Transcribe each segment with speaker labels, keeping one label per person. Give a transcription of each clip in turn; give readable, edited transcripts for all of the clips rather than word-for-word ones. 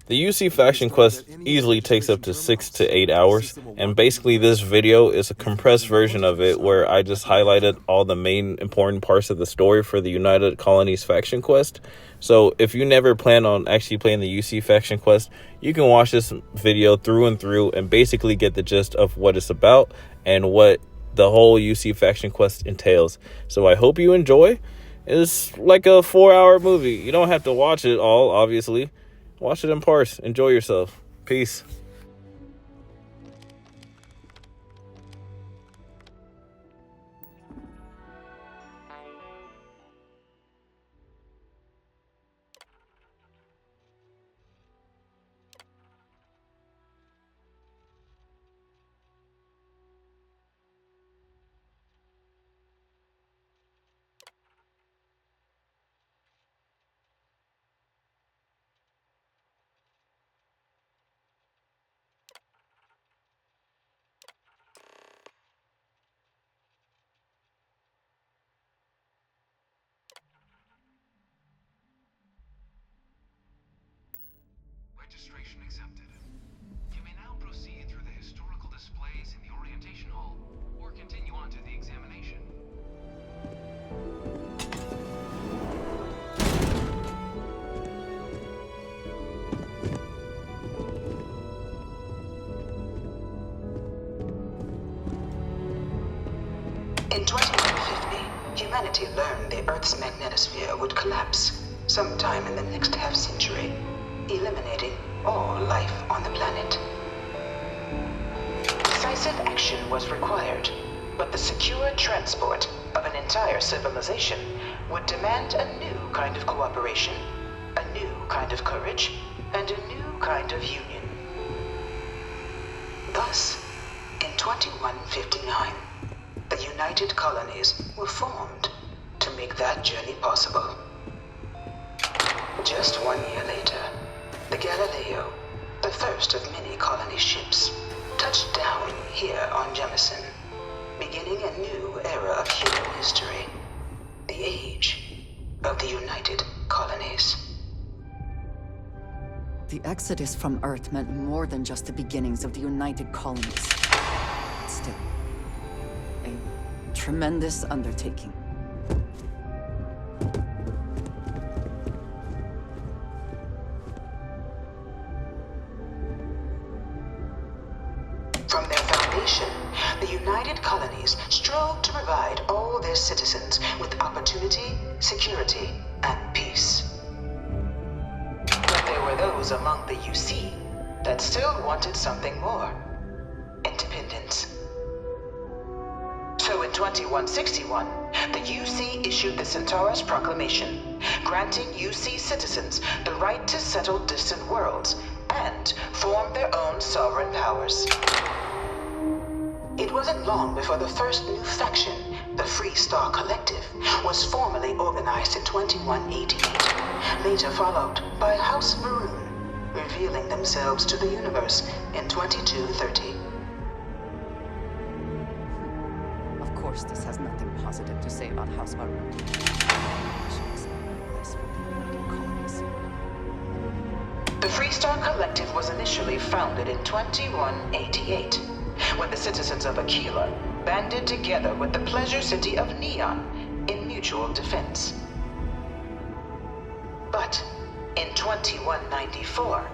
Speaker 1: The UC faction quest easily takes up to 6 to 8 hours, and basically this video is a compressed version of it where I just highlighted all the main important parts of the story for the United Colonies faction quest. So if you never plan on actually playing the UC faction quest, you can watch this video through and through and basically get the gist of what it's about and what the whole UC faction quest entails. So I hope you enjoy. It's like a 4-hour movie. You don't have to watch it all, obviously. Watch it in parts. Enjoy yourself. Peace.
Speaker 2: Registration accepted. You may now proceed through the historical displays in the orientation hall, or continue on to the examination.
Speaker 3: In 2150, humanity learned the Earth's magnetosphere would collapse sometime in the next half-century, eliminating all life on the planet. Decisive action was required, but the secure transport of an entire civilization would demand a new kind of cooperation, a new kind of courage, and a new kind of union. Thus, in 2159, the United Colonies were formed to make that journey possible. Just 1 year later, the Galileo, the first of many colony ships, touched down here on Jemison, beginning a new era of human history, the age of the United Colonies.
Speaker 4: The exodus from Earth meant more than just the beginnings of the United Colonies. But still, a tremendous undertaking.
Speaker 3: From their foundation, the United Colonies strove to provide all their citizens with opportunity, security, and peace. But there were those among the UC that still wanted something more: independence. So in 2161, the UC issued the Centaurus Proclamation, granting UC citizens the right to settle distant worlds and form their own sovereign powers. It wasn't long before the first new faction, the Freestar Collective, was formally organized in 2188, later followed by House Maroon, revealing themselves to the universe in 2230.
Speaker 4: Of course, this has nothing positive to say about House Maroon.
Speaker 3: The Freestar Collective was initially founded in 2188, when the citizens of Aquila banded together with the pleasure city of Neon in mutual defense. But in 2194,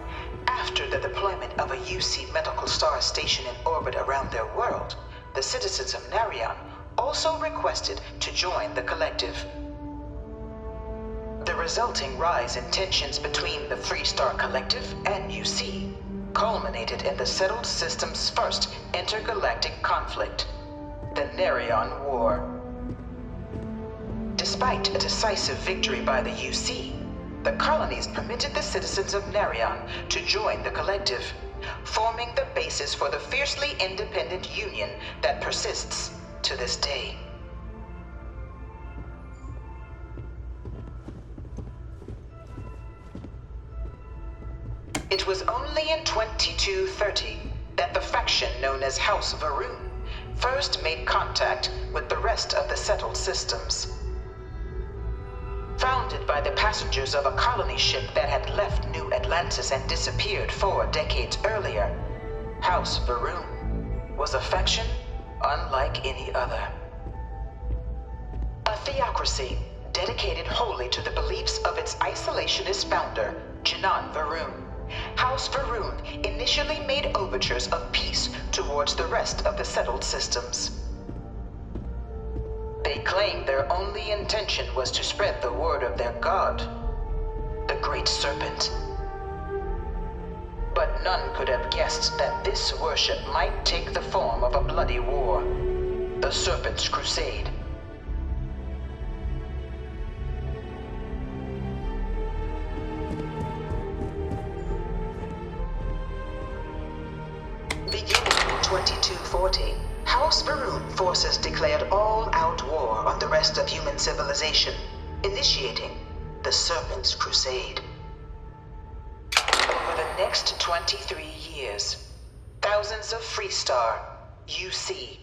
Speaker 3: after the deployment of a UC medical star station in orbit around their world, the citizens of Narion also requested to join the collective. The resulting rise in tensions between the Freestar Collective and UC culminated in the settled system's first intergalactic conflict, the Narion War. Despite a decisive victory by the UC, the colonies permitted the citizens of Narion to join the collective, forming the basis for the fiercely independent union that persists to this day. It was only in 2230 that the faction known as House Varoon first made contact with the rest of the settled systems. Founded by the passengers of a colony ship that had left New Atlantis and disappeared 4 decades earlier, House Va'ruun was a faction unlike any other. A theocracy dedicated wholly to the beliefs of its isolationist founder, Janan Va'ruun. House Va'ruun initially made overtures of peace towards the rest of the settled systems. They claimed their only intention was to spread the word of their god, the Great Serpent. But none could have guessed that this worship might take the form of a bloody war, the Serpent's Crusade. Beginning in 2240, House Va'ruun forces declared all-out war on the rest of human civilization, initiating the Serpent's Crusade. Over the next 23 years, thousands of Freestar, UC,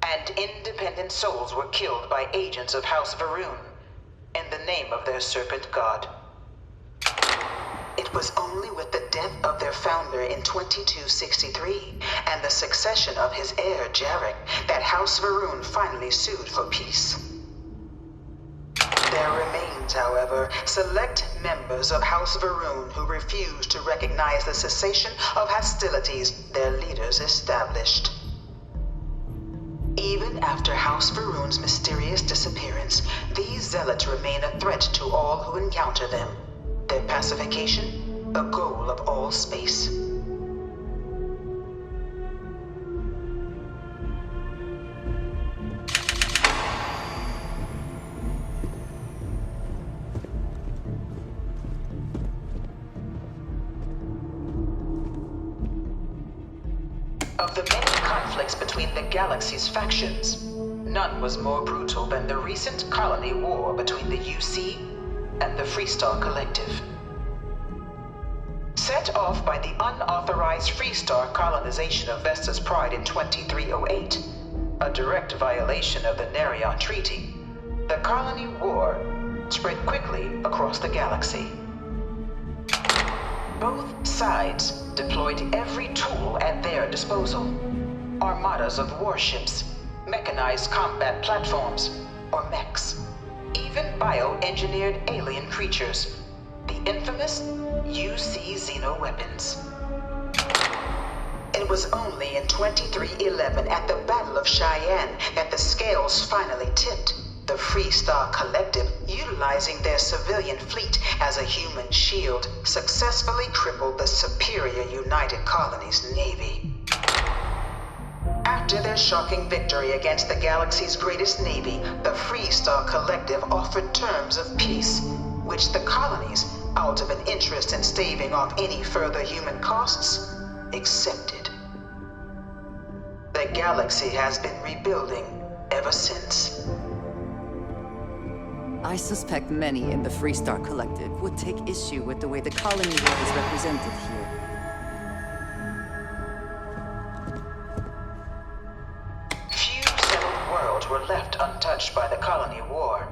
Speaker 3: and independent souls were killed by agents of House Va'ruun in the name of their serpent god. It was only with the death of their founder in 2263 and the succession of his heir Jarek that House Va'ruun finally sued for peace. There remains, however, select members of House Va'ruun who refuse to recognize the cessation of hostilities their leaders established. Even after House Va'ruun's mysterious disappearance, these zealots remain a threat to all who encounter them. Their pacification, a goal of all space. Of the many conflicts between the galaxy's factions, none was more brutal than the recent colony war between the UC and the Freestar Collective. Set off by the unauthorized Freestar colonization of Vesta's Pride in 2308, a direct violation of the Nerion Treaty, the colony war spread quickly across the galaxy. Both sides deployed every tool at their disposal. Armadas of warships, mechanized combat platforms, or mechs. Even bioengineered alien creatures, the infamous UC xenoweapons. It was only in 2311 at the Battle of Cheyenne that the scales finally tipped. The Freestar Collective, utilizing their civilian fleet as a human shield, successfully crippled the superior United Colonies Navy. After their shocking victory against the galaxy's greatest navy, the Freestar Collective offered terms of peace, which the colonies, out of an interest in staving off any further human costs, accepted. The galaxy has been rebuilding ever since.
Speaker 4: I suspect many in the Freestar Collective would take issue with the way the colony is represented here.
Speaker 3: Few settled worlds were left untouched by the colony war.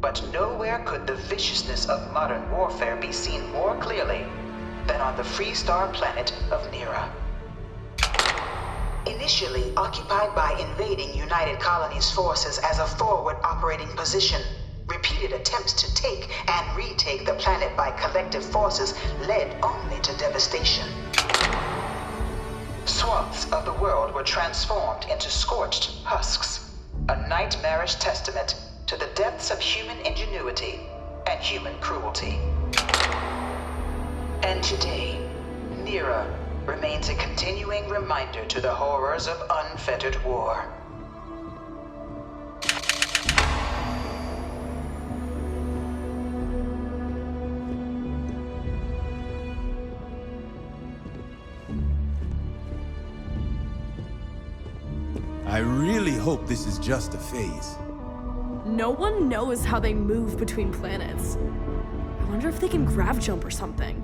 Speaker 3: But nowhere could the viciousness of modern warfare be seen more clearly than on the Freestar planet of Nera. Initially occupied by invading United Colonies forces as a forward operating position, repeated attempts to take and retake the planet by collective forces led only to devastation. Swaths of the world were transformed into scorched husks, a nightmarish testament to the depths of human ingenuity and human cruelty. And today, Nera remains a continuing reminder to the horrors of unfettered war.
Speaker 5: I really hope this is just a phase.
Speaker 6: No one knows how they move between planets. I wonder if they can grav jump or something.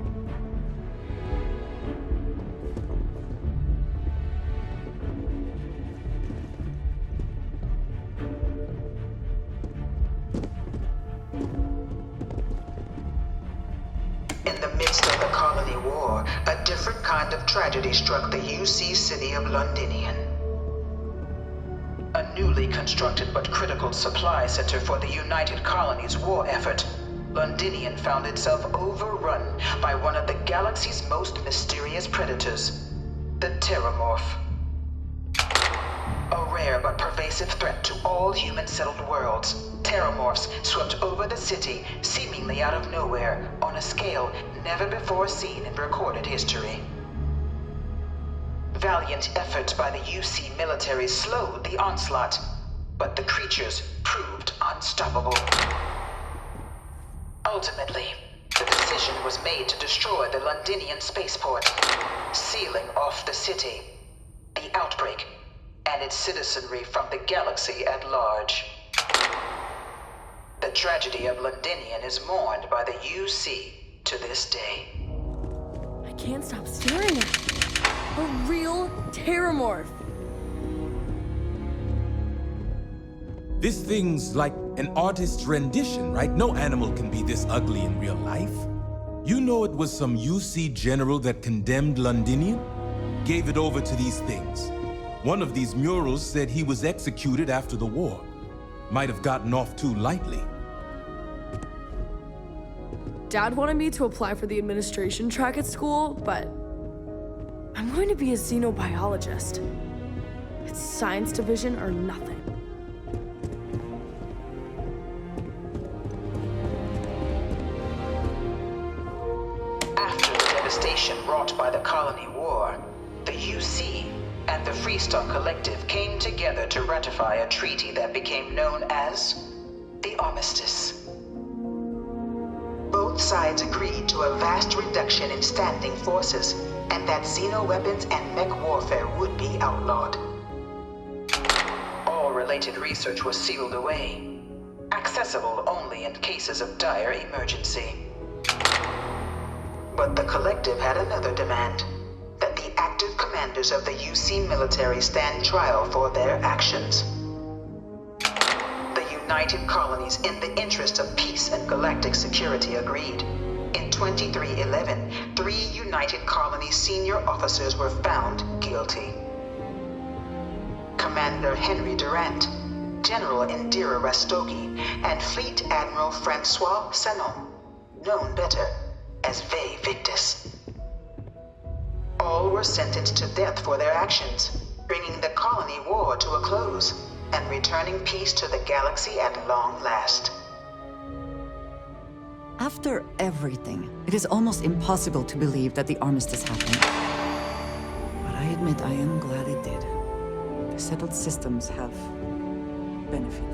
Speaker 3: of the Colony War, a different kind of tragedy struck the UC city of Londinian. A newly constructed but critical supply center for the United Colonies war effort, Londinian found itself overrun by one of the galaxy's most mysterious predators, the Terrormorph. A rare but pervasive threat to all human-settled worlds, Terrormorphs swept over the city, seemingly out of nowhere, on a scale never before seen in recorded history. Valiant efforts by the UC military slowed the onslaught, but the creatures proved unstoppable. Ultimately, the decision was made to destroy the Londinian spaceport, sealing off the city, the outbreak, and its citizenry from the galaxy at large. The tragedy of Londinian is mourned by the UC to this day.
Speaker 6: I can't stop staring at it. A real Terrormorph.
Speaker 5: This thing's like an artist's rendition, right? No animal can be this ugly in real life. You know it was some UC general that condemned Londinian? Gave it over to these things. One of these murals said he was executed after the war. Might have gotten off too lightly.
Speaker 6: Dad wanted me to apply for the administration track at school, but I'm going to be a xenobiologist. It's science division or nothing.
Speaker 3: After the devastation wrought by the Colony War, the UC and the Freestar Collective came together to ratify a treaty that became known as the Armistice. Both sides agreed to a vast reduction in standing forces, and that xeno-weapons and mech warfare would be outlawed. All related research was sealed away, accessible only in cases of dire emergency. But the Collective had another demand, that the active commanders of the UC military stand trial for their actions. The United Colonies, in the interest of peace and galactic security, agreed. In 2311, 3 United Colonies senior officers were found guilty. Commander Henry Durant, General Indira Rastogi, and Fleet Admiral Francois Sanon, known better as Ve Victus. All were sentenced to death for their actions, bringing the colony war to a close and returning peace to the galaxy at long last.
Speaker 4: After everything, it is almost impossible to believe that the armistice happened. But I admit I am glad it did. The settled systems have benefited.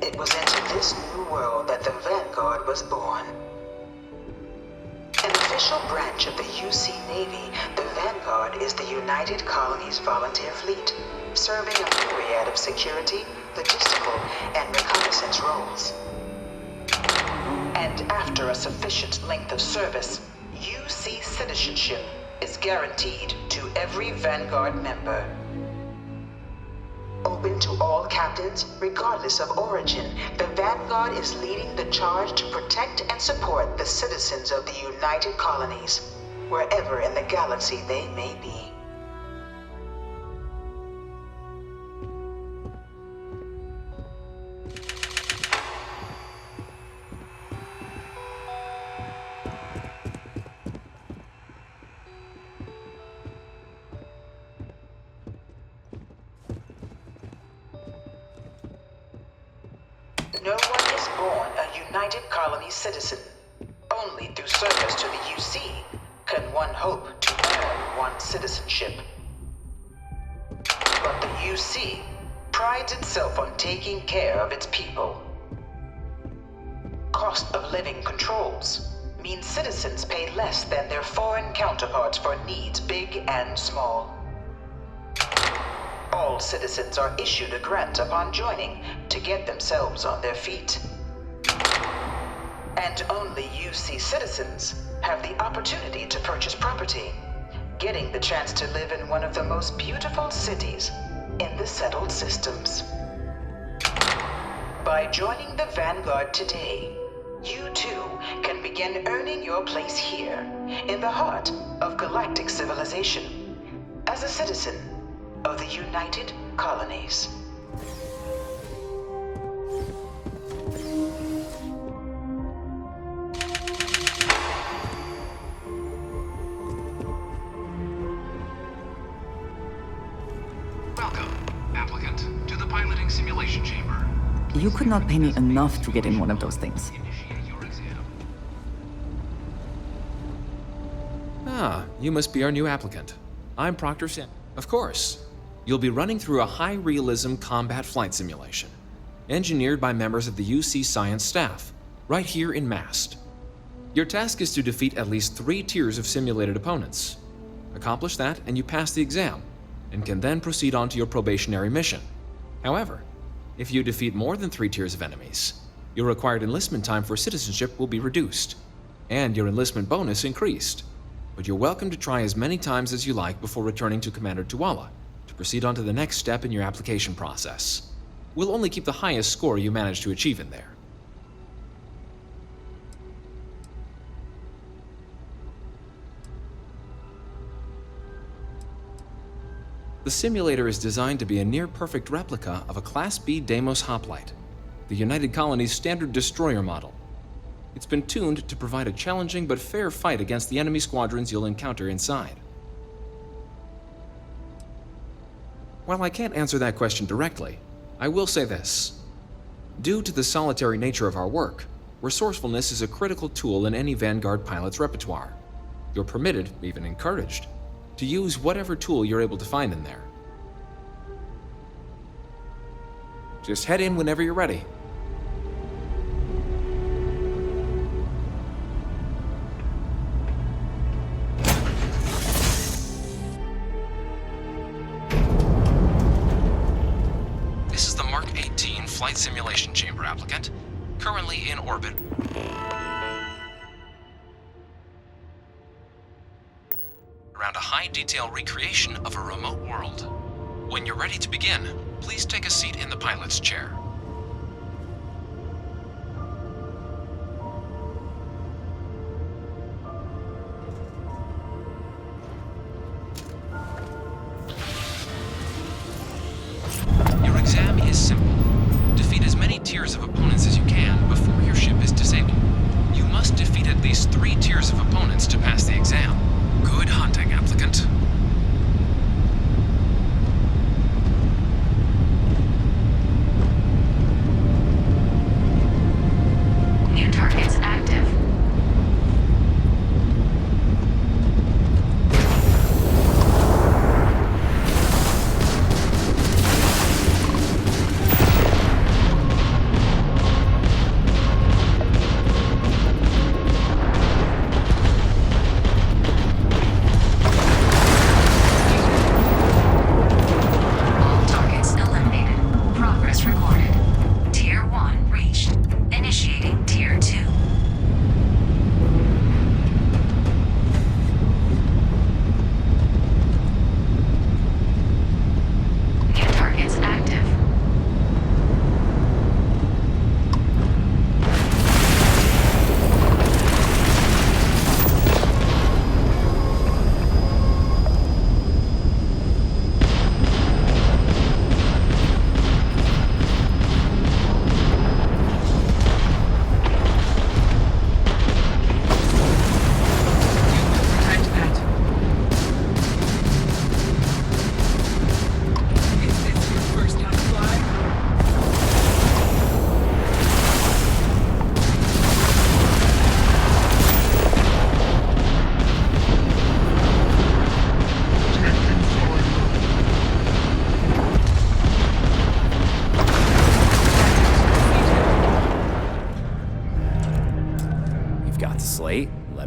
Speaker 3: It was into this new world that the Vanguard was born. An official branch of the UC Navy, the Vanguard is the United Colonies Volunteer Fleet, serving a myriad of security, logistical, and reconnaissance roles. And after a sufficient length of service, UC citizenship is guaranteed to every Vanguard member. Open to all captains, regardless of origin, the Vanguard is leading the charge to protect and support the citizens of the United Colonies, wherever in the galaxy they may be. No one is born a United Colonies citizen. Only through service to the UC can one hope to earn one's citizenship. But the UC prides itself on taking care of its people. Cost of living controls, means citizens pay less than their foreign counterparts for needs big and small. All citizens are issued a grant upon joining to get themselves on their feet. And only UC citizens have the opportunity to purchase property, getting the chance to live in one of the most beautiful cities in the settled systems. By joining the Vanguard today, you too can begin earning your place here, in the heart of galactic civilization, as a citizen of the United Colonies.
Speaker 2: Welcome, applicant, to the piloting simulation chamber.
Speaker 4: You could not pay me enough to get in one of those things.
Speaker 2: Initiate your exam.
Speaker 7: Ah, you must be our new applicant. I'm Proctor Sim. Of course. You'll be running through a high-realism combat flight simulation, engineered by members of the UC science staff, right here in MAST. Your task is to defeat at least 3 tiers of simulated opponents. Accomplish that, and you pass the exam, and can then proceed on to your probationary mission. However, if you defeat more than 3 tiers of enemies, your required enlistment time for citizenship will be reduced, and your enlistment bonus increased. But you're welcome to try as many times as you like before returning to Commander Tuala to proceed on to the next step in your application process. We'll only keep the highest score you manage to achieve in there. The simulator is designed to be a near-perfect replica of a Class B Deimos hoplite, the United Colonies standard destroyer model. It's been tuned to provide a challenging but fair fight against the enemy squadrons you'll encounter inside. While I can't answer that question directly, I will say this. Due to the solitary nature of our work, resourcefulness is a critical tool in any Vanguard pilot's repertoire. You're permitted, even encouraged, to use whatever tool you're able to find in there. Just head in whenever you're ready. This is the Mark 18 Flight Simulation Chamber applicant, currently in orbit. Around a high-detail recreation of a remote world. When you're ready to begin, please take a seat in the pilot's chair. Your exam is simple. Defeat as many tiers of opponents as you can before your ship is disabled. You must defeat at least 3 tiers of opponents to pass the exam. Good hunting, applicant.
Speaker 8: New targets active.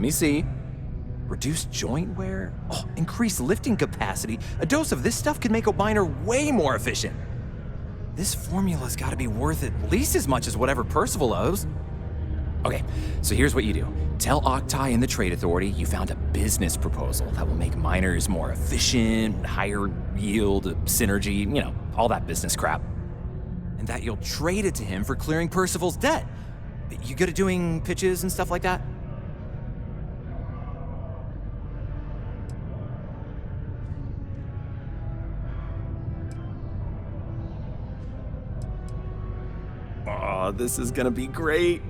Speaker 9: me see. Reduced joint wear? Oh, increased lifting capacity. A dose of this stuff could make a miner way more efficient. This formula's gotta be worth at least as much as whatever Percival owes. Okay, so here's what you do. Tell Octai and the Trade Authority you found a business proposal that will make miners more efficient, higher yield, synergy, you know, all that business crap. And that you'll trade it to him for clearing Percival's debt. You good at doing pitches and stuff like that? Oh, this is gonna be great.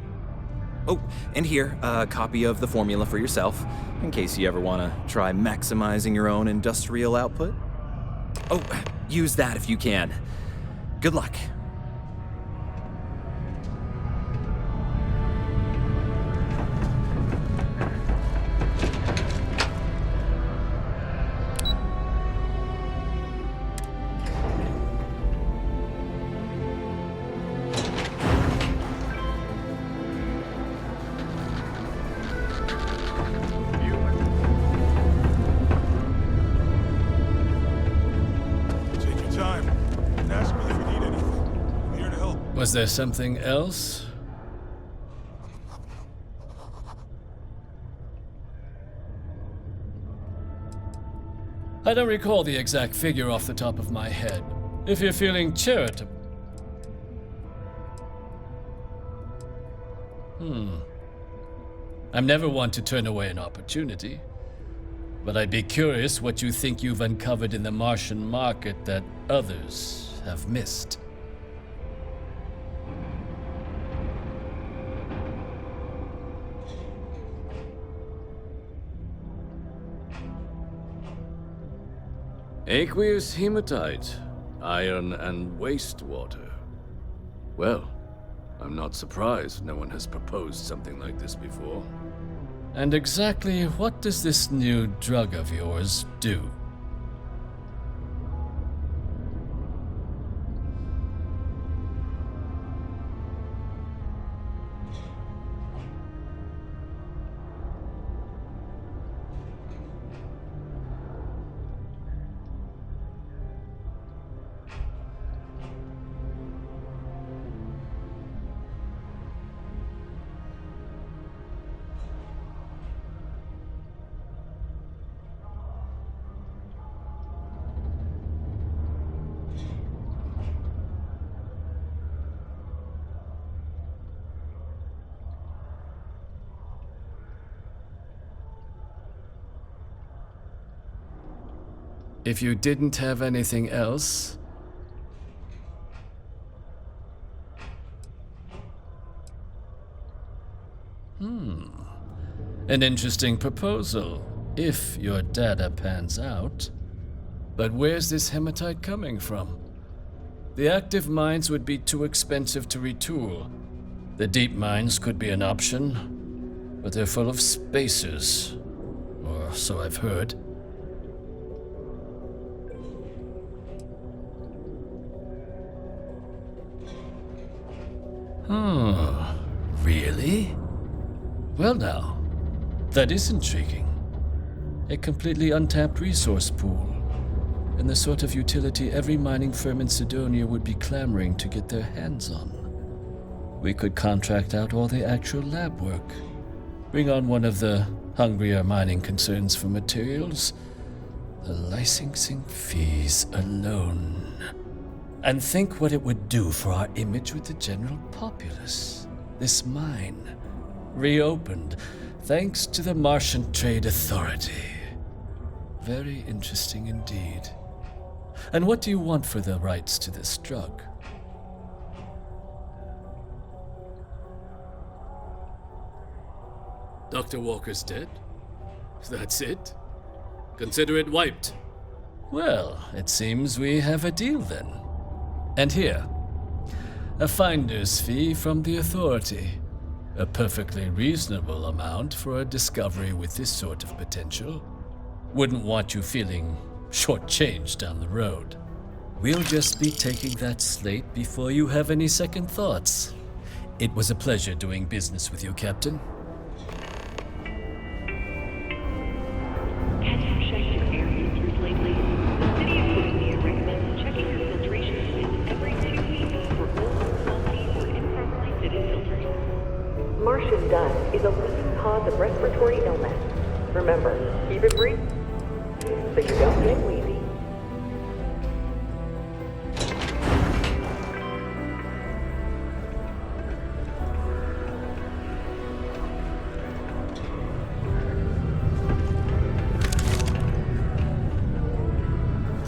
Speaker 9: Oh, and here, a copy of the formula for yourself, in case you ever want to try maximizing your own industrial output. Oh, use that if you can. Good luck.
Speaker 10: Was there something else? I don't recall the exact figure off the top of my head. If you're feeling charitable... I'm never one to turn away an opportunity. But I'd be curious what you think you've uncovered in the Martian market that others have missed.
Speaker 11: Aqueous hematite, iron and wastewater. Well, I'm not surprised no one has proposed something like this before.
Speaker 10: And exactly what does this new drug of yours do? If you didn't have anything else... An interesting proposal, if your data pans out. But where's this hematite coming from? The active mines would be too expensive to retool. The deep mines could be an option, but they're full of spacers. Or so I've heard. Really? Well now, that is intriguing. A completely untapped resource pool, and the sort of utility every mining firm in Sidonia would be clamoring to get their hands on. We could contract out all the actual lab work, bring on one of the hungrier mining concerns for materials, the licensing fees alone. And think what it would do for our image with the general populace. This mine, reopened thanks to the Martian Trade Authority. Very interesting indeed. And what do you want for the rights to this drug?
Speaker 11: Dr. Walker's dead? That's it? Consider it wiped.
Speaker 10: Well, it seems we have a deal then. And here, a finder's fee from the Authority. A perfectly reasonable amount for a discovery with this sort of potential. Wouldn't want you feeling shortchanged down the road. We'll just be taking that slate before you have any second thoughts. It was a pleasure doing business with you, Captain.
Speaker 12: Get wheezy.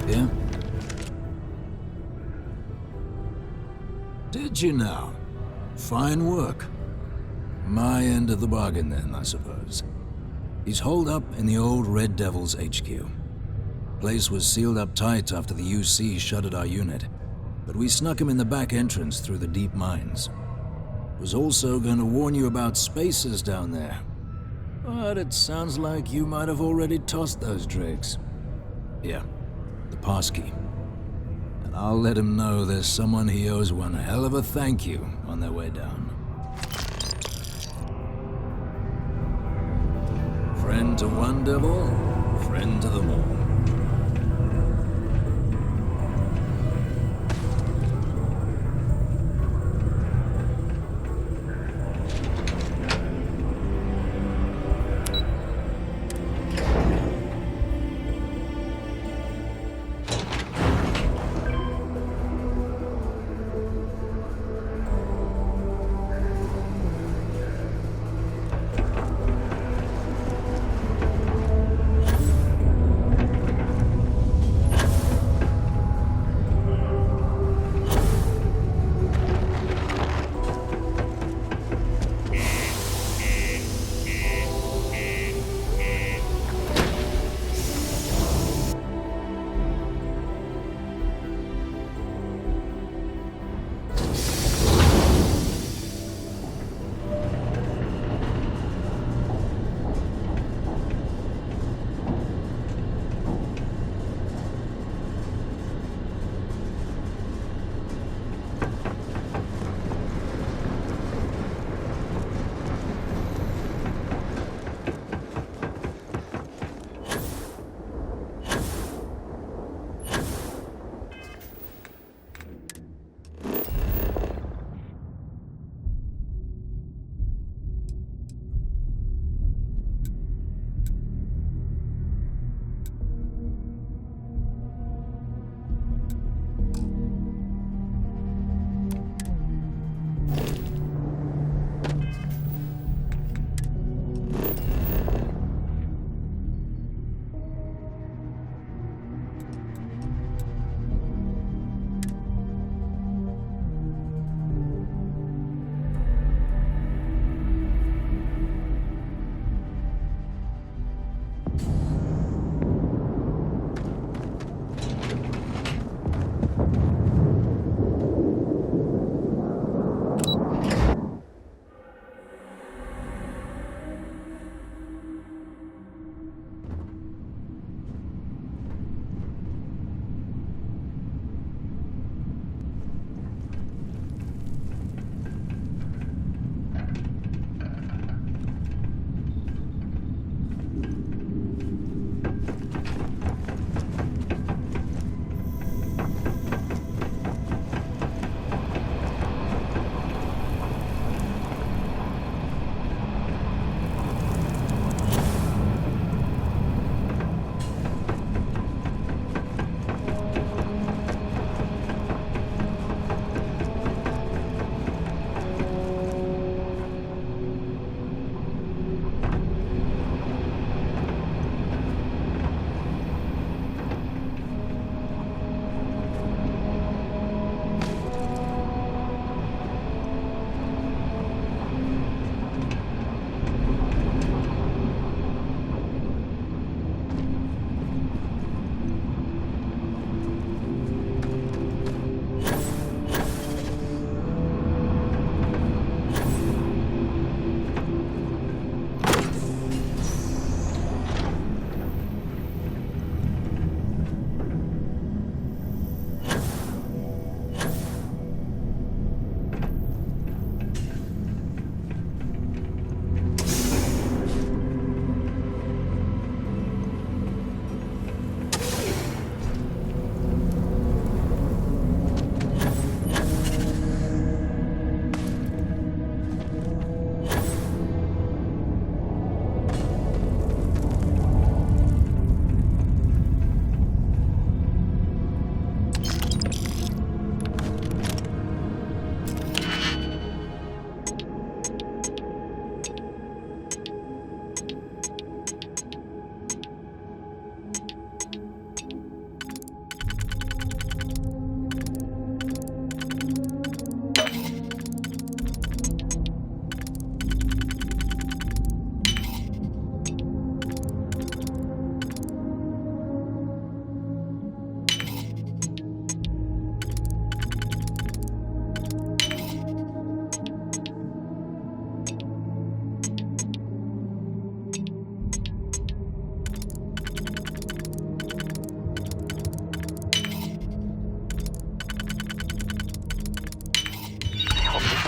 Speaker 13: Yeah? Did you now? Fine work. My end of the bargain then, I suppose. He's holed up in the old Red Devil's HQ. Place was sealed up tight after the UC shuttered our unit, but we snuck him in the back entrance through the deep mines. Was also going to warn you about spacers down there. But it sounds like you might have already tossed those drakes. Yeah, the passkey. And I'll let him know there's someone he owes one hell of a thank you on their way down. Friend to one devil, friend to them all.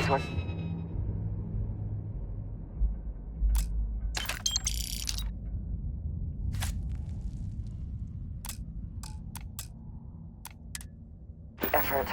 Speaker 12: one. The effort.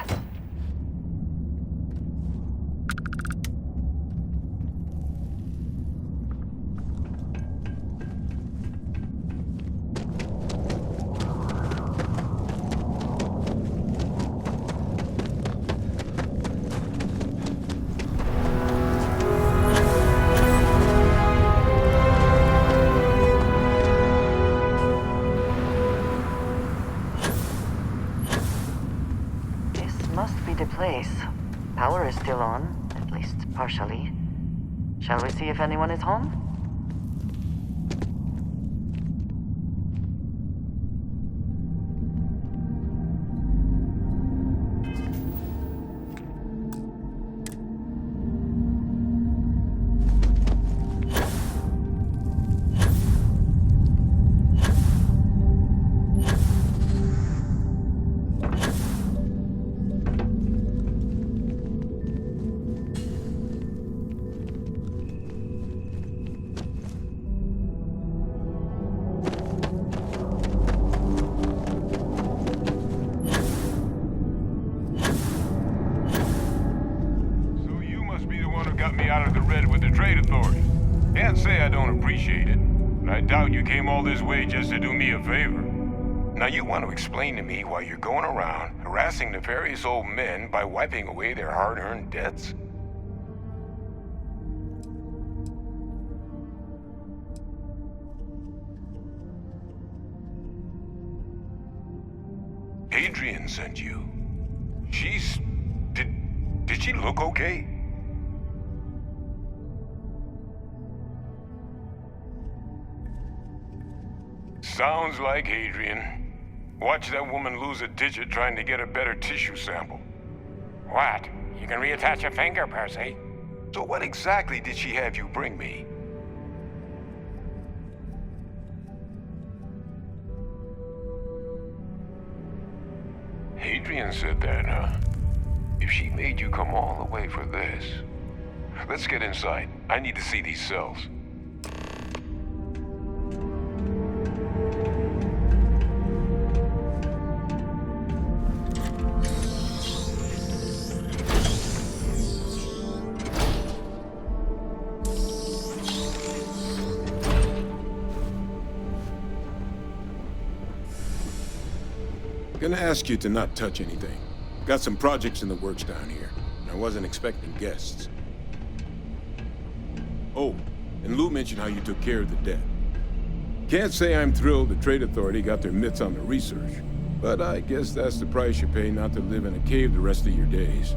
Speaker 12: The place. Power is still on, at least partially. Shall we see if anyone is home?
Speaker 14: Just to do me a favor. Now you want to explain to me why you're going around harassing nefarious old men by wiping away their hard-earned debts? Adrian sent you. Did she look okay? Sounds like Adrian. Watch that woman lose a digit trying to get a better tissue sample.
Speaker 15: What? You can reattach a finger, Percy.
Speaker 14: So what exactly did she have you bring me? Adrian said that, huh? If she made you come all the way for this... Let's get inside. I need to see these cells. Gonna ask you to not touch anything. Got some projects in the works down here. I wasn't expecting guests. Oh, and Lou mentioned how you took care of the debt. Can't say I'm thrilled the Trade Authority got their mitts on the research, but I guess that's the price you pay not to live in a cave the rest of your days.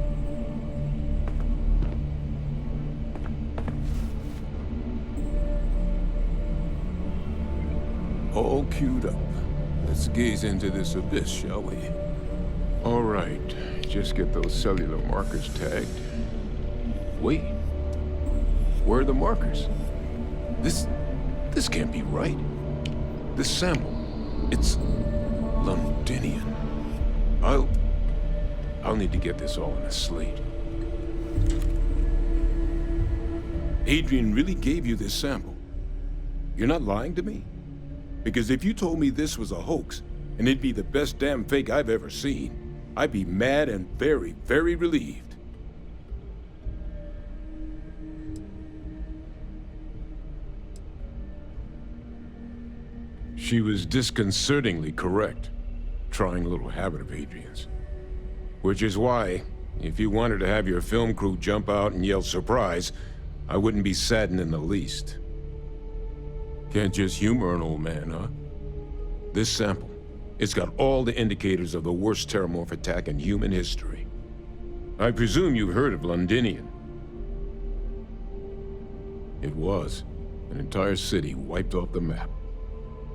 Speaker 14: All queued up. Let's gaze into this abyss, shall we? All right, just get those cellular markers tagged. Wait, where are the markers? This can't be right. This sample, it's Londinian. I'll need to get this all in a slate. Adrian really gave you this sample. You're not lying to me? Because if you told me this was a hoax, and it'd be the best damn fake I've ever seen, I'd be mad and very, very relieved. She was disconcertingly correct, trying a little habit of Adrian's. Which is why, if you wanted to have your film crew jump out and yell surprise, I wouldn't be saddened in the least. Can't just humor an old man, huh? This sample, it's got all the indicators of the worst Terrormorph attack in human history. I presume you've heard of Londinian. It was an entire city wiped off the map.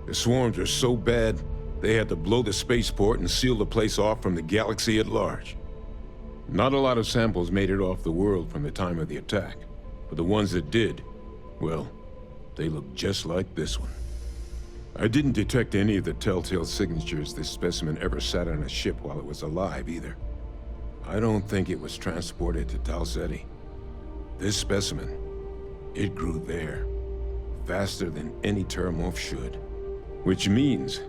Speaker 14: The swarms were so bad, they had to blow the spaceport and seal the place off from the galaxy at large. Not a lot of samples made it off the world from the time of the attack, but the ones that did, well, they look just like this one. I didn't detect any of the telltale signatures this specimen ever sat on a ship while it was alive, either. I don't think it was transported to Tal Ceti. This specimen, it grew there, faster than any Terrormorph should. Which means,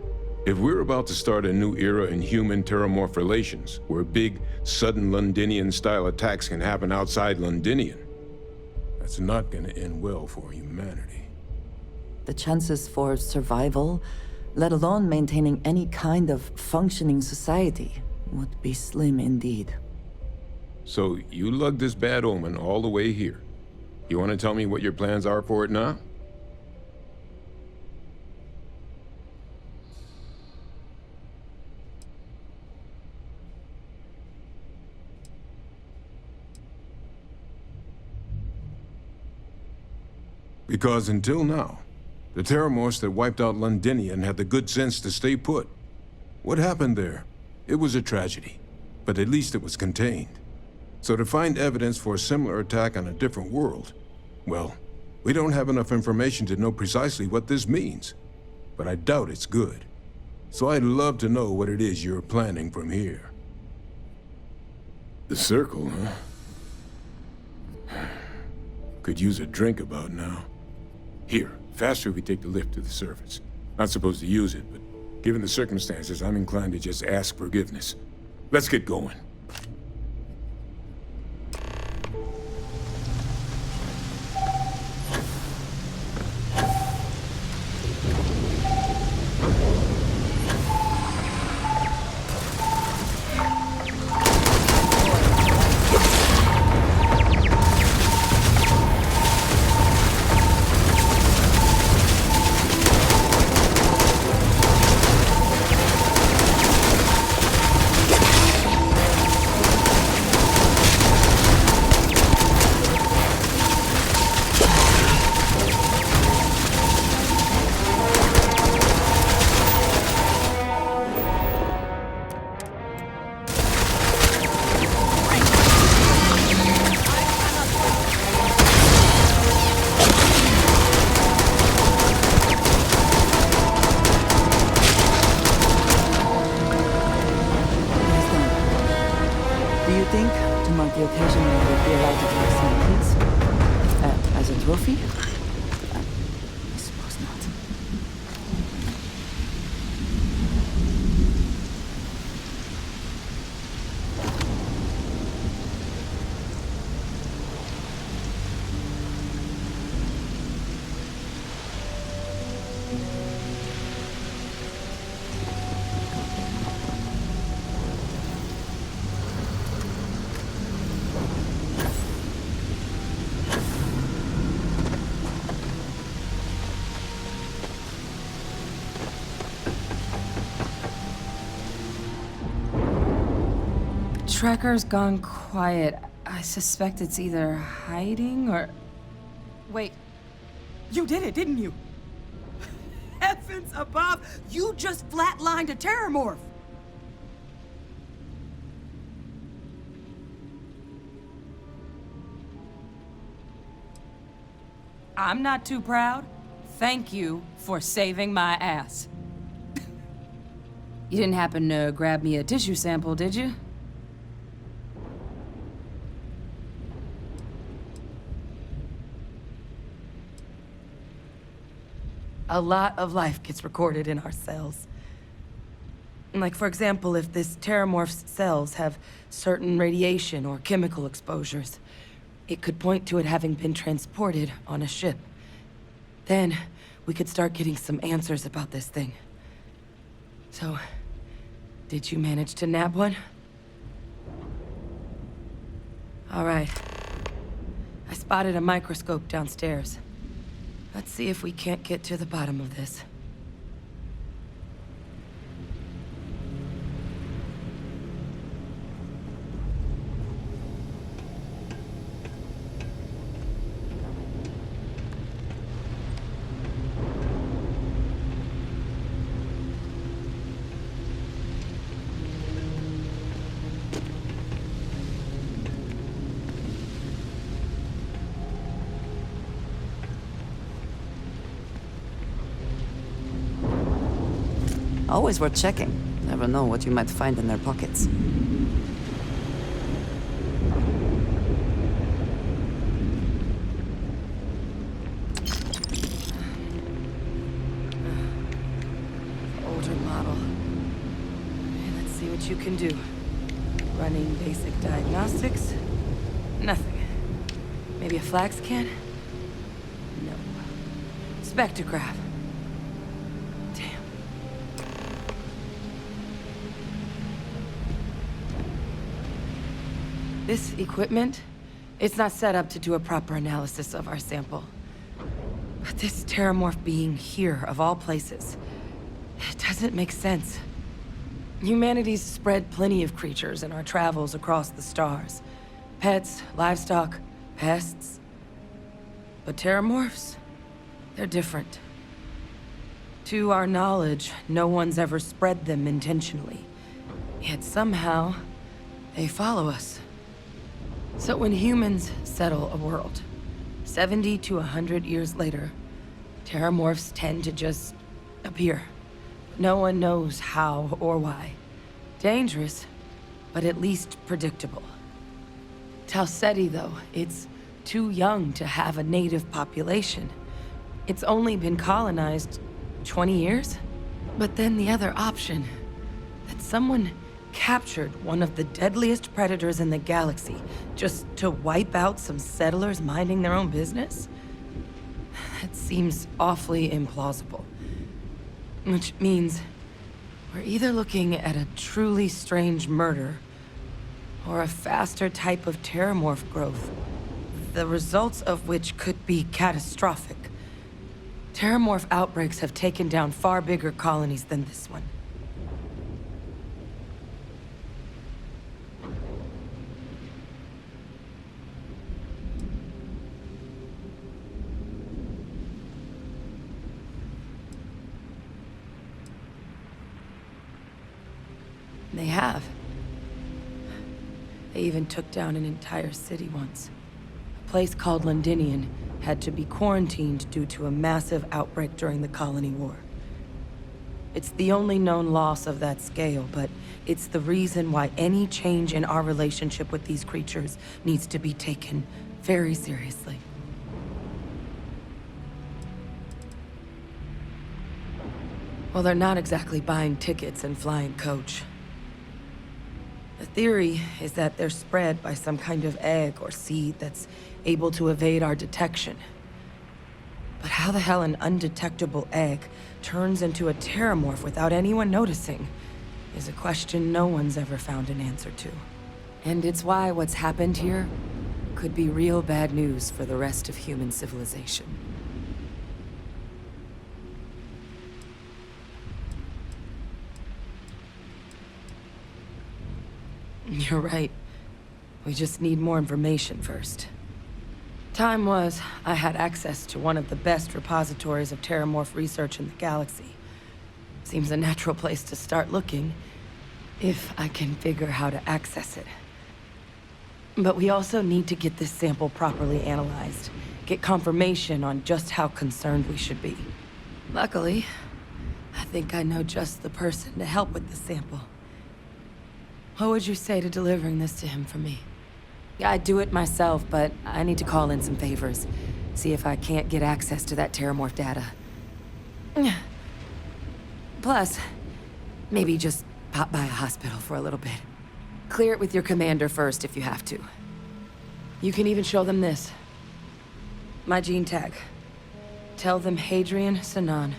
Speaker 14: if we're about to start a new era in human-Terrormorph relations, where big, sudden Londinian-style attacks can happen outside Londinian, that's not gonna end well for humanity.
Speaker 4: The chances for survival, let alone maintaining any kind of functioning society, would be slim indeed.
Speaker 14: So, you lugged this bad omen all the way here. You want to tell me what your plans are for it now? Because until now, the Terrormorphs that wiped out Londinian had the good sense to stay put. What happened there? It was a tragedy, but at least it was contained. So to find evidence for a similar attack on a different world, well, we don't have enough information to know precisely what this means. But I doubt it's good. So I'd love to know what it is you're planning from here. The circle, huh? Could use a drink about now. Here, faster if we take the lift to the surface. Not supposed to use it, but given the circumstances, I'm inclined to just ask forgiveness. Let's get going.
Speaker 4: Trophy? I suppose not.
Speaker 16: Tracker's gone quiet. I suspect it's either hiding or...
Speaker 17: Wait. You did it, didn't you? Heavens above! You just flatlined a Terrormorph! I'm not too proud. Thank you for saving my ass.
Speaker 16: You didn't happen to grab me a tissue sample, did you?
Speaker 17: A lot of life gets recorded in our cells. Like, for example, if this Terrormorph's cells have certain radiation or chemical exposures, it could point to it having been transported on a ship. Then, we could start getting some answers about this thing. So, did you manage to nab one? All right. I spotted a microscope downstairs. Let's see if we can't get to the bottom of this.
Speaker 4: Always worth checking. Never know what you might find in their pockets.
Speaker 17: what you can do. Running basic diagnostics? Nothing. Maybe a flag scan? No. Spectrograph. Damn. This equipment, it's not set up to do a proper analysis of our sample. But this Terrormorph being here, of all places, it doesn't make sense. Humanity's spread plenty of creatures in our travels across the stars. Pets, livestock, pests. But Terrormorphs, they're different. To our knowledge, no one's ever spread them intentionally. Yet somehow, they follow us. So when humans settle a world, 70 to 100 years later, Terrormorphs tend to just appear. No one knows how or why. Dangerous, but at least predictable. Tau Ceti, though, it's too young to have a native population. It's only been colonized 20 years? But then the other option, that someone captured one of the deadliest predators in the galaxy just to wipe out some settlers minding their own business? That seems awfully implausible. Which means we're either looking at a truly strange murder or a faster type of Terrormorph growth, the results of which could be catastrophic. Terrormorph outbreaks have taken down far bigger colonies than this one. They have. They even took down an entire city once. A place called Londinium had to be quarantined due to a massive outbreak during the Colony War. It's the only known loss of that scale, but it's the reason why any change in our relationship with these creatures needs to be taken very seriously. Well, they're not exactly buying tickets and flying coach. The theory is that they're spread by some kind of egg or seed that's able to evade our detection. But how the hell an undetectable egg turns into a Terrormorph without anyone noticing is a question no one's ever found an answer to. And it's why what's happened here could be real bad news for the rest of human civilization. You're right. We just need more information first. Time was, I had access to one of the best repositories of Terrormorph research in the galaxy. Seems a natural place to start looking, if I can figure how to access it. But we also need to get this sample properly analyzed, get confirmation on just how concerned we should be. Luckily, I think I know just the person to help with the sample. What would you say to delivering this to him for me? I'd do it myself, but I need to call in some favors. See if I can't get access to that Terrormorph data. Plus, maybe just pop by a hospital for a little bit. Clear it with your commander first if you have to. You can even show them this. My gene tag. Tell them Hadrian Sinan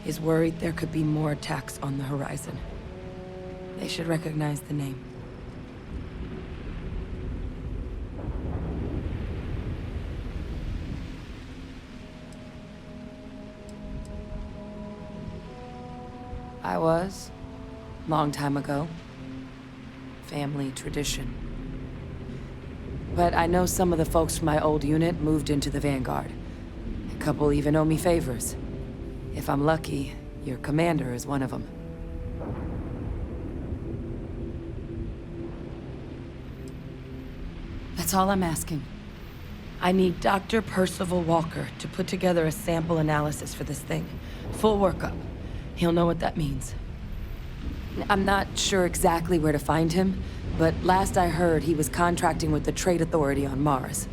Speaker 17: is worried there could be more attacks on the horizon. They should recognize the name. I was. Long time ago. Family tradition. But I know some of the folks from my old unit moved into the Vanguard. A couple even owe me favors. If I'm lucky, your commander is one of them. That's all I'm asking. I need Dr. Percival Walker to put together a sample analysis for this thing. Full workup. He'll know what that means. I'm not sure exactly where to find him, but last I heard he was contracting with the Trade Authority on Mars.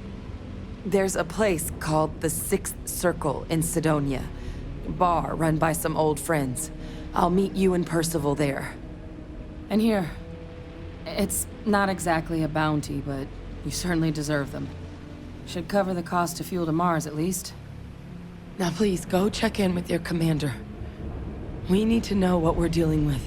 Speaker 17: There's a place called the Sixth Circle in Sidonia. A bar run by some old friends. I'll meet you and Percival there. And here,
Speaker 16: It's not exactly a bounty, but you certainly deserve them. Should cover the cost of fuel to Mars, at least.
Speaker 17: Now please, go check in with your commander. We need to know what we're dealing with.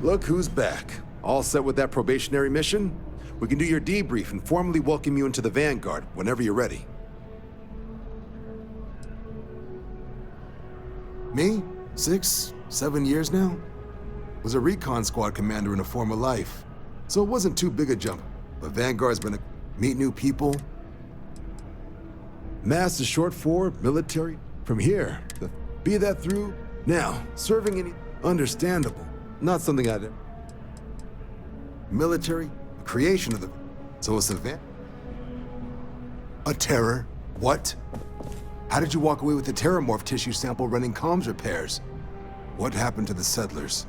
Speaker 18: Look who's back. All set with that probationary mission? We can do your debrief and formally welcome you into the Vanguard whenever you're ready. Me? 6, 7 years now? Was a recon squad commander in a former life, so it wasn't too big a jump. But Vanguard's been meet new people. MASS is short for military. From here, be that through. Now, serving any understandable. Not something I'd... Military, creation of the... So it's a terror? What? How did you walk away with the Terrormorph tissue sample running comms repairs? What happened to the settlers?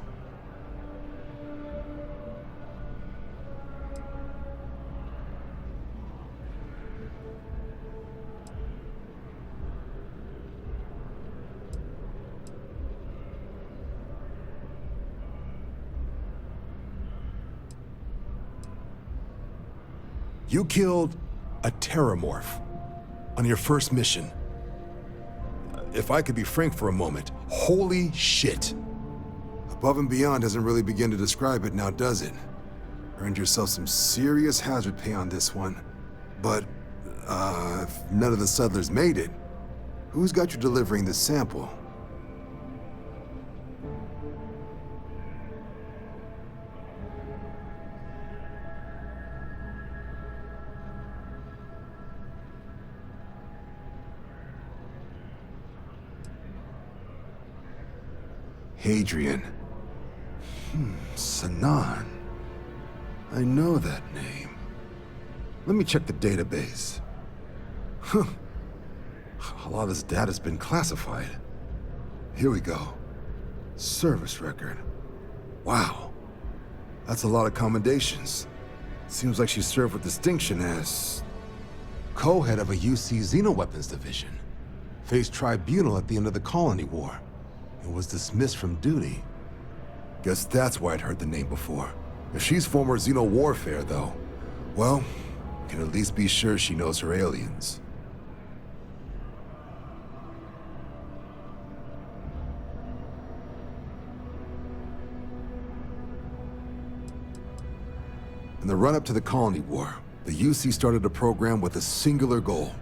Speaker 18: You killed a Terrormorph on your first mission. If I could be frank for a moment, holy shit. Above and beyond doesn't really begin to describe it now, does it? Earned yourself some serious hazard pay on this one. But, if none of the settlers made it, who's got you delivering this sample? Hadrian. Sanan. I know that name. Let me check the database. Huh. A lot of this data's been classified. Here we go. Service record. Wow. That's a lot of commendations. Seems like she served with distinction as co-head of a UC Xenoweapons division. Faced tribunal at the end of the Colony War. And was dismissed from duty. Guess that's why I'd heard the name before. If she's former Xeno warfare, though, well, can at least be sure she knows her aliens. In the run-up to the Colony War, the UC started a program with a singular goal.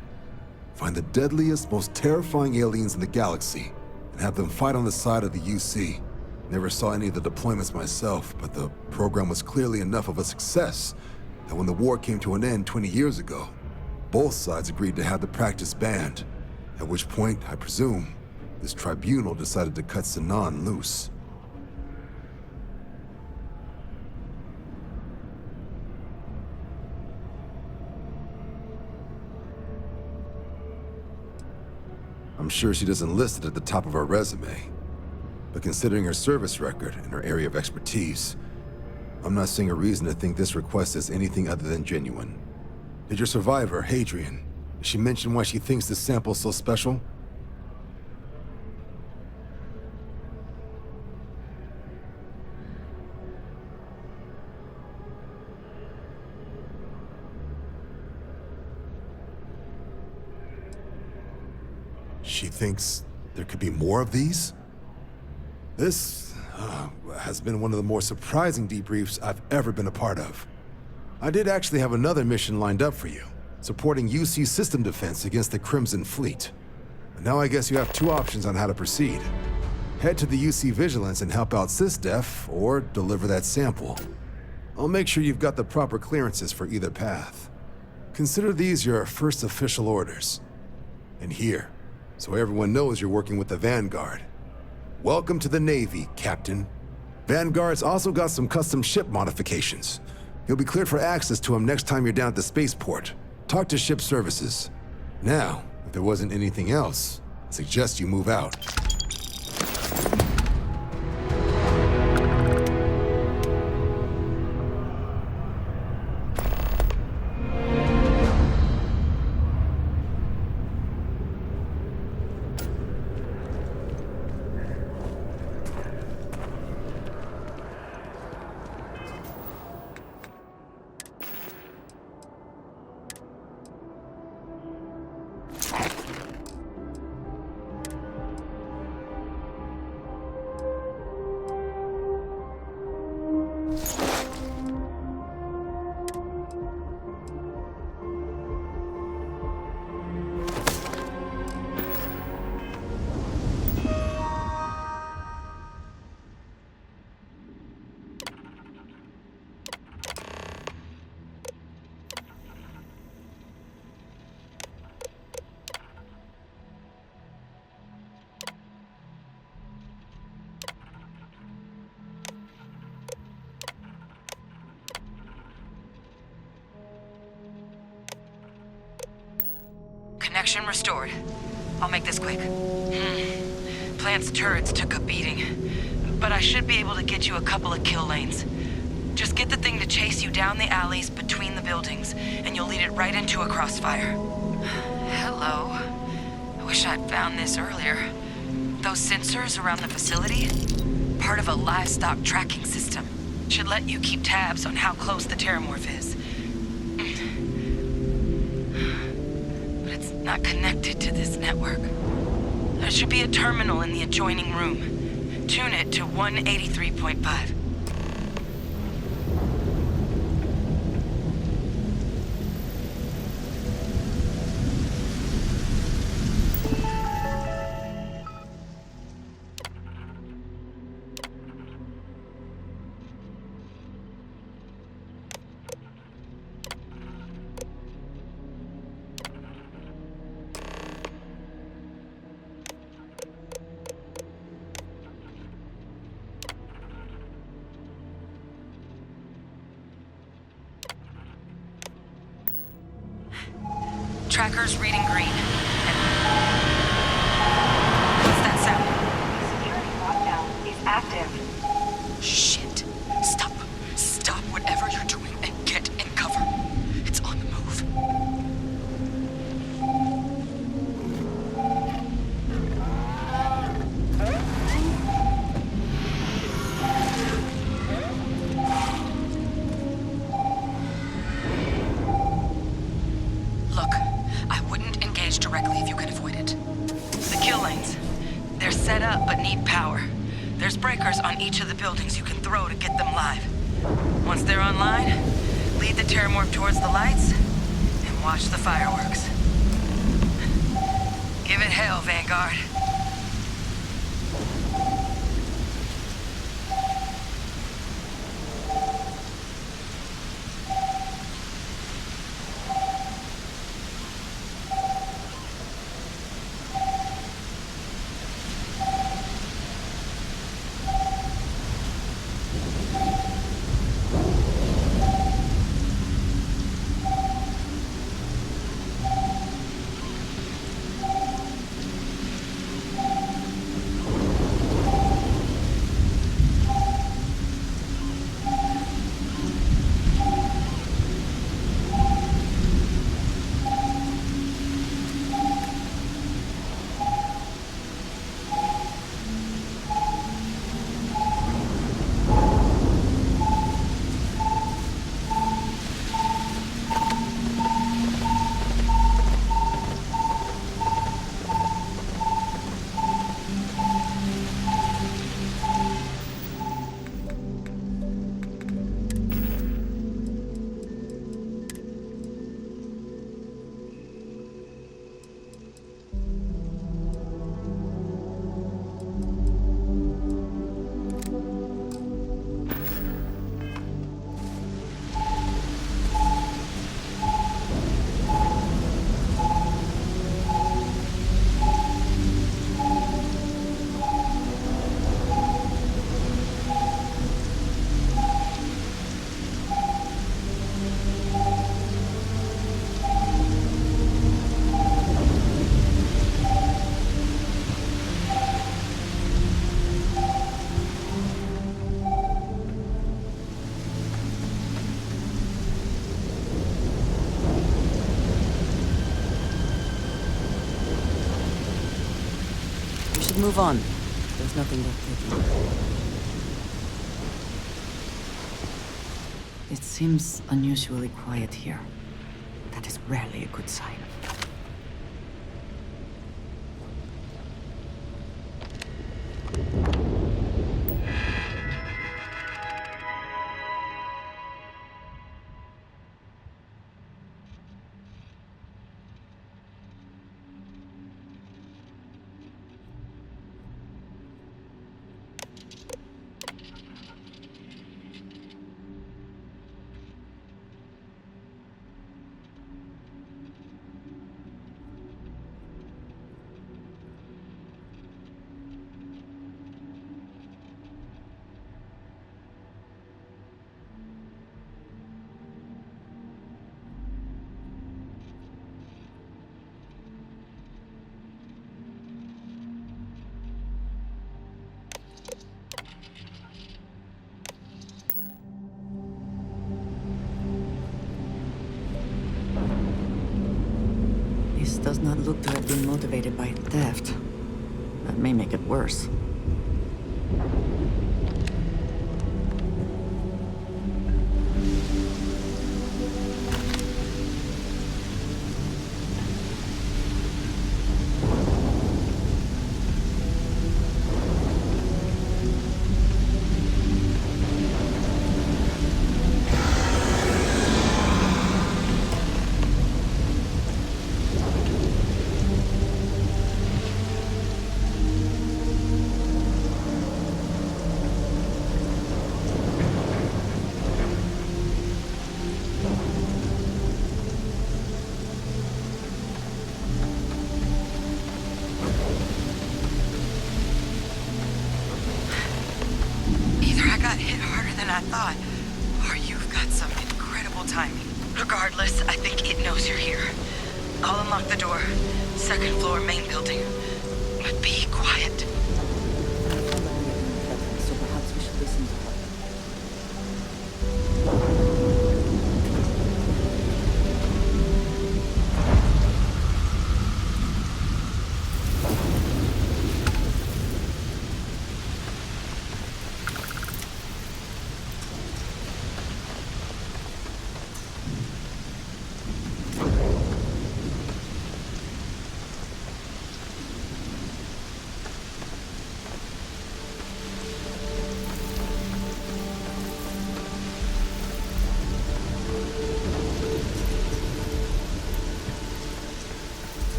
Speaker 18: Find the deadliest, most terrifying aliens in the galaxy, and have them fight on the side of the UC. Never saw any of the deployments myself, but the program was clearly enough of a success that when the war came to an end 20 years ago, Both sides agreed to have the practice banned, at which point, I presume, this tribunal decided to cut Sinan loose. I'm sure she doesn't list it at the top of her resume, but considering her service record and her area of expertise, I'm not seeing a reason to think this request is anything other than genuine. Did your survivor, Hadrian, did she mention why she thinks this sample's so special? She thinks there could be more of these? This has been one of the more surprising debriefs I've ever been a part of. I did actually have another mission lined up for you, supporting UC system defense against the Crimson Fleet. And now I guess you have two options on how to proceed. Head to the UC Vigilance and help out SysDef, or deliver that sample. I'll make sure you've got the proper clearances for either path. Consider these your first official orders. And here, so everyone knows you're working with the Vanguard. Welcome to the Navy, Captain. Vanguard's also got some custom ship modifications. You'll be cleared for access to them next time you're down at the spaceport. Talk to ship services. Now, if there wasn't anything else, I suggest you move out.
Speaker 17: Connection restored. I'll make this quick. Plant's turrets took a beating, but I should be able to get you a couple of kill lanes. Just get the thing to chase you down the alleys between the buildings, and you'll lead it right into a crossfire. Hello. I wish I'd found this earlier. Those sensors around the facility? Part of a livestock tracking system. Should let you keep tabs on how close the Terrormorph is. Not connected to this network. There should be a terminal in the adjoining room. Tune it to 183.5. Tracker's reading green. What's that sound?
Speaker 12: Security lockdown is active.
Speaker 17: Shit. Stop. Stop whatever you're doing and get in cover. It's on the move. Look, I wouldn't engage directly if you can avoid it. The kill lanes. They're set up but need power. There's breakers on each of the buildings you can throw to get them live. Once they're online, lead the Terrormorph towards the lights and watch the fireworks. Give it hell, Vanguard.
Speaker 4: should move on. There's nothing worth taking. It seems unusually quiet here. That is rarely a good sign. This does not look to have been motivated by theft. That may make it worse.
Speaker 3: I thought. Or you've got some incredible timing. Regardless, I think it knows you're here. I'll unlock the door. Second floor, main building. But be quiet.
Speaker 4: So perhaps we should listen to her.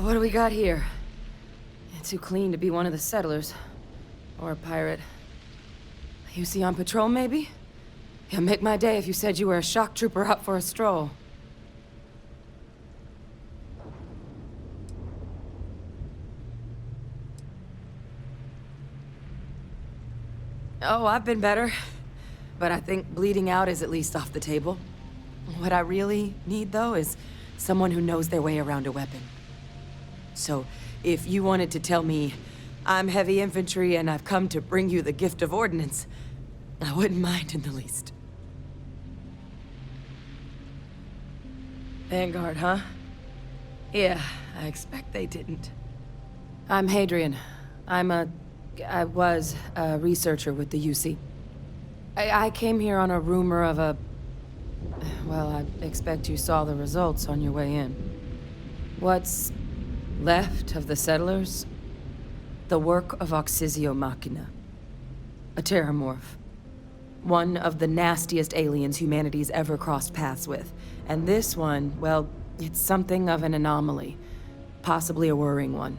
Speaker 16: What do we got here? It's too clean to be one of the settlers. Or a pirate. UC on patrol, maybe? Yeah, make my day if you said you were a shock trooper out for a stroll. Oh, I've been better. But I think bleeding out is at least off the table. What I really need, though, is someone who knows their way around a weapon. So, if you wanted to tell me, I'm heavy infantry and I've come to bring you the gift of ordnance, I wouldn't mind in the least. Vanguard, huh? Yeah, I expect they didn't. I'm Hadrian. I was a researcher with the UC. I came here on a rumor of a... Well, I expect you saw the results on your way in. What's left of the settlers? The work of Oxysio Machina. A Terrormorph. One of the nastiest aliens humanity's ever crossed paths with. And this one, well, it's something of an anomaly. Possibly a worrying one.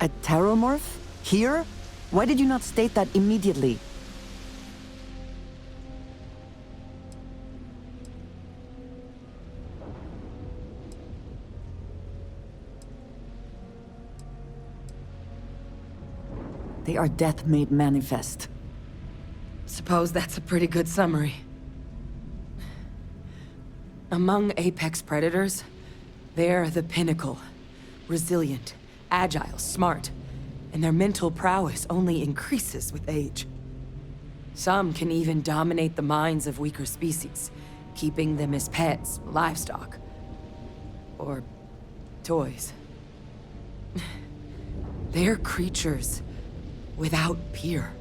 Speaker 4: A Terrormorph? Here? Why did you not state that immediately? They are death made manifest.
Speaker 16: Suppose that's a pretty good summary. Among apex predators, they're the pinnacle. Resilient, agile, smart, and their mental prowess only increases with age. Some can even dominate the minds of weaker species, keeping them as pets, livestock,
Speaker 17: or toys. They're creatures without peer.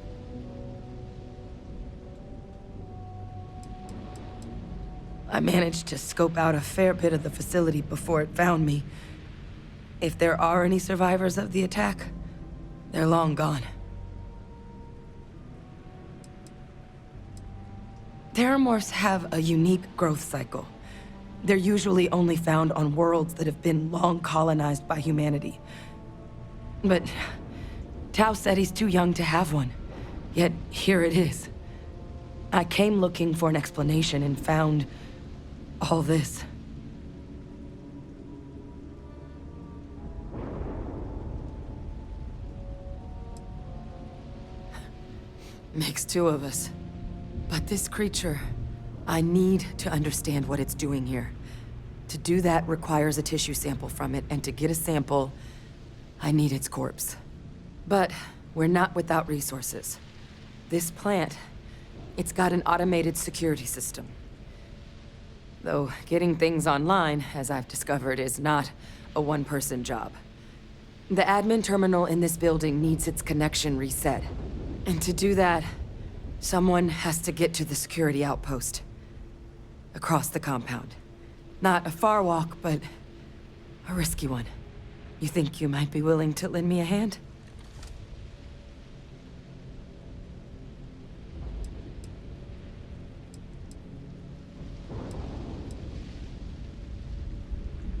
Speaker 17: I managed to scope out a fair bit of the facility before it found me. If there are any survivors of the attack, they're long gone. Terrormorphs have a unique growth cycle. They're usually only found on worlds that have been long colonized by humanity. But Tao said he's too young to have one. Yet here it is. I came looking for an explanation and found all this. Makes two of us. But this creature, I need to understand what it's doing here. To do that requires a tissue sample from it, and to get a sample, I need its corpse. But we're not without resources. This plant, it's got an automated security system. Though getting things online, as I've discovered, is not a one-person job. The admin terminal in this building needs its connection reset. And to do that, someone has to get to the security outpost. Across the compound. Not a far walk, but a risky one. You think you might be willing to lend me a hand?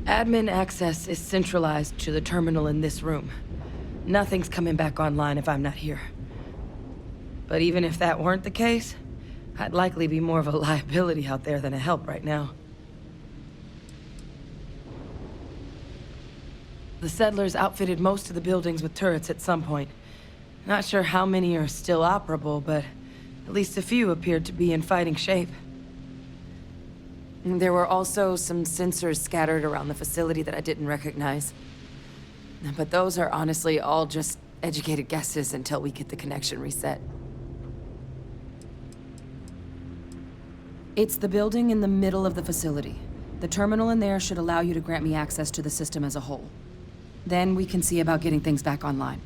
Speaker 17: Admin access is centralized to the terminal in this room. Nothing's coming back online if I'm not here. But even if that weren't the case, I'd likely be more of a liability out there than a help right now. The settlers outfitted most of the buildings with turrets at some point. Not sure how many are still operable, but at least a few appeared to be in fighting shape. There were also some sensors scattered around the facility that I didn't recognize. But those are honestly all just educated guesses until we get the connection reset. It's the building in the middle of the facility. The terminal in there should allow you to grant me access to the system as a whole. Then we can see about getting things back online.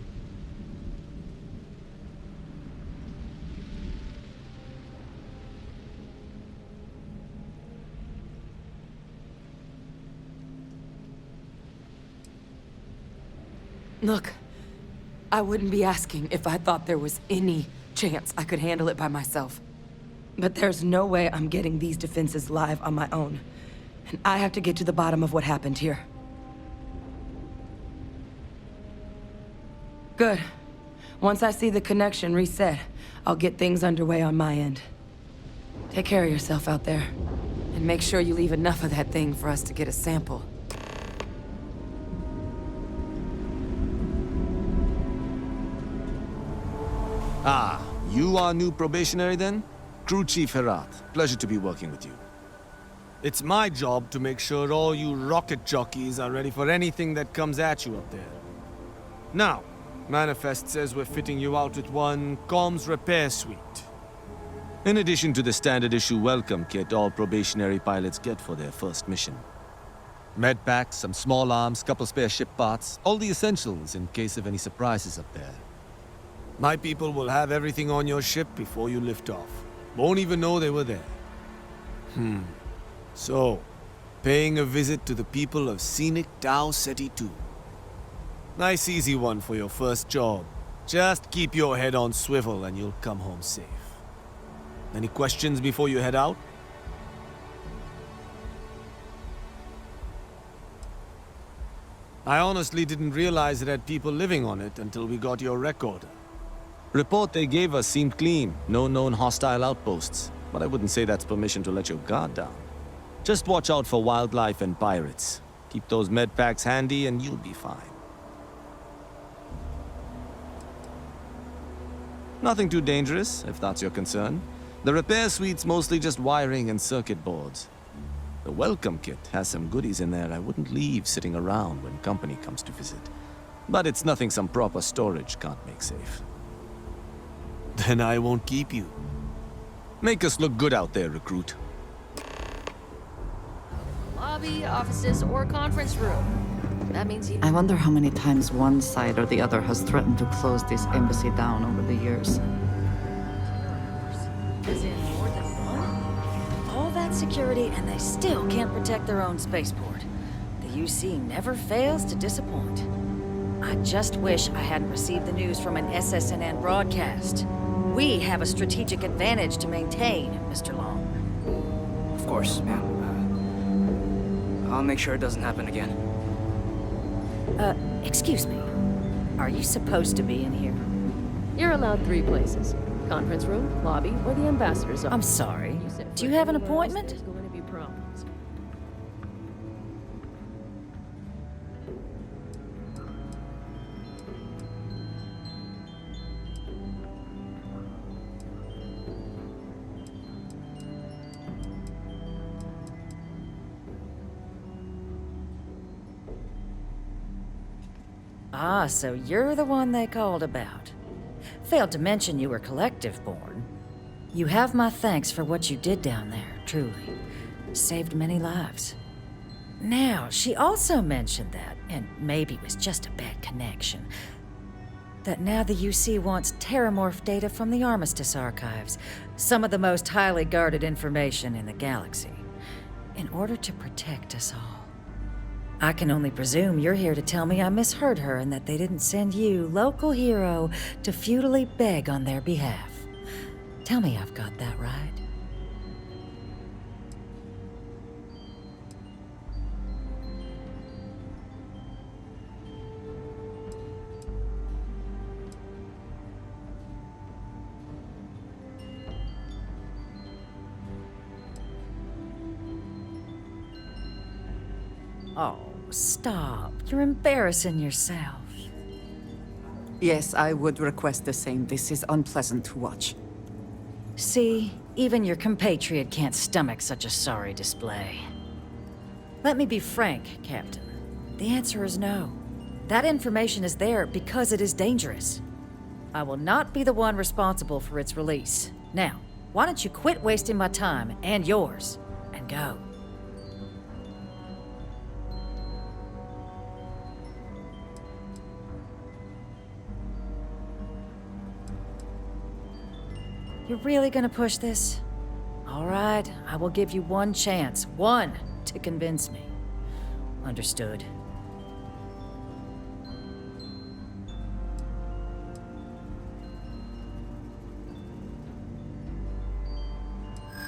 Speaker 17: Look, I wouldn't be asking if I thought there was any chance I could handle it by myself. But there's no way I'm getting these defenses live on my own. And I have to get to the bottom of what happened here. Good. Once I see the connection reset, I'll get things underway on my end. Take care of yourself out there. And make sure you leave enough of that thing for us to get a sample.
Speaker 19: Ah, you are new probationary then? Crew Chief Herat, pleasure to be working with you.
Speaker 20: It's my job to make sure all you rocket jockeys are ready for anything that comes at you up there. Now, Manifest says we're fitting you out with one comms repair suite.
Speaker 19: In addition to the standard issue welcome kit all probationary pilots get for their first mission. Medpacks, some small arms, couple spare ship parts, all the essentials in case of any surprises up there.
Speaker 20: My people will have everything on your ship before you lift off. Won't even know they were there. So, paying a visit to the people of scenic Tau Ceti 2. Nice easy one for your first job. Just keep your head on swivel and you'll come home safe. Any questions before you head out? I honestly didn't realize it had people living on it until we got your recorder.
Speaker 19: Report they gave us seemed clean. No known hostile outposts. But I wouldn't say that's permission to let your guard down. Just watch out for wildlife and pirates. Keep those medpacks handy and you'll be fine. Nothing too dangerous, if that's your concern. The repair suite's mostly just wiring and circuit boards. The welcome kit has some goodies in there I wouldn't leave sitting around when company comes to visit. But it's nothing some proper storage can't make safe.
Speaker 20: Then I won't keep you.
Speaker 19: Make us look good out there, recruit.
Speaker 16: Love
Speaker 21: lobby, offices, or conference room. That means
Speaker 4: I wonder how many times one side or the other has threatened to close this embassy down over the years.
Speaker 21: As in more than one? All that security, and they still can't protect their own spaceport. The UC never fails to disappoint. I just wish I hadn't received the news from an SSNN broadcast. We have a strategic advantage to maintain, Mr. Long.
Speaker 22: Of course, ma'am. I'll make sure it doesn't happen again.
Speaker 21: Excuse me. Are you supposed to be in here?
Speaker 23: You're allowed 3 places. Conference room, lobby, or the ambassador's office.
Speaker 21: I'm sorry. Do you have an appointment?
Speaker 23: There's going to be problems.
Speaker 21: Ah, so you're the one they called about. Failed to mention you were collective-born. You have my thanks for what you did down there, truly. Saved many lives. Now, she also mentioned that, and maybe it was just a bad connection, that now the UC wants Terrormorph data from the Armistice archives, some of the most highly guarded information in the galaxy, in order to protect us all. I can only presume you're here to tell me I misheard her and that they didn't send you, local hero, to futilely beg on their behalf. Tell me I've got that right. Oh, stop. You're embarrassing yourself.
Speaker 4: Yes, I would request the same. This is unpleasant to watch.
Speaker 21: See, even your compatriot can't stomach such a sorry display. Let me be frank, Captain. The answer is no. That information is there because it is dangerous. I will not be the one responsible for its release. Now, why don't you quit wasting my time and yours, and go? You're really gonna push this? All right, I will give you one chance. One to convince me. Understood.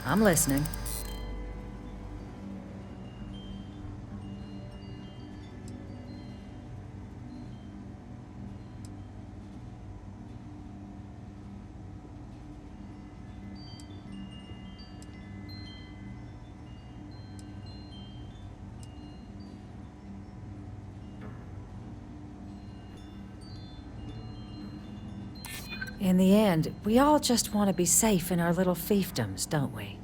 Speaker 21: I'm listening. In the end, we all just want to be safe in our little fiefdoms, don't we?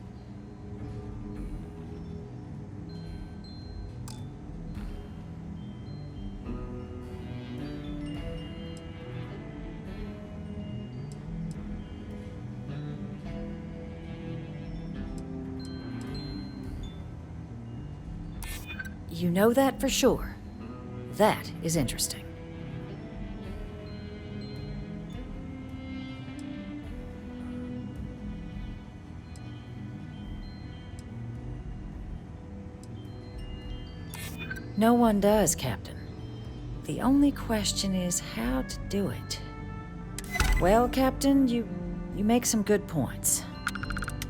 Speaker 21: You know that for sure. That is interesting. No one does, Captain. The only question is how to do it. Well, Captain, you make some good points.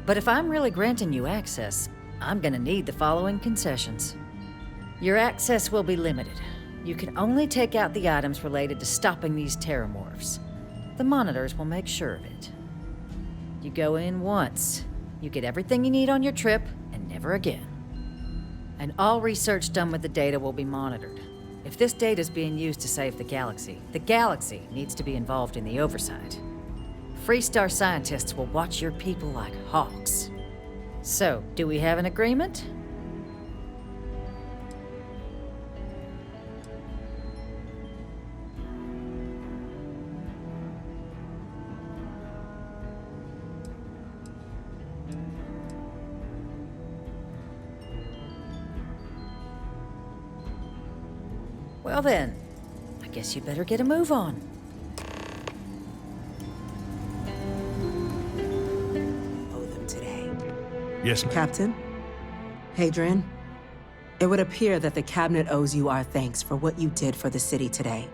Speaker 21: But if I'm really granting you access, I'm gonna need the following concessions. Your access will be limited. You can only take out the items related to stopping these Terrormorphs. The monitors will make sure of it. You go in once, you get everything you need on your trip, and never again. And all research done with the data will be monitored. If this data is being used to save the galaxy needs to be involved in the oversight. Freestar scientists will watch your people like hawks. So, do we have an agreement? Well then, I guess you better get a move on.
Speaker 1: Owe them today.
Speaker 5: Yes, ma'am.
Speaker 1: Captain? Hadrian? It would appear that the Cabinet owes you our thanks for what you did for the city today.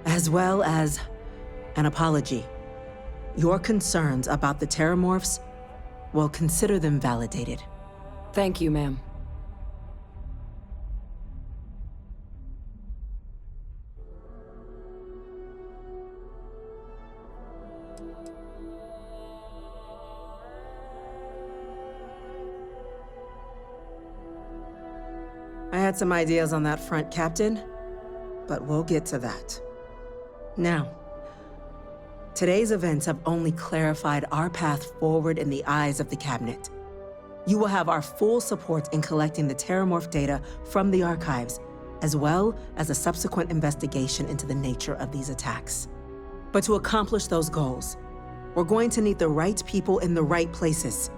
Speaker 1: As well as an apology. Your concerns about the Terrormorphs, well, consider them validated.
Speaker 16: Thank you, ma'am.
Speaker 1: I had some ideas on that front, Captain, but we'll get to that. Now, today's events have only clarified our path forward in the eyes of the Cabinet. You will have our full support in collecting the Terrormorph data from the archives, as well as a subsequent investigation into the nature of these attacks. But to accomplish those goals, we're going to need the right people in the right places.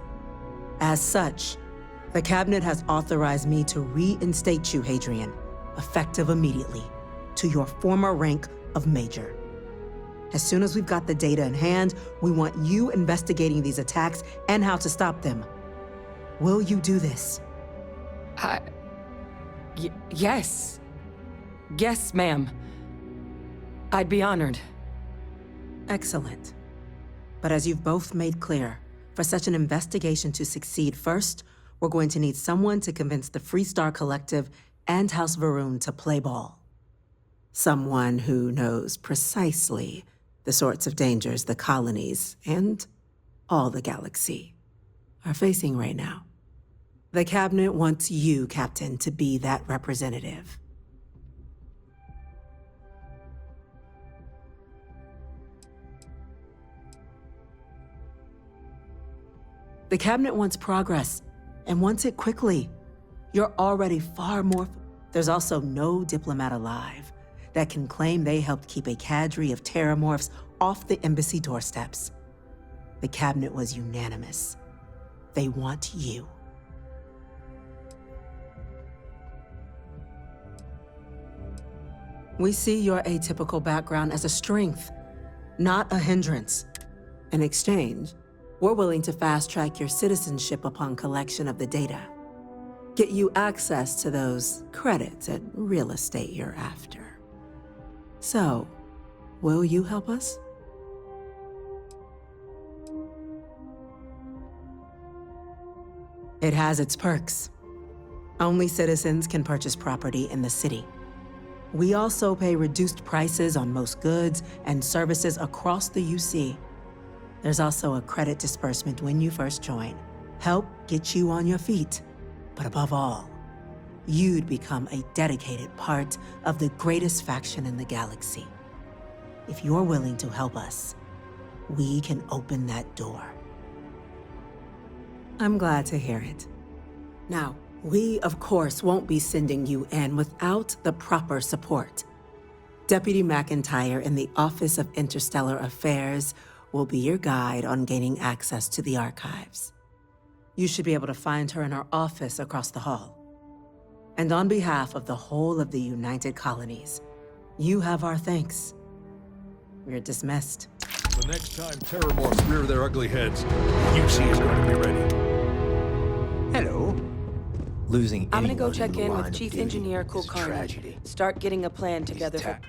Speaker 1: As such, the Cabinet has authorized me to reinstate you, Hadrian, effective immediately, to your former rank of Major. As soon as we've got the data in hand, we want you investigating these attacks and how to stop them. Will you do this?
Speaker 16: Yes. Yes, ma'am. I'd be honored.
Speaker 1: Excellent. But as you've both made clear, for such an investigation to succeed first, we're going to need someone to convince the Freestar Collective and House Varun to play ball. Someone who knows precisely the sorts of dangers the colonies and all the galaxy are facing right now. The Cabinet wants you, Captain, to be that representative. The Cabinet wants progress, and wants it quickly. You're already far more... There's also no diplomat alive that can claim they helped keep a cadre of Terrormorphs off the embassy doorsteps. The Cabinet was unanimous. They want you. We see your atypical background as a strength, not a hindrance. In exchange, we're willing to fast-track your citizenship upon collection of the data. Get you access to those credits and real estate you're after. So, will you help us? It has its perks. Only citizens can purchase property in the city. We also pay reduced prices on most goods and services across the UC. There's also a credit disbursement when you first join. Help get you on your feet. But above all, you'd become a dedicated part of the greatest faction in the galaxy. If you're willing to help us, we can open that door. I'm glad to hear it. Now, we, of course, won't be sending you in without the proper support. Deputy McIntyre in the Office of Interstellar Affairs will be your guide on gaining access to the archives. You should be able to find her in her office across the hall. And on behalf of the whole of the United Colonies, you have our thanks. You're dismissed.
Speaker 5: The next time Terrormorphs rear their ugly heads, UC is going to be ready.
Speaker 9: Hello. Losing
Speaker 16: I'm gonna go
Speaker 9: anyone
Speaker 16: check
Speaker 9: the
Speaker 16: in
Speaker 9: line
Speaker 16: with
Speaker 9: of
Speaker 16: Chief
Speaker 9: duty
Speaker 16: Engineer
Speaker 9: is a
Speaker 16: Kulkarni.
Speaker 9: tragedy.
Speaker 16: Start getting a plan together for...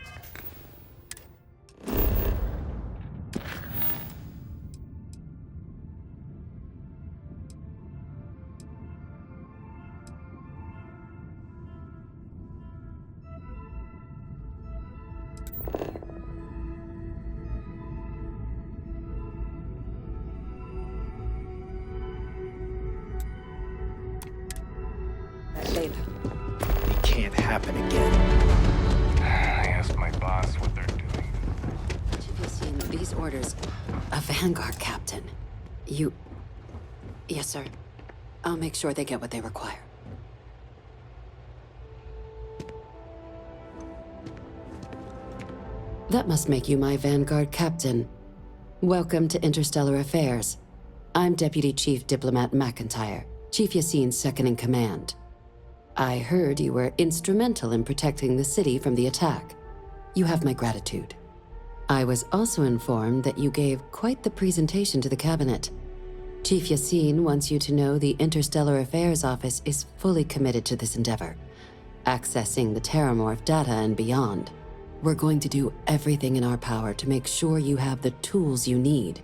Speaker 9: It can't happen again.
Speaker 15: I asked my boss what they're doing.
Speaker 6: Have you seen these orders? A Vanguard captain. You... Yes, sir. I'll make sure they get what they require. That must make you my Vanguard captain. Welcome to Interstellar Affairs. I'm Deputy Chief Diplomat McIntyre, Chief Yassine's second in command. I heard you were instrumental in protecting the city from the attack. You have my gratitude. I was also informed that you gave quite the presentation to the cabinet. Chief Yassine wants you to know the Interstellar Affairs Office is fully committed to this endeavor, accessing the Terrormorph data and beyond. We're going to do everything in our power to make sure you have the tools you need.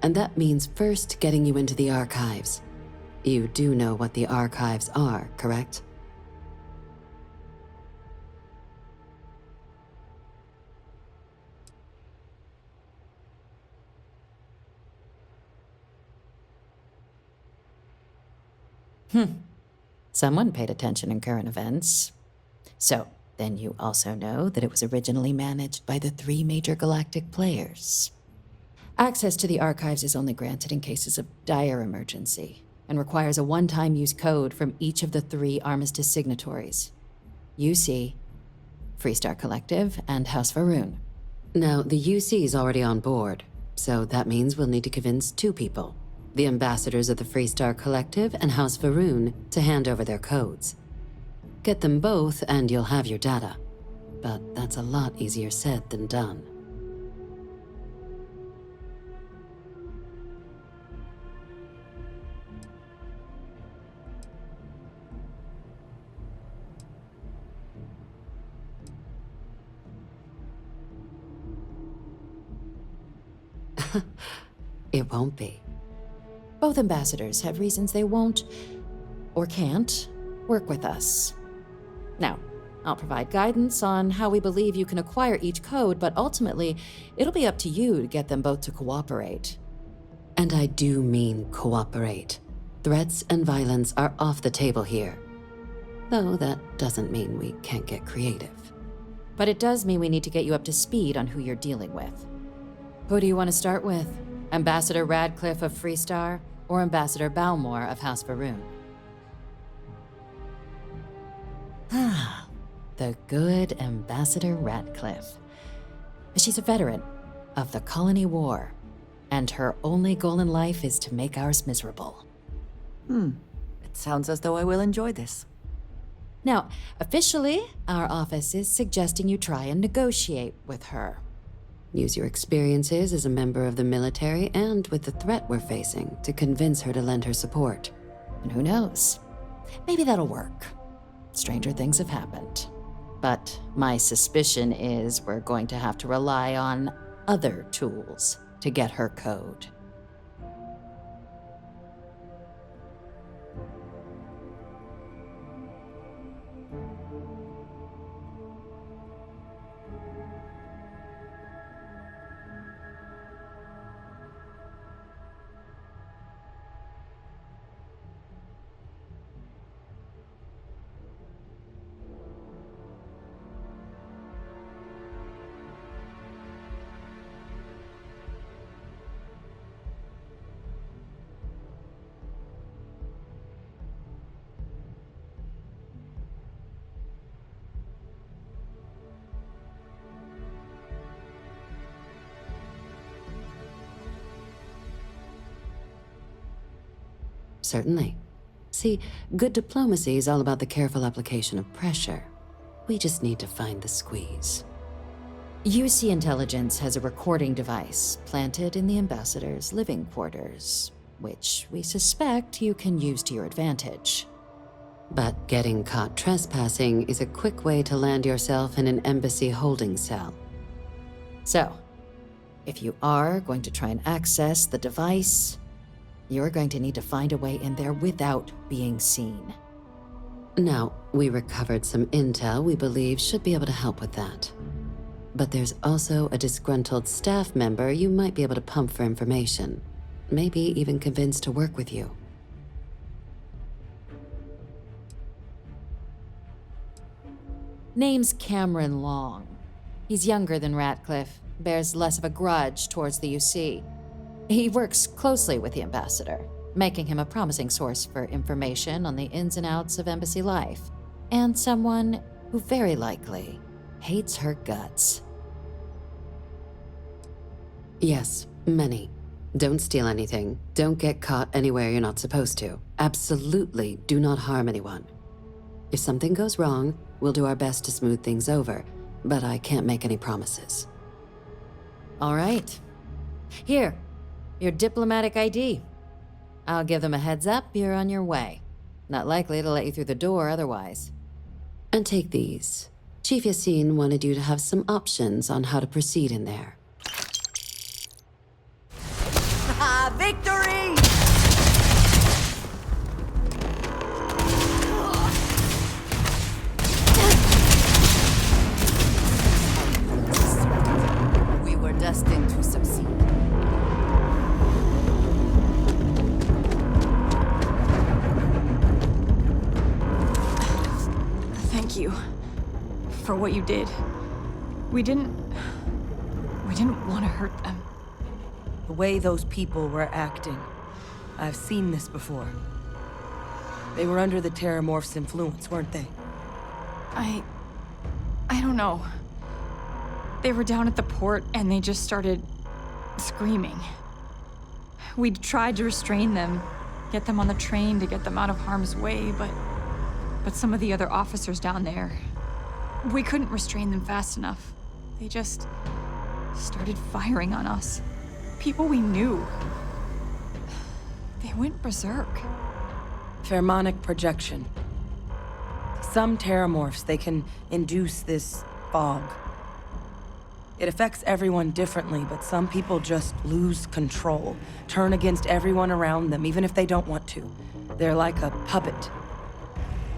Speaker 6: And that means first getting you into the archives. You do know what the archives are, correct?
Speaker 21: Someone paid attention in current events. So, then you also know that it was originally managed by the 3 major galactic players. Access to the archives is only granted in cases of dire emergency, and requires a one-time use code from each of the 3 armistice signatories. UC, Freestar Collective, and House Varun.
Speaker 6: Now, the UC is already on board, so that means we'll need to convince 2 people. The ambassadors of the Freestar Collective and House Varun to hand over their codes. Get them both and you'll have your data. But that's a lot easier said than done. It won't be.
Speaker 21: Both ambassadors have reasons they won't, or can't, work with us. Now, I'll provide guidance on how we believe you can acquire each code, but ultimately, it'll be up to you to get them both to cooperate.
Speaker 6: And I do mean cooperate. Threats and violence are off the table here. Though that doesn't mean we can't get creative.
Speaker 21: But it does mean we need to get you up to speed on who you're dealing with. Who do you want to start with? Ambassador Radcliffe of Freestar, or Ambassador Balmore of House Varun? The good Ambassador Radcliffe. She's a veteran of the Colony War, and her only goal in life is to make ours miserable.
Speaker 4: It sounds as though I will enjoy this.
Speaker 21: Now, officially, our office is suggesting you try and negotiate with her.
Speaker 6: Use your experiences as a member of the military and with the threat we're facing to convince her to lend her support.
Speaker 21: And who knows? Maybe that'll work. Stranger things have happened. But my suspicion is we're going to have to rely on other tools to get her code.
Speaker 6: Certainly. See, good diplomacy is all about the careful application of pressure. We just need to find the squeeze.
Speaker 21: UC Intelligence has a recording device planted in the ambassador's living quarters, which we suspect you can use to your advantage.
Speaker 6: But getting caught trespassing is a quick way to land yourself in an embassy holding cell.
Speaker 21: So, if you are going to try and access the device, you're going to need to find a way in there without being seen.
Speaker 6: Now, we recovered some intel we believe should be able to help with that. But there's also a disgruntled staff member you might be able to pump for information. Maybe even convince to work with you.
Speaker 21: Name's Cameron Long. He's younger than Ratcliffe, bears less of a grudge towards the UC. He works closely with the ambassador, making him a promising source for information on the ins and outs of embassy life, and someone who very likely hates her guts.
Speaker 6: Yes, many. Don't steal anything. Don't get caught anywhere you're not supposed to. Absolutely do not harm anyone. If something goes wrong, we'll do our best to smooth things over, but I can't make any promises.
Speaker 21: All right. Here, your diplomatic ID. I'll give them a heads up, you're on your way. Not likely to let you through the door otherwise.
Speaker 6: And take these. Chief Yassine wanted you to have some options on how to proceed in there.
Speaker 17: Victory!
Speaker 4: We were destined to succeed.
Speaker 2: Thank you for what you did. We didn't want to hurt them.
Speaker 17: The way those people were acting, I've seen this before. They were under the Terrormorphs' influence, weren't they?
Speaker 2: I don't know. They were down at the port and they just started screaming. We tried to restrain them, get them on the train to get them out of harm's way, but some of the other officers down there, we couldn't restrain them fast enough. They just started firing on us. People we knew. They went berserk.
Speaker 17: Pheromonic projection. Some Terrormorphs, they can induce this fog. It affects everyone differently, but some people just lose control, turn against everyone around them, even if they don't want to. They're like a puppet.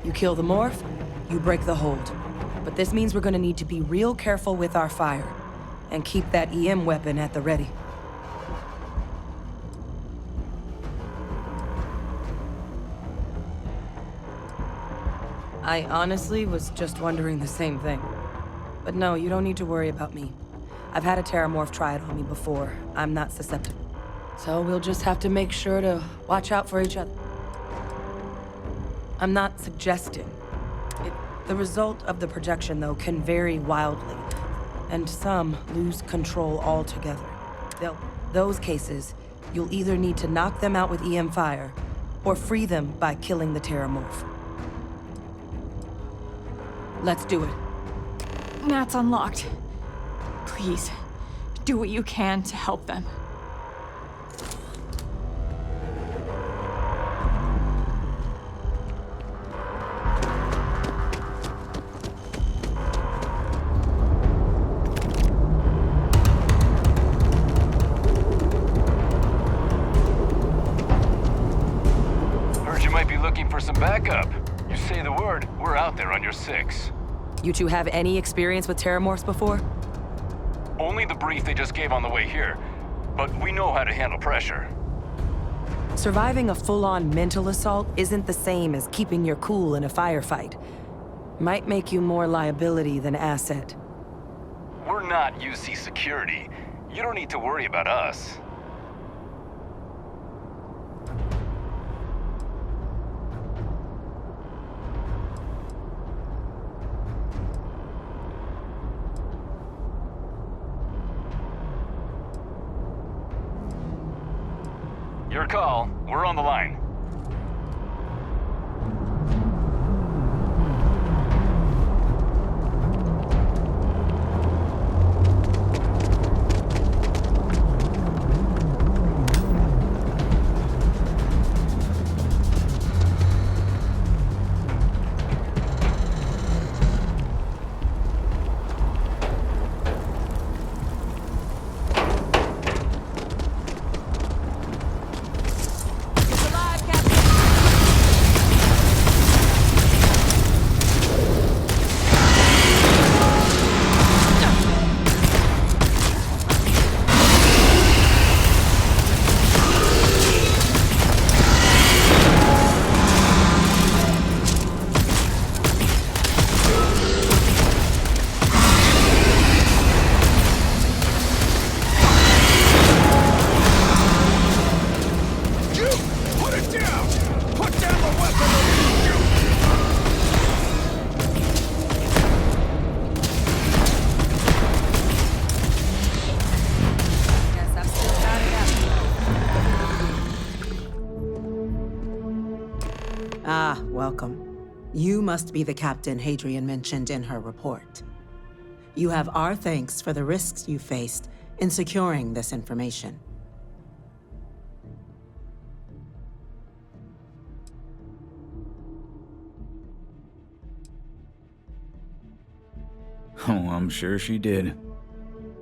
Speaker 17: You kill the morph, you break the hold. But this means we're gonna need to be real careful with our fire, and keep that EM weapon at the ready. I honestly was just wondering the same thing. But no, you don't need to worry about me. I've had a Terrormorph try it on me before. I'm not susceptible. So we'll just have to make sure to watch out for each other. I'm not suggesting. The result of the projection, though, can vary wildly, and some lose control altogether. Those cases, you'll either need to knock them out with EM fire, or free them by killing the Terrormorph. Let's do it.
Speaker 2: Nat's unlocked. Please, do what you can to help them.
Speaker 7: Heard you might be looking for some backup. You say the word, we're out there on your 6.
Speaker 17: You two have any experience with Terrormorphs before?
Speaker 7: Only the brief they just gave on the way here, but we know how to handle pressure.
Speaker 17: Surviving a full-on mental assault isn't the same as keeping your cool in a firefight. Might make you more liability than asset.
Speaker 7: We're not UC security. You don't need to worry about us. Your call. We're on the line.
Speaker 1: Ah, welcome. You must be the captain Hadrian mentioned in her report. You have our thanks for the risks you faced in securing this information.
Speaker 8: Oh, I'm sure she did.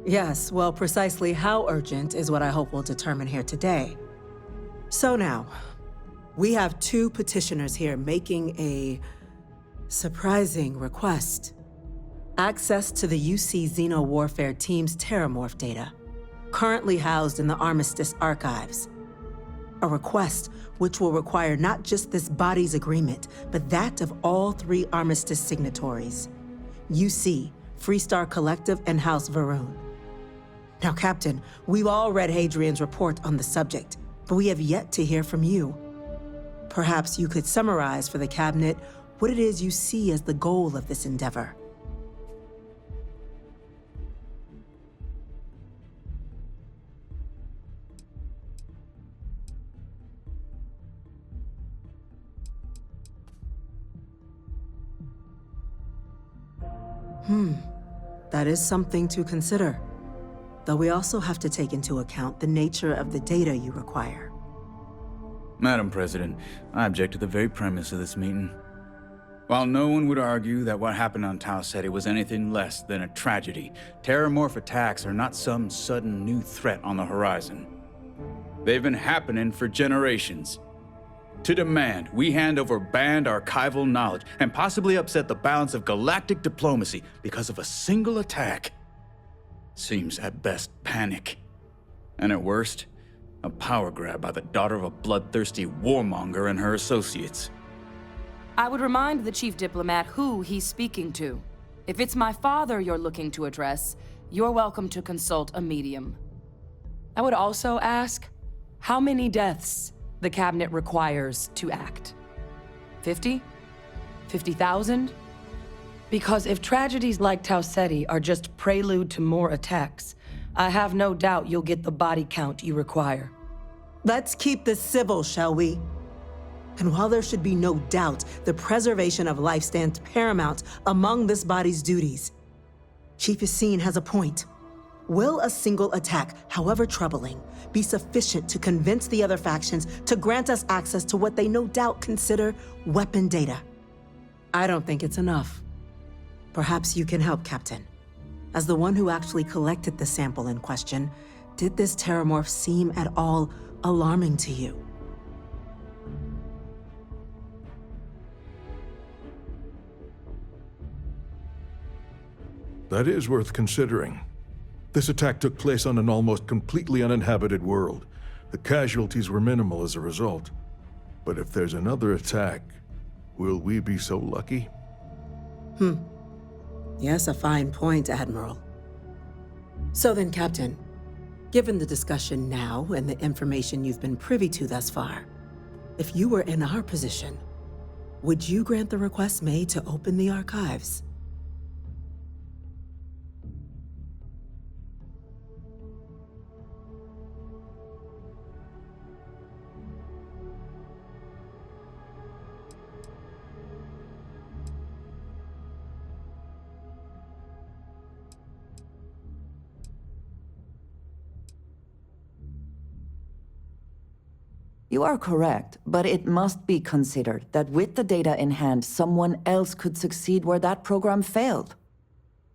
Speaker 1: Yes, well, precisely how urgent is what I hope we'll determine here today. So now, we have two petitioners here making a surprising request. Access to the UC Xeno-Warfare Team's Terrormorph data, currently housed in the Armistice archives. A request which will require not just this body's agreement, but that of all three Armistice signatories: UC, Freestar Collective, and House Varun. Now, Captain, we've all read Hadrian's report on the subject, but we have yet to hear from you. Perhaps you could summarize for the Cabinet what it is you see as the goal of this endeavor. That is something to consider. Though we also have to take into account the nature of the data you require.
Speaker 8: Madam President, I object to the very premise of this meeting. While no one would argue that what happened on Tau Ceti was anything less than a tragedy, Terrormorph attacks are not some sudden new threat on the horizon. They've been happening for generations. To demand we hand over banned archival knowledge and possibly upset the balance of galactic diplomacy because of a single attack seems at best panic. And at worst, a power grab by the daughter of a bloodthirsty warmonger and her associates.
Speaker 16: I would remind the chief diplomat who he's speaking to. If it's my father you're looking to address, you're welcome to consult a medium. I would also ask, how many deaths the Cabinet requires to act? 50? 50,000? Because if tragedies like Tau Ceti are just prelude to more attacks, I have no doubt you'll get the body count you require.
Speaker 1: Let's keep this civil, shall we? And while there should be no doubt the preservation of life stands paramount among this body's duties, Chief Yassine has a point. Will a single attack, however troubling, be sufficient to convince the other factions to grant us access to what they no doubt consider weapon data? I don't think it's enough. Perhaps you can help, Captain. As the one who actually collected the sample in question, did this Terrormorph seem at all alarming to you?
Speaker 5: That is worth considering. This attack took place on an almost completely uninhabited world. The casualties were minimal as a result. But if there's another attack, will we be so lucky?
Speaker 1: Yes, a fine point, Admiral. So then, Captain, given the discussion now and the information you've been privy to thus far, if you were in our position, would you grant the request made to open the archives?
Speaker 10: You are correct, but it must be considered that with the data in hand, someone else could succeed where that program failed.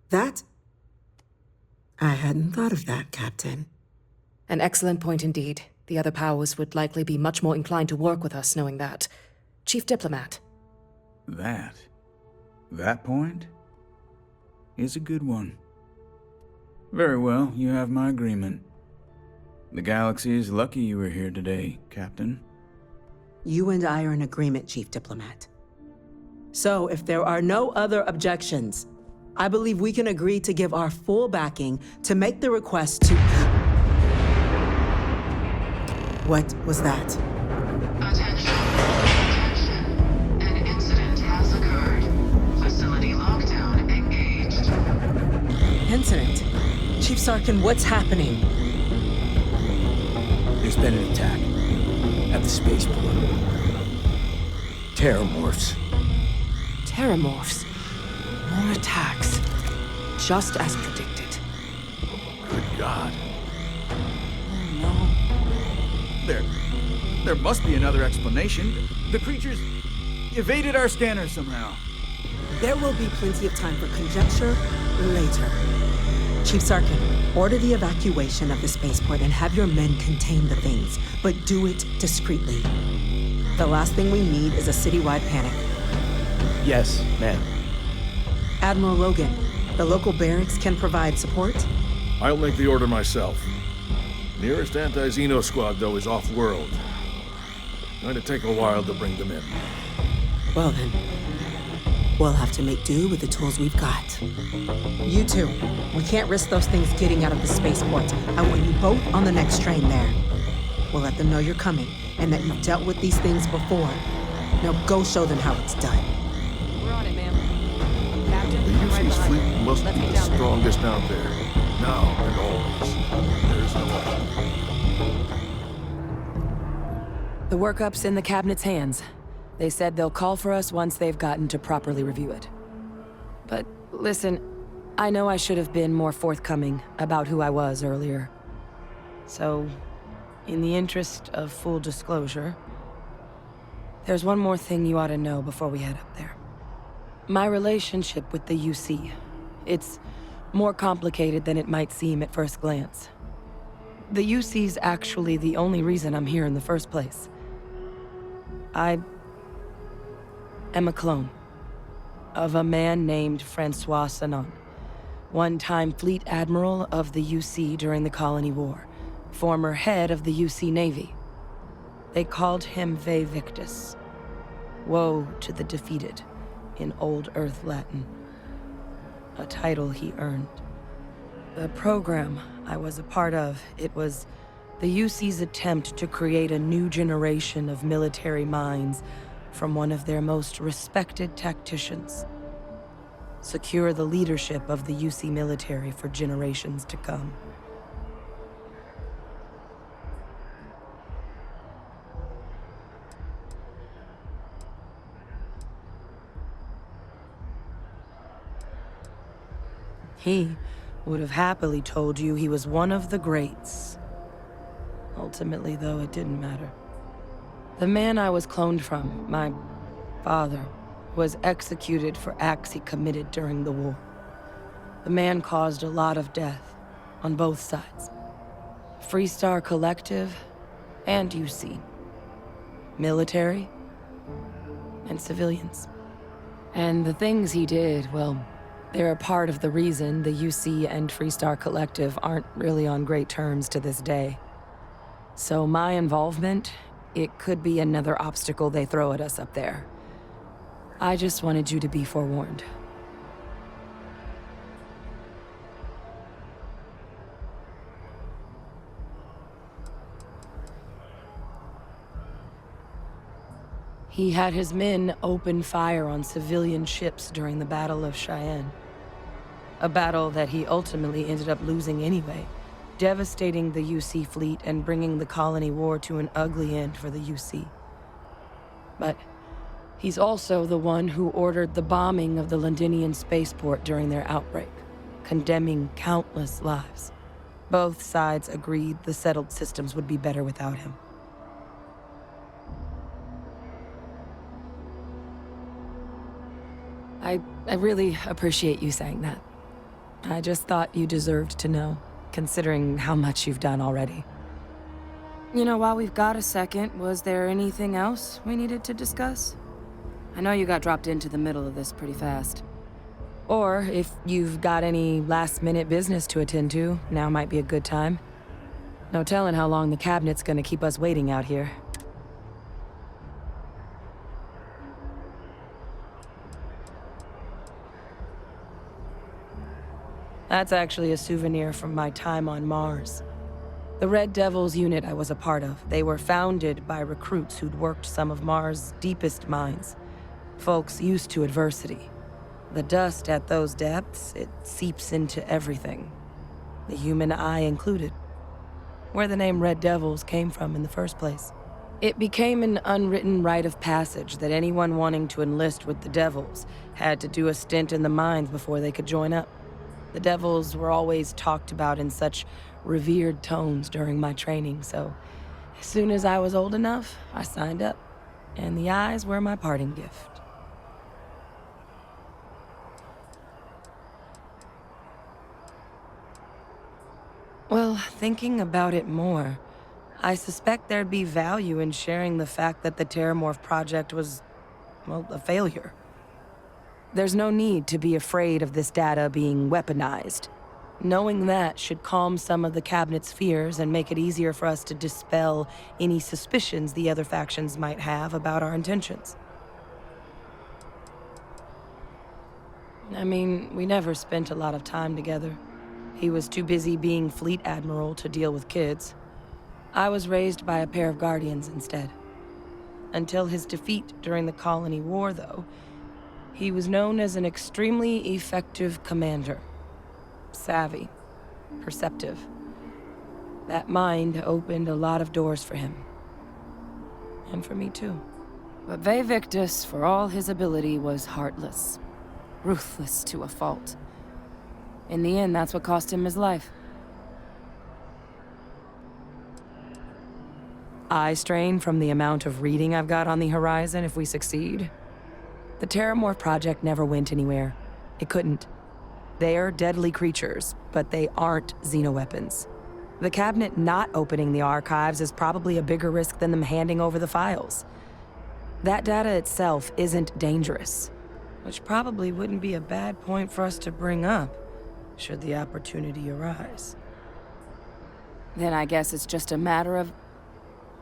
Speaker 1: That? I hadn't thought of that, Captain.
Speaker 23: An excellent point indeed. The other powers would likely be much more inclined to work with us knowing that. Chief Diplomat.
Speaker 8: That point is a good one. Very well, you have my agreement. The galaxy is lucky you were here today, Captain.
Speaker 1: You and I are in agreement, Chief Diplomat. So, if there are no other objections, I believe we can agree to give our full backing to make the request to... What was that?
Speaker 3: Attention. An incident has occurred. Facility lockdown engaged.
Speaker 1: Incident? Chief Sarkin, what's happening?
Speaker 11: There's been an attack at the spaceport. Terrormorphs.
Speaker 16: Terrormorphs. More attacks. Just as predicted.
Speaker 5: Good God.
Speaker 16: Oh
Speaker 8: There must be another explanation. The creatures evaded our scanner somehow.
Speaker 1: There will be plenty of time for conjecture later. Chief Sarkin, order the evacuation of the spaceport and have your men contain the things, but do it discreetly. The last thing we need is a citywide panic.
Speaker 11: Yes, ma'am.
Speaker 1: Admiral Logan, the local barracks can provide support?
Speaker 5: I'll make the order myself. Nearest anti-Xeno squad, though, is off-world. Going to take a while to bring them in.
Speaker 1: Well then, we'll have to make do with the tools we've got. You two, we can't risk those things getting out of the spaceport. I want you both on the next train there. We'll let them know you're coming and that you've dealt with these things before. Now go show them how it's done.
Speaker 16: We're on it, ma'am. Captain,
Speaker 5: The UC's fleet must be the strongest out there. Now and always. There's no other.
Speaker 16: The workup's in the cabinet's hands. They said they'll call for us once they've gotten to properly review it. But listen, I know I should have been more forthcoming about who I was earlier. So, in the interest of full disclosure, there's one more thing you ought to know before we head up there. My relationship with the UC, it's more complicated than it might seem at first glance. The UC's actually the only reason I'm here in the first place. I am a clone of a man named Francois Sanon, one-time fleet admiral of the UC during the Colony War, former head of the UC Navy. They called him Ve Victus, woe to the defeated, in Old Earth Latin, a title he earned. The program I was a part of, it was the UC's attempt to create a new generation of military minds from one of their most respected tacticians. Secure the leadership of the UC military for generations to come. He would have happily told you he was one of the greats. Ultimately, though, it didn't matter. The man I was cloned from, my father, was executed for acts he committed during the war. The man caused a lot of death, on both sides. Freestar Collective and UC. Military and civilians. And the things he did, well, they're a part of the reason the UC and Freestar Collective aren't really on great terms to this day. So my involvement, it could be another obstacle they throw at us up there. I just wanted you to be forewarned. He had his men open fire on civilian ships during the Battle of Cheyenne. A battle that he ultimately ended up losing anyway, devastating the UC fleet and bringing the Colony War to an ugly end for the UC. But he's also the one who ordered the bombing of the Londinian spaceport during their outbreak, condemning countless lives. Both sides agreed the settled systems would be better without him. I really appreciate you saying that. I just thought you deserved to know, considering how much you've done already. You know, while we've got a second, was there anything else we needed to discuss? I know you got dropped into the middle of this pretty fast. Or if you've got any last-minute business to attend to, now might be a good time. No telling how long the cabinet's gonna keep us waiting out here. That's actually a souvenir from my time on Mars. The Red Devils unit I was a part of, they were founded by recruits who'd worked some of Mars' deepest mines. Folks used to adversity. The dust at those depths, it seeps into everything. The human eye included. Where the name Red Devils came from in the first place.
Speaker 17: It became an unwritten rite of passage that anyone wanting to enlist with the Devils had to do a stint in the mines before they could join up. The Devils were always talked about in such revered tones during my training, so as soon as I was old enough, I signed up, and the eyes were my parting gift. Well, thinking about it more, I suspect there'd be value in sharing the fact that the Terrormorph project was, well, a failure. There's no need to be afraid of this data being weaponized. Knowing that should calm some of the Cabinet's fears and make it easier for us to dispel any suspicions the other factions might have about our intentions. I mean, we never spent a lot of time together. He was too busy being Fleet Admiral to deal with kids. I was raised by a pair of Guardians instead. Until his defeat during the Colony War, though, he was known as an extremely effective commander. Savvy, perceptive. That mind opened a lot of doors for him. And for me, too. But Ve Victus, for all his ability, was heartless. Ruthless to a fault. In the end, that's what cost him his life. Eye strain from the amount of reading I've got on the horizon if we succeed. The Terrormorph project never went anywhere. It couldn't. They're deadly creatures, but they aren't xenoweapons. The Cabinet not opening the archives is probably a bigger risk than them handing over the files. That data itself isn't dangerous, which probably wouldn't be a bad point for us to bring up, should the opportunity arise. Then I guess it's just a matter of...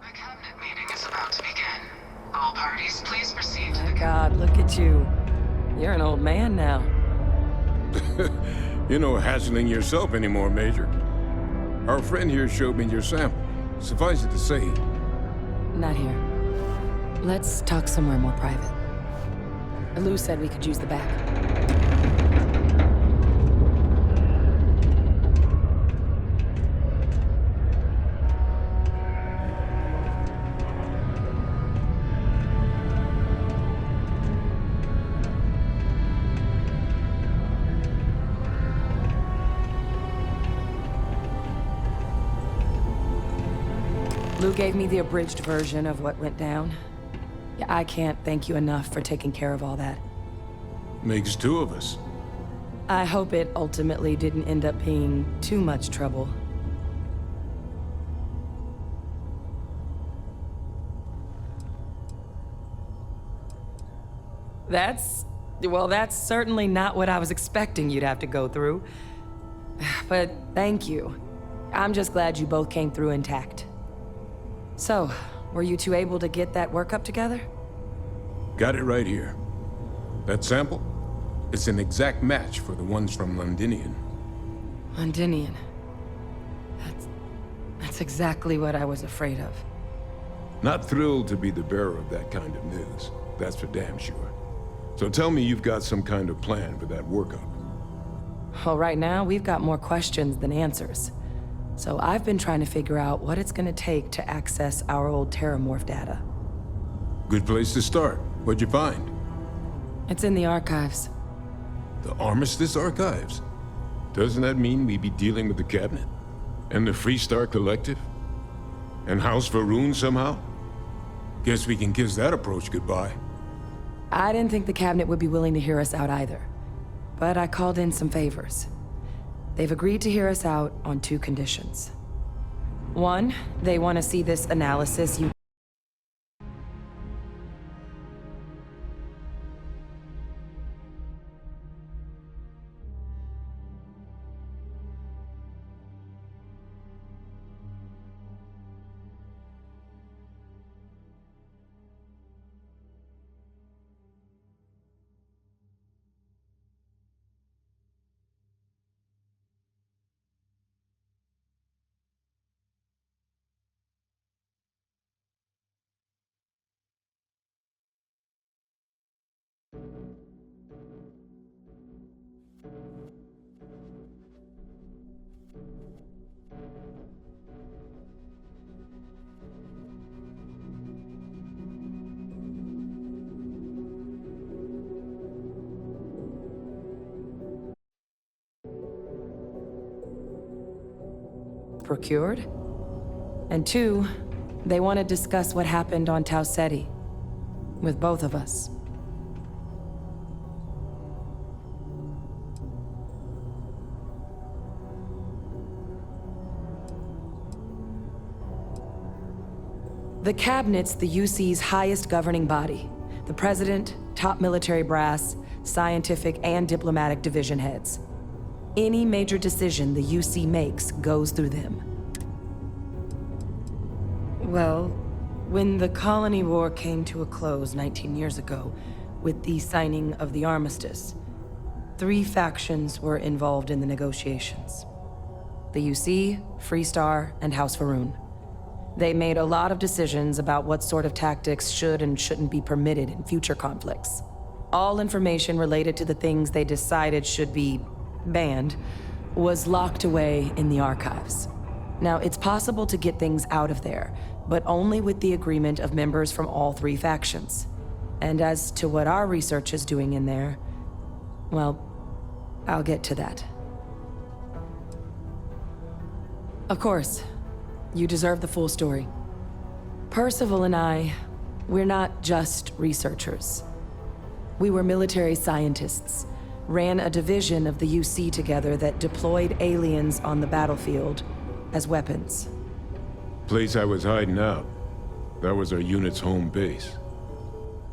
Speaker 13: The Cabinet meeting is about to begin. All parties, please proceed to the...
Speaker 17: God, look at you. You're an old man now.
Speaker 14: You're no hassling yourself anymore, Major. Our friend here showed me your sample. Suffice it to say...
Speaker 17: Not here. Let's talk somewhere more private. Lou said we could use the back. Lou gave me the abridged version of what went down. Yeah, I can't thank you enough for taking care of all that.
Speaker 14: Makes two of us.
Speaker 17: I hope it ultimately didn't end up being too much trouble. That's certainly not what I was expecting you'd have to go through. But thank you. I'm just glad you both came through intact. So, were you two able to get that workup together?
Speaker 14: Got it right here. That sample? It's an exact match for the ones from Londinian.
Speaker 17: Londinian. That's exactly what I was afraid of.
Speaker 14: Not thrilled to be the bearer of that kind of news. That's for damn sure. So tell me you've got some kind of plan for that workup.
Speaker 17: Well, right now, we've got more questions than answers. So I've been trying to figure out what it's gonna take to access our old Terrormorph data.
Speaker 14: Good place to start. What'd you find?
Speaker 17: It's in the archives.
Speaker 14: The Armistice archives? Doesn't that mean we'd be dealing with the Cabinet? And the Freestar Collective? And House Varun somehow? Guess we can kiss that approach goodbye.
Speaker 17: I didn't think the Cabinet would be willing to hear us out either. But I called in some favors. They've agreed to hear us out on two conditions. One, they want to see this analysis you
Speaker 16: procured. And 2, they want to discuss what happened on Tau Ceti. With both of us. The Cabinet's the UC's highest governing body. The President, top military brass, scientific and diplomatic division heads. Any major decision the UC makes goes through them. Well, when the Colony War came to a close 19 years ago, with the signing of the armistice, 3 factions were involved in the negotiations. The UC, Freestar, and House Va'ruun. They made a lot of decisions about what sort of tactics should and shouldn't be permitted in future conflicts. All information related to the things they decided should be banned was locked away in the archives. Now, it's possible to get things out of there, but only with the agreement of members from all 3 factions. And as to what our research is doing in there, well, I'll get to that. Of course, you deserve the full story. Percival and I, we're not just researchers. We were military scientists, ran a division of the UC together that deployed aliens on the battlefield as weapons.
Speaker 14: Place I was hiding out. That was our unit's home base.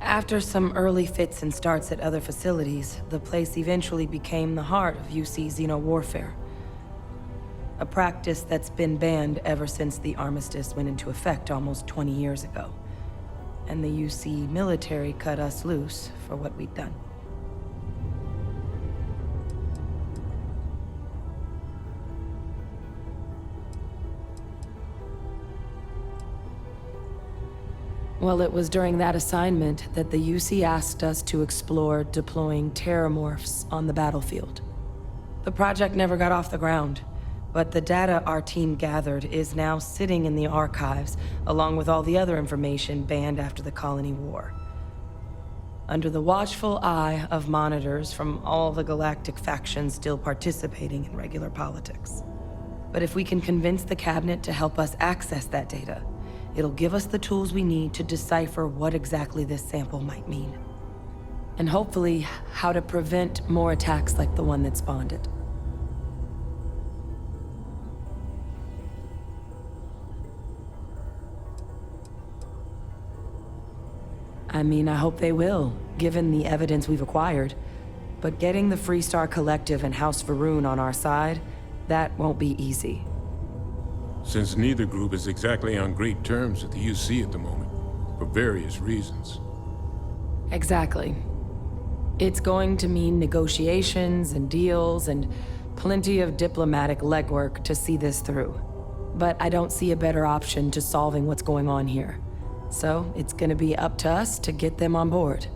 Speaker 16: After some early fits and starts at other facilities, the place eventually became the heart of UC xeno-warfare. A practice that's been banned ever since the armistice went into effect almost 20 years ago. And the UC military cut us loose for what we'd done. Well, it was during that assignment that the UC asked us to explore deploying Terrormorphs on the battlefield. The project never got off the ground, but the data our team gathered is now sitting in the archives, along with all the other information banned after the Colony War. Under the watchful eye of monitors from all the galactic factions still participating in regular politics. But if we can convince the Cabinet to help us access that data, it'll give us the tools we need to decipher what exactly this sample might mean. And hopefully, how to prevent more attacks like the one that spawned it. I mean, I hope they will, given the evidence we've acquired. But getting the Freestar Collective and House Va'ruun on our side, that won't be easy.
Speaker 14: Since neither group is exactly on great terms with the UC at the moment, for various reasons.
Speaker 16: Exactly. It's going to mean negotiations and deals and plenty of diplomatic legwork to see this through. But I don't see a better option to solving what's going on here. So it's gonna be up to us to get them on board.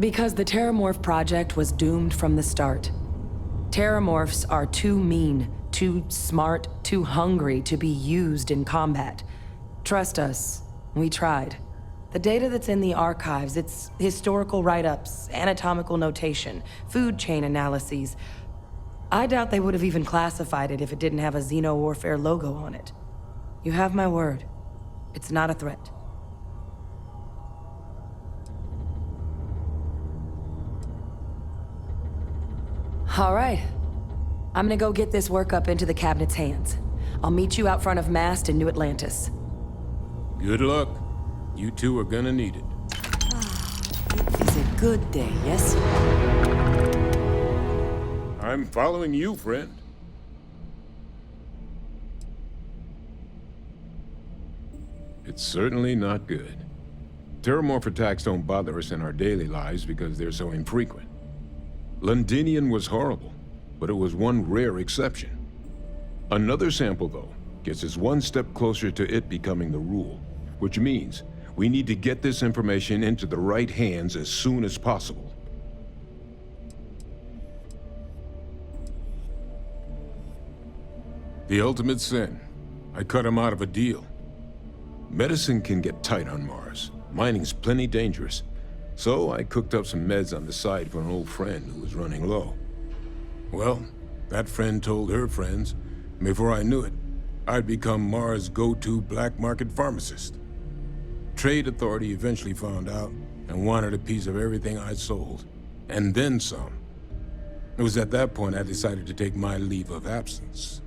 Speaker 16: Because the Terrormorph project was doomed from the start. Terrormorphs are too mean, too smart, too hungry to be used in combat. Trust us, we tried. The data that's in the archives, it's historical write-ups, anatomical notation, food chain analyses. I doubt they would have even classified it if it didn't have a xeno-warfare logo on it. You have my word. It's not a threat. All right. I'm gonna go get this work up into the Cabinet's hands. I'll meet you out front of Mast in New Atlantis.
Speaker 14: Good luck. You two are gonna need it.
Speaker 10: It's a good day, yes?
Speaker 14: I'm following you, friend. It's certainly not good. Terrormorph attacks don't bother us in our daily lives because they're so infrequent. Londinian was horrible, but it was one rare exception. Another sample, though, gets us one step closer to it becoming the rule, which means we need to get this information into the right hands as soon as possible. The ultimate sin. I cut him out of a deal. Medicine can get tight on Mars, Mining's plenty dangerous. So I cooked up some meds on the side for an old friend who was running low. Well, that friend told her friends, and before I knew it, I'd become Mars' go-to black market pharmacist. Trade Authority eventually found out and wanted a piece of everything I sold, and then some. It was at that point I decided to take my leave of absence.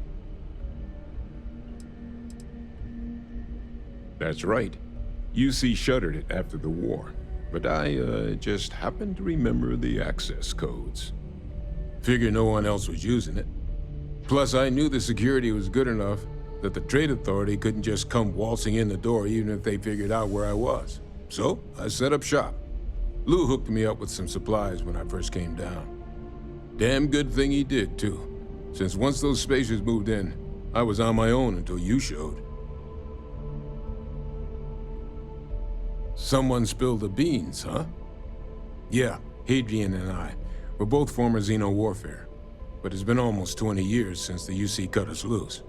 Speaker 14: That's right. UC shuttered it after the war, but I just happened to remember the access codes. Figured no one else was using it. Plus, I knew the security was good enough that the Trade Authority couldn't just come waltzing in the door even if they figured out where I was. So, I set up shop. Lou hooked me up with some supplies when I first came down. Damn good thing he did, too, since once those spacers moved in, I was on my own until you showed. Someone spilled the beans, huh? Yeah, Hadrian and I. We're both former Xeno warfare, but it's been almost 20 years since the UC cut us loose.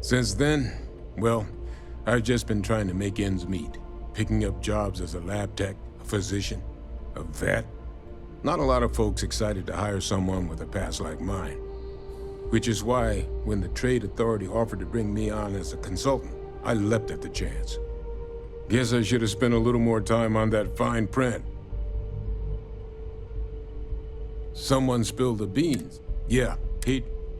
Speaker 14: Since then, well, I've just been trying to make ends meet, picking up jobs as a lab tech, a physician, a vet. Not a lot of folks excited to hire someone with a past like mine. Which is why, when the Trade Authority offered to bring me on as a consultant, I leapt at the chance. Guess I should have spent a little more time on that fine print. Someone spilled the beans. Yeah,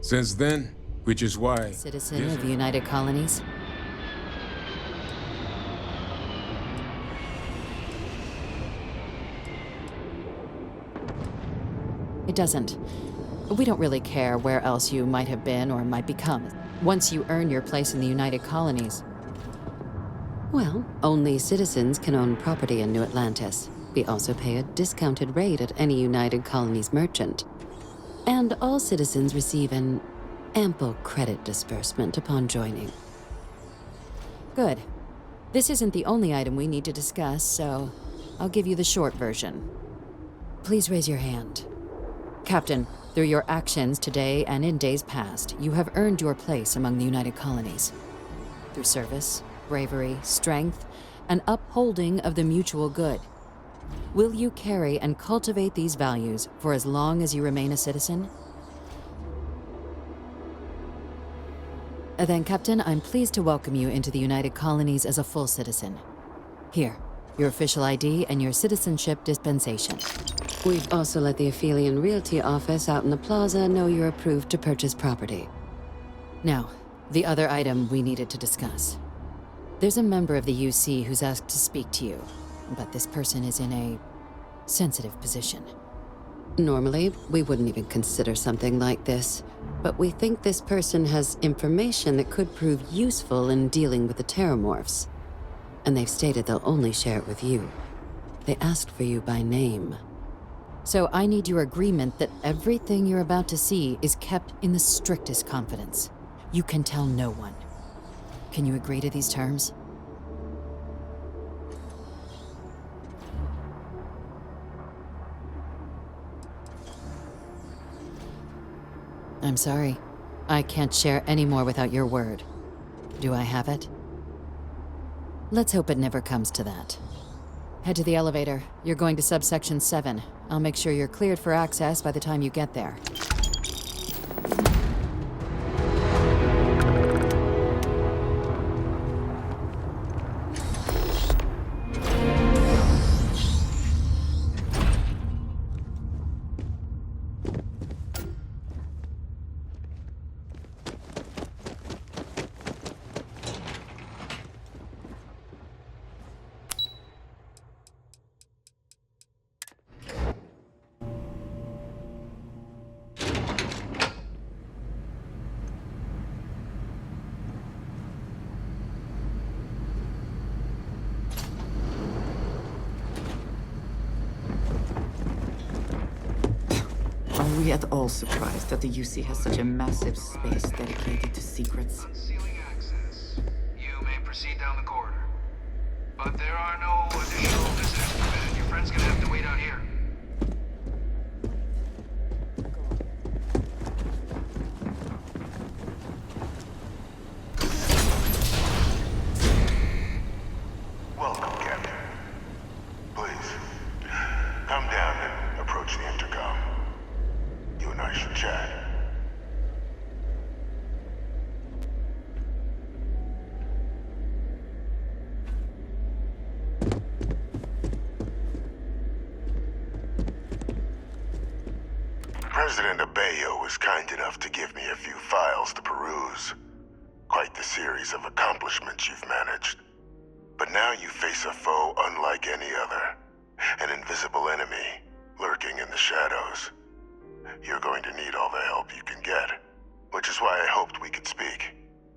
Speaker 14: since then, which is why...
Speaker 6: Citizen of the United Colonies? It doesn't. We don't really care where else you might have been or might become. Once you earn your place in the United Colonies. Well, only citizens can own property in New Atlantis. We also pay a discounted rate at any United Colonies merchant. And all citizens receive an ample credit disbursement upon joining. Good. This isn't the only item we need to discuss, so I'll give you the short version. Please raise your hand. Captain, through your actions today and in days past, you have earned your place among the United Colonies. Through service, bravery, strength, and upholding of the mutual good. Will you carry and cultivate these values for as long as you remain a citizen? Then, Captain, I'm pleased to welcome you into the United Colonies as a full citizen. Here, your official ID and your citizenship dispensation. We've also let the Aphelion Realty office out in the plaza know you're approved to purchase property. Now, the other item we needed to discuss. There's a member of the UC who's asked to speak to you, but this person is in a sensitive position. Normally, we wouldn't even consider something like this, but we think this person has information that could prove useful in dealing with the Terrormorphs. And they've stated they'll only share it with you. They asked for you by name. So I need your agreement that everything you're about to see is kept in the strictest confidence. You can tell no one. Can you agree to these terms? I'm sorry. I can't share any more without your word. Do I have it? Let's hope it never comes to that. Head to the elevator. You're going to subsection 7. I'll make sure you're cleared for access by the time you get there.
Speaker 10: Are we at all surprised that the UC has such a massive space dedicated to secrets?
Speaker 13: Unsealing access. You may proceed down the corridor. But there are no additional visitors permitted. Your friend's gonna have to wait out here.
Speaker 12: Welcome, Captain. President Abeyo was kind enough to give me a few files to peruse. Quite the series of accomplishments you've managed. But now you face a foe unlike any other. An invisible enemy, lurking in the shadows. You're going to need all the help you can get, which is why I hoped we could speak.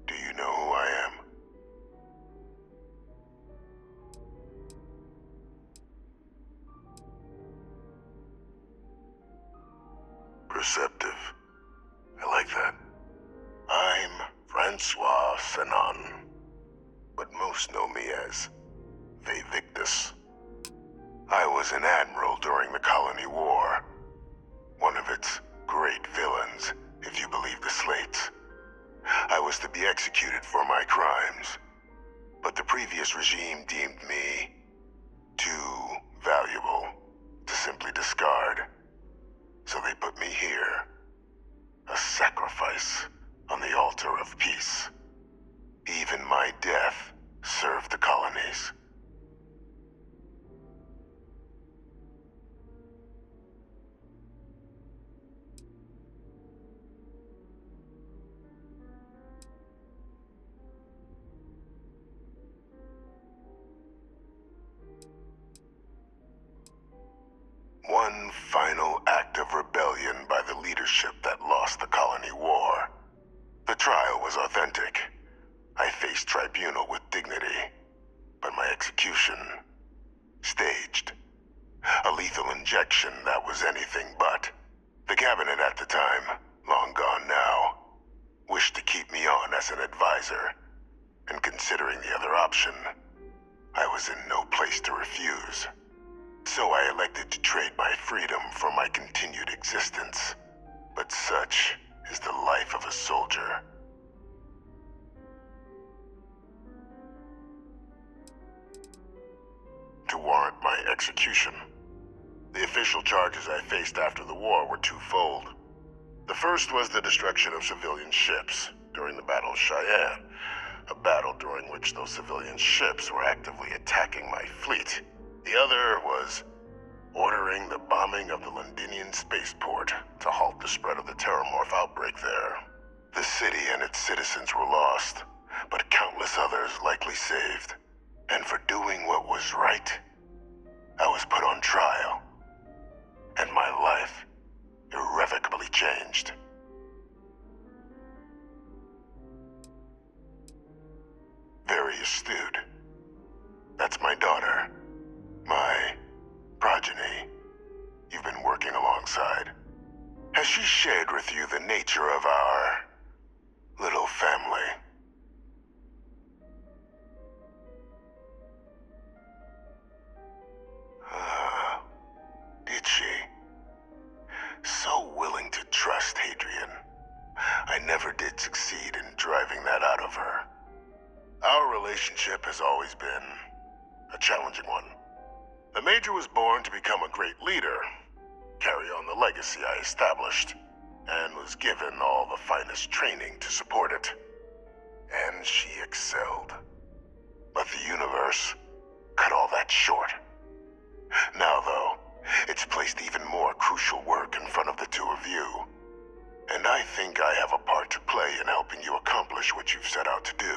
Speaker 12: Do you know who I am? Perceptive. I like that. I'm Francois Sanon, but most know me as Eyewitness. I was an admiral during the Colony War. One of its great villains, if you believe the slates. I was to be executed for my crimes, but the previous regime deemed me too valuable to simply discard. So they put me here, a sacrifice on the altar of peace. Even my death served the colonies. One final act of rebellion by the leadership that lost the Colony War. The trial was authentic. I faced tribunal with dignity, but my execution, staged. A lethal injection that was anything but. The cabinet at the time, long gone now, wished to keep me on as an advisor, and considering the other option, I was in no place to refuse. So I elected to trade my freedom for my continued existence. But such is the life of a soldier. To warrant my execution, the official charges I faced after the war were twofold. The first was the destruction of civilian ships during the Battle of Cheyenne, a battle during which those civilian ships were actively attacking my fleet. The other was ordering the bombing of the Londinian spaceport to halt the spread of the Terrormorph outbreak there. The city and its citizens were lost, but countless others likely saved. And for doing what was right, I was put on trial, and my life irrevocably changed. Very astute. That's my daughter. My progeny. You've been working alongside. Has she shared with you the nature of our little family? Did she? So willing to trust Hadrian. I never did succeed in driving that out of her. Our relationship has always been a challenging one. The Major was born to become a great leader, carry on the legacy I established, and was given all the finest training to support it. And she excelled. But the universe cut all that short. Now, though, it's placed even more crucial work in front of the two of you. And I think I have a part to play in helping you accomplish what you've set out to do.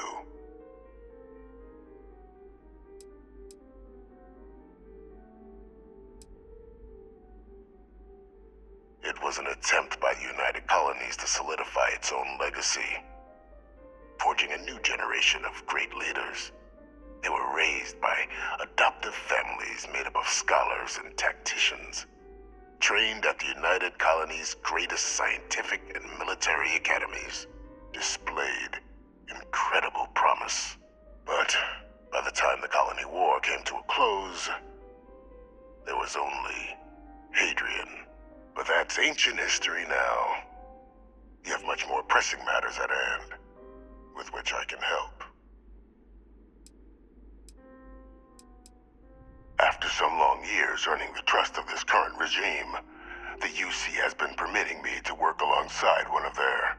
Speaker 12: It was an attempt by the United Colonies to solidify its own legacy, forging a new generation of great leaders. They were raised by adoptive families made up of scholars and tacticians, trained at the United Colonies' greatest scientific and military academies, displayed incredible promise. But by the time the Colony War came to a close, there was only Hadrian. But that's ancient history now. You have much more pressing matters at hand, with which I can help. After some long years earning the trust of this current regime, the UC has been permitting me to work alongside one of their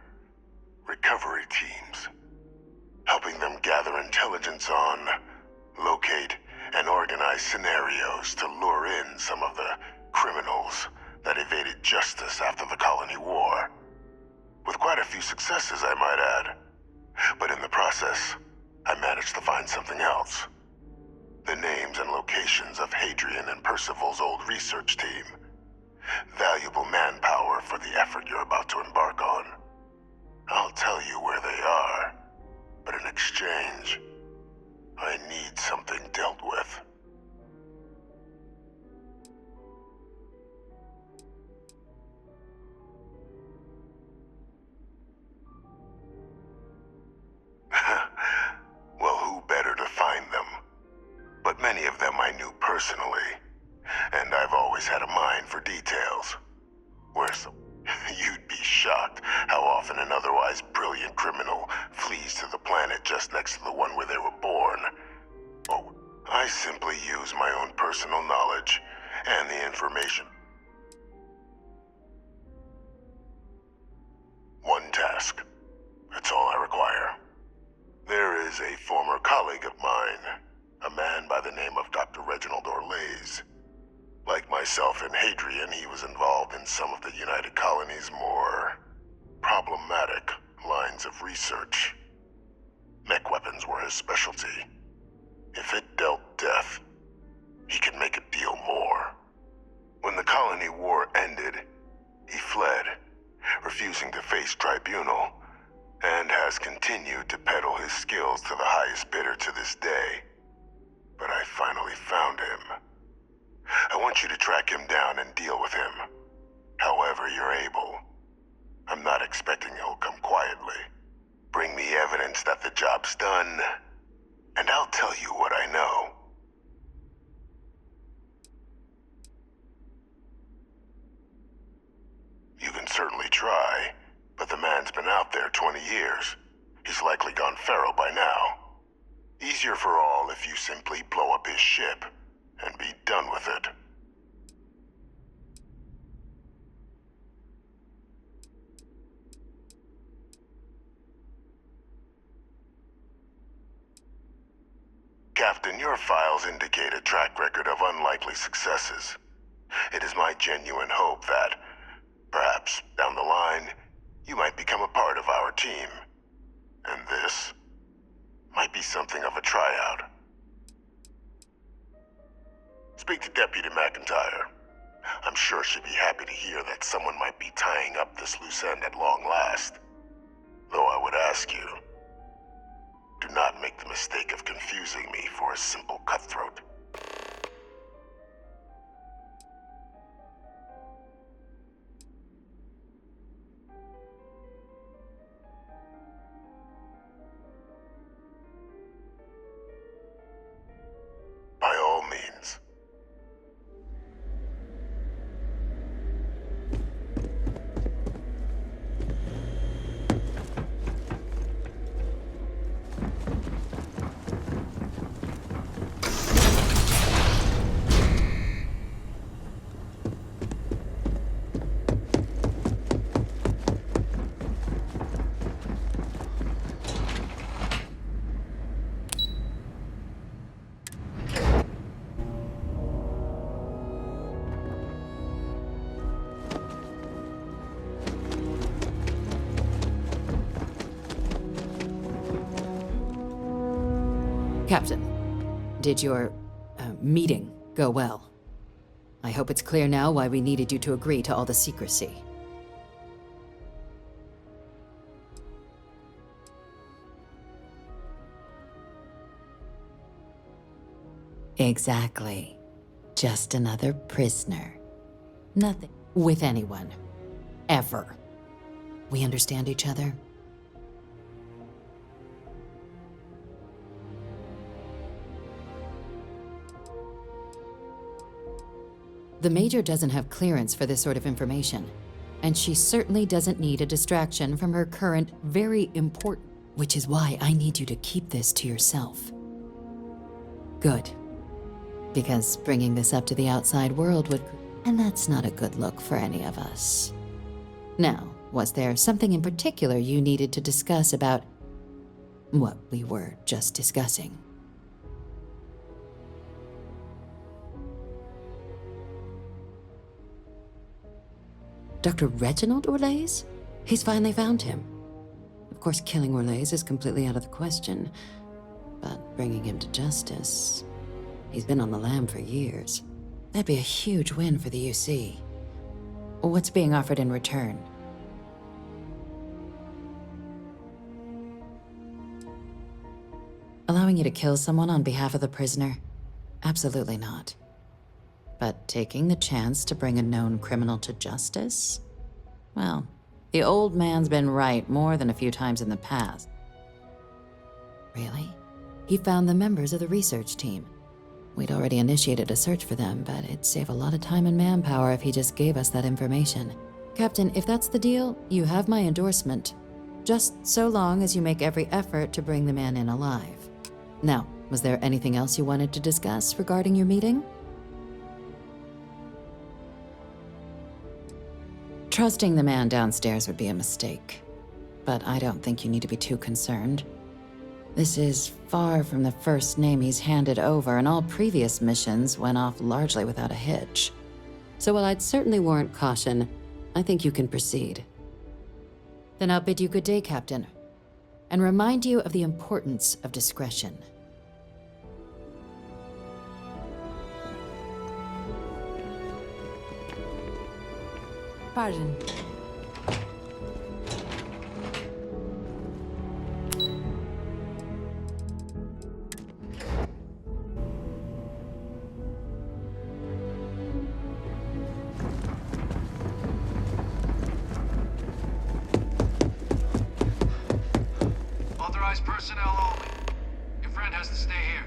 Speaker 12: recovery teams, helping them gather intelligence on, locate, and organize scenarios to lure in some of the criminals that evaded justice after the Colony War. With quite a few successes, I might add. But in the process, I managed to find something else. The names and locations of Hadrian and Percival's old research team. Valuable manpower for the effort you're about to embark on. I'll tell you where they are, but in exchange, I need something dealt with. Well, who better to find them? But many of them I knew personally, and I've always had a mind for details. You'd be shocked how often an otherwise brilliant criminal flees to the planet just next to the one where they were born. Oh, I simply use my own personal knowledge and the information. One task. That's all I require. There is a former colleague of mine, a man by the name of Dr. Reginald Orlaise. Like myself and Hadrian, he was involved in some of the United Colonies' more problematic lines of research. Mech weapons were his specialty. If it dealt death, he could make a deal more. When the Colony War ended, he fled, refusing to face tribunal, and has continued to peddle his skills to the highest bidder to this day. But I finally found him. I want you to track him down and deal with him, however you're able. I'm not expecting he'll come quietly. Bring me evidence that the job's done, and I'll tell you what I know. You can certainly try, but the man's been out there 20 years. He's likely gone feral by now. Easier for all if you simply blow up his ship and be done with it. Captain, your files indicate a track record of unlikely successes. It is my genuine hope that, perhaps down the line, you might become a part of our team. And this might be something of a tryout. Speak to Deputy McIntyre. I'm sure she'd be happy to hear that someone might be tying up this loose end at long last. Though I would ask you, do not make the mistake of confusing me for a simple cutthroat. By all means.
Speaker 6: Captain, did your meeting go well? I hope it's clear now why we needed you to agree to all the secrecy. Exactly. Just another prisoner. Nothing with anyone. Ever. We understand each other? The Major doesn't have clearance for this sort of information, and she certainly doesn't need a distraction from her current, very important, which is why I need you to keep this to yourself. Good. Because bringing this up to the outside world would, and that's not a good look for any of us. Now, was there something in particular you needed to discuss about what we were just discussing? Dr. Reginald Orlaise? He's finally found him. Of course, killing Orlaise is completely out of the question, but bringing him to justice... He's been on the lam for years. That'd be a huge win for the UC. What's being offered in return? Allowing you to kill someone on behalf of the prisoner? Absolutely not. But taking the chance to bring a known criminal to justice? Well, the old man's been right more than a few times in the past. Really? He found the members of the research team. We'd already initiated a search for them, but it'd save a lot of time and manpower if he just gave us that information. Captain, if that's the deal, you have my endorsement. Just so long as you make every effort to bring the man in alive. Now, was there anything else you wanted to discuss regarding your meeting? Trusting the man downstairs would be a mistake, but I don't think you need to be too concerned. This is far from the first name he's handed over, and all previous missions went off largely without a hitch. So while I'd certainly warrant caution, I think you can proceed. Then I'll bid you good day, Captain, and remind you of the importance of discretion.
Speaker 23: Pardon.
Speaker 13: Authorized personnel only. Your friend has to stay here.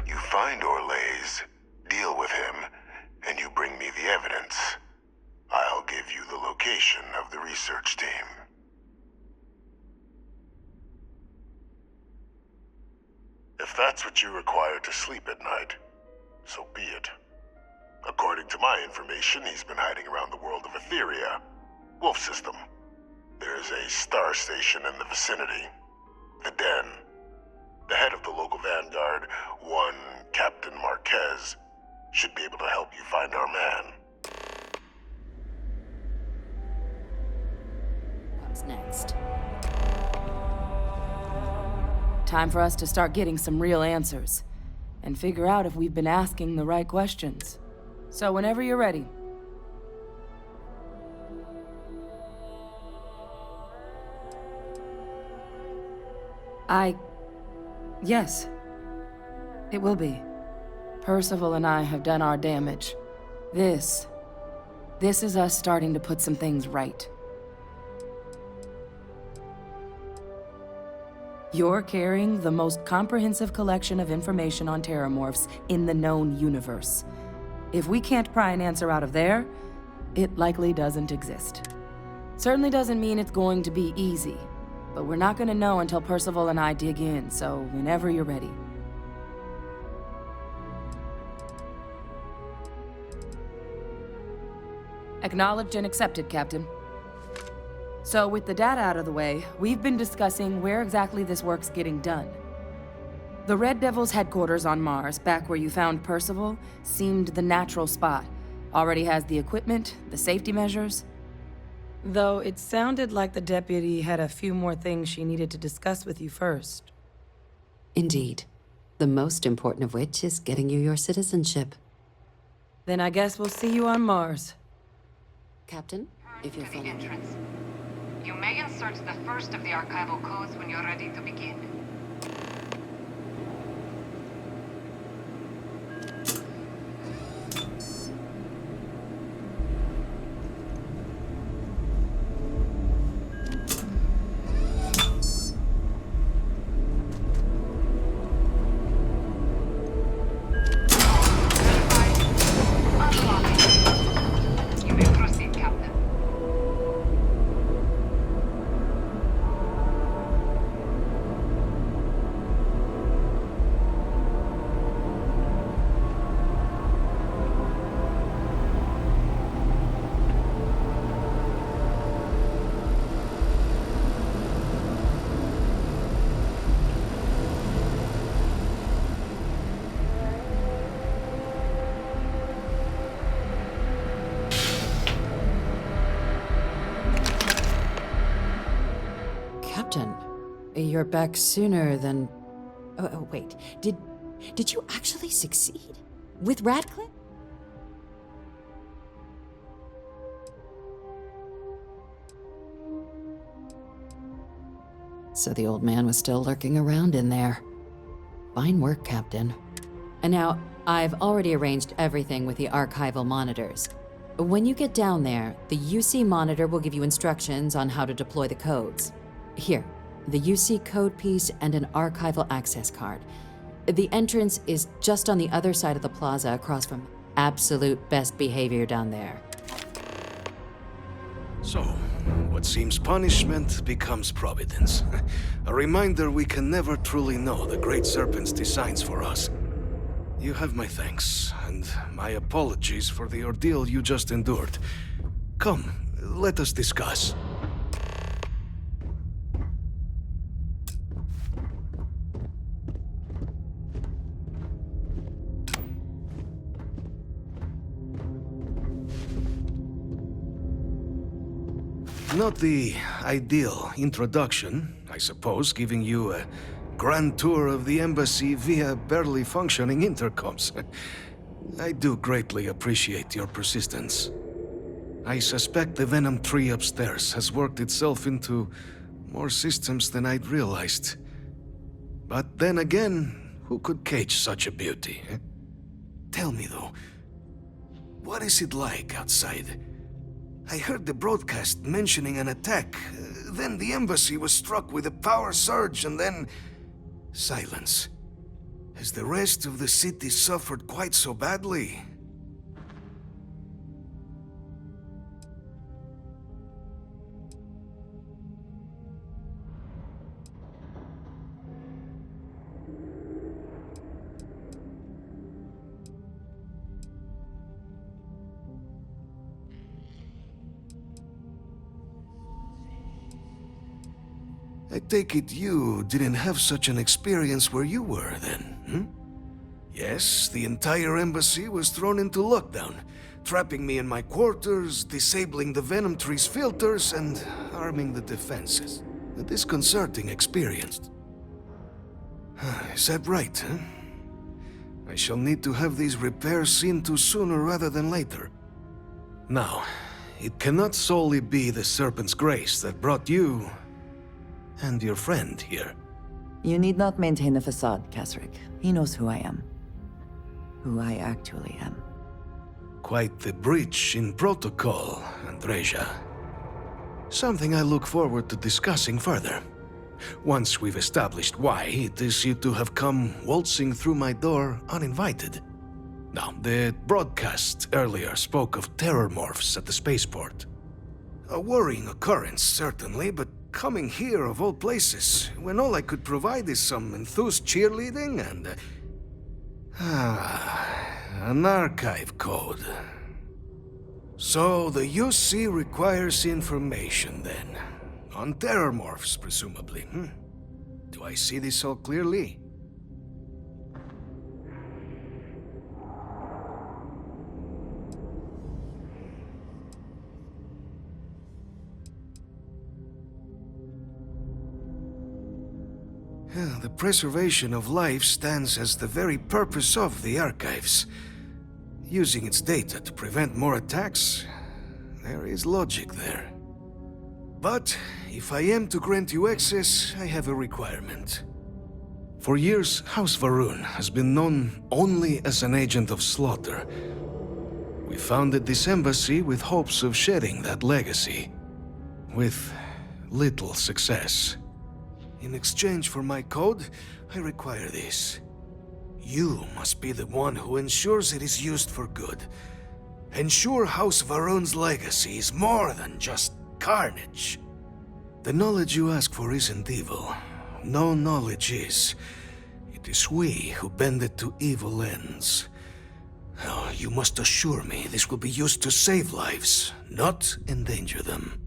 Speaker 12: You find Orlaise, deal with him, and you bring me the evidence. I'll give you the location of the research team. If that's what you require to sleep at night, so be it. According to my information, he's been hiding around the world of Etheria, Wolf System. There's a star station in the vicinity, the Den. The head of the local Vanguard, one Captain Marquez, should be able to help you find our man.
Speaker 6: What's next?
Speaker 16: Time for us to start getting some real answers, and figure out if we've been asking the right questions. So whenever you're ready. Yes. It will be. Percival and I have done our damage. This is us starting to put some things right. You're carrying the most comprehensive collection of information on Terrormorphs in the known universe. If we can't pry an answer out of there, it likely doesn't exist. Certainly doesn't mean it's going to be easy, but we're not gonna know until Percival and I dig in, so whenever you're ready. Acknowledged and accepted, Captain. So with the data out of the way, we've been discussing where exactly this work's getting done. The Red Devil's headquarters on Mars, back where you found Percival, seemed the natural spot. Already has the equipment, the safety measures. Though it sounded like the deputy had a few more things she needed to discuss with you first.
Speaker 6: Indeed. The most important of which is getting you your citizenship.
Speaker 16: Then I guess we'll see you on Mars.
Speaker 6: Captain, if you'll follow me.
Speaker 18: You may insert the first of the archival codes when you're ready to begin.
Speaker 6: Captain, you're back sooner than... Oh, wait. Did you actually succeed? With Radcliffe? So the old man was still lurking around in there. Fine work, Captain. And now, I've already arranged everything with the archival monitors. When you get down there, the UC monitor will give you instructions on how to deploy the codes. Here, the UC code piece and an archival access card. The entrance is just on the other side of the plaza across from absolute best behavior down there.
Speaker 19: So, what seems punishment becomes providence. A reminder we can never truly know the Great Serpent's designs for us. You have my thanks, and my apologies for the ordeal you just endured. Come, let us discuss. Not the ideal introduction, I suppose, giving you a grand tour of the embassy via barely functioning intercoms. I do greatly appreciate your persistence. I suspect the Venom tree upstairs has worked itself into more systems than I'd realized. But then again, who could cage such a beauty? Tell me though, what is it like outside? I heard the broadcast mentioning an attack. Then the embassy was struck with a power surge and then... silence. Has the rest of the city suffered quite so badly? I take it you didn't have such an experience where you were, then, Yes, the entire embassy was thrown into lockdown, trapping me in my quarters, disabling the Venom tree's filters, and arming the defenses. A disconcerting experience. Is that right, I shall need to have these repairs seen to sooner rather than later. Now, it cannot solely be the Serpent's grace that brought you... and your friend here.
Speaker 10: You need not maintain a facade, Kasric. He knows who I am. Who I actually am.
Speaker 19: Quite the breach in protocol, Andreja. Something I look forward to discussing further. Once we've established why it is you to have come waltzing through my door uninvited. Now, the broadcast earlier spoke of Terrormorphs at the spaceport. A worrying occurrence, certainly, but coming here of all places, when all I could provide is some enthused cheerleading and... an archive code. So the UC requires information, then. On Terrormorphs, presumably, Do I see this all clearly? The preservation of life stands as the very purpose of the archives. Using its data to prevent more attacks, there is logic there. But if I am to grant you access, I have a requirement. For years, House Va'ruun has been known only as an agent of slaughter. We founded this embassy with hopes of shedding that legacy. With little success. In exchange for my code, I require this. You must be the one who ensures it is used for good. Ensure House Va'ruun's legacy is more than just carnage. The knowledge you ask for isn't evil. No knowledge is. It is we who bend it to evil ends. Oh, you must assure me this will be used to save lives, not endanger them.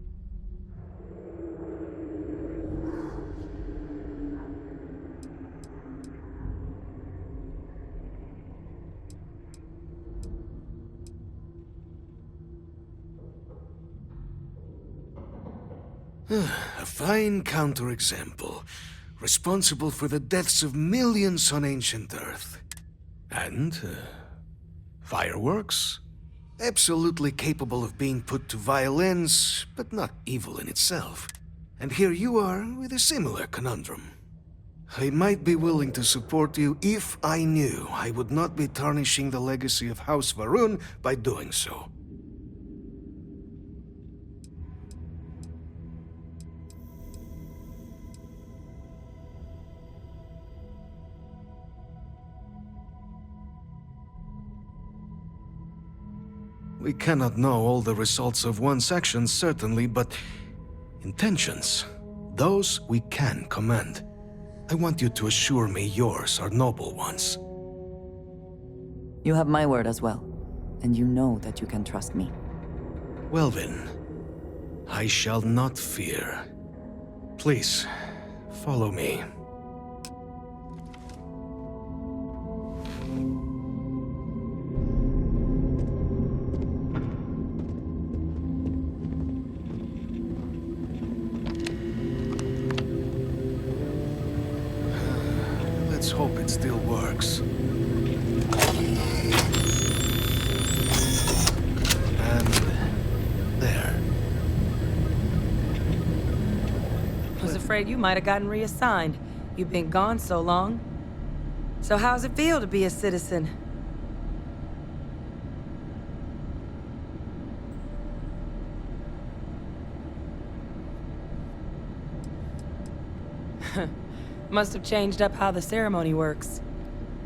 Speaker 19: A fine counterexample, responsible for the deaths of millions on ancient Earth. And, fireworks? Absolutely capable of being put to violence, but not evil in itself. And here you are with a similar conundrum. I might be willing to support you if I knew I would not be tarnishing the legacy of House Varun by doing so. We cannot know all the results of one's actions, certainly, but intentions, those we can command. I want you to assure me yours are noble ones.
Speaker 10: You have my word as well, and you know that you can trust me.
Speaker 19: Well then, I shall not fear. Please, follow me. Let's hope it still works. And there.
Speaker 17: I was afraid you might have gotten reassigned. You've been gone so long. So how's it feel to be a citizen? Must have changed up how the ceremony works.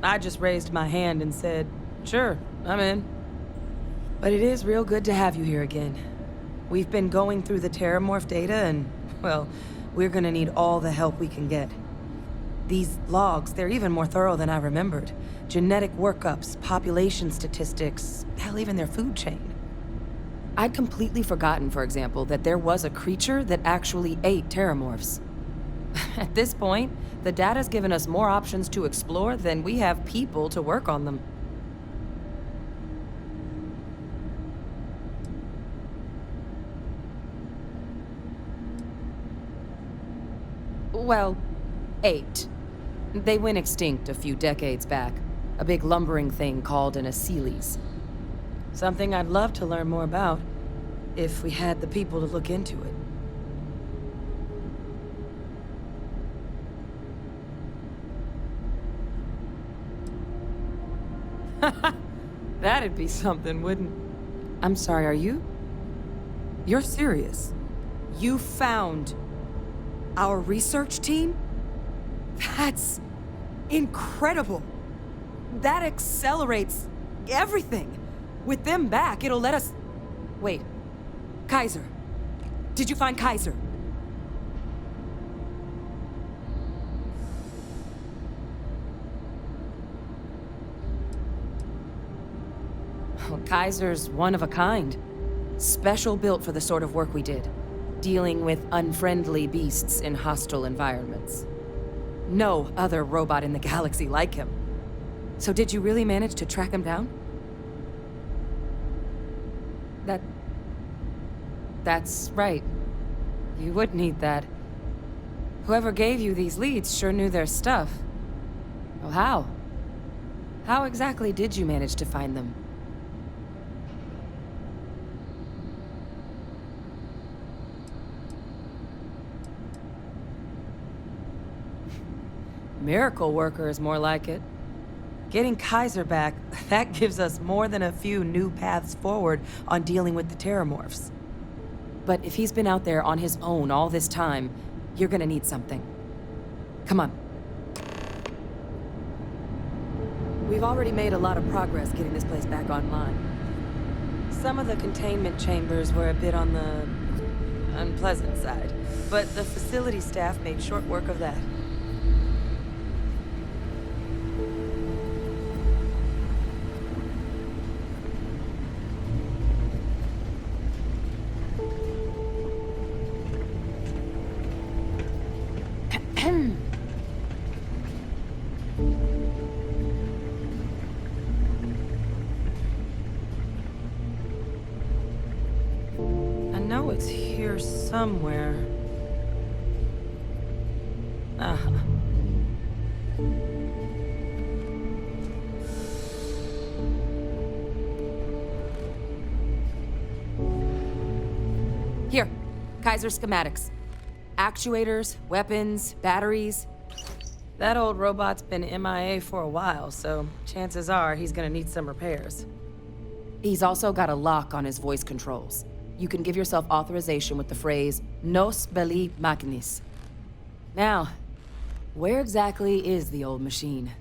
Speaker 17: I just raised my hand and said, sure, I'm in. But it is real good to have you here again. We've been going through the Terrormorph data and, well, we're gonna need all the help we can get. These logs, they're even more thorough than I remembered. Genetic workups, population statistics, hell, even their food chain. I'd completely forgotten, for example, that there was a creature that actually ate Terrormorphs. At this point, the data's given us more options to explore than we have people to work on them. Well, 8. They went extinct a few decades back. A big lumbering thing called an Aseles. Something I'd love to learn more about, if we had the people to look into it. That'd be something, wouldn't... I'm sorry, are you? You're serious? You found our research team? That's incredible. That accelerates everything. With them back, it'll let us... Wait. Kaiser. Did you find Kaiser? Well, Kaiser's one of a kind. Special built for the sort of work we did. Dealing with unfriendly beasts in hostile environments. No other robot in the galaxy like him. So did you really manage to track him down? That's right. You would need that. Whoever gave you these leads sure knew their stuff. Well, how? How exactly did you manage to find them? Miracle worker is more like it. Getting Kaiser back, that gives us more than a few new paths forward on dealing with the Terrormorphs. But if he's been out there on his own all this time, you're gonna need something. Come on. We've already made a lot of progress getting this place back online. Some of the containment chambers were a bit on the unpleasant side, but the facility staff made short work of that. I know it's here somewhere.
Speaker 16: Uh-huh. Here, Kaiser schematics. Actuators, weapons, batteries. That old robot's been MIA for a while, so chances are he's gonna need some repairs. He's also got a lock on his voice controls. You can give yourself authorization with the phrase, Nos belli machinis. Now, where exactly is the old machine?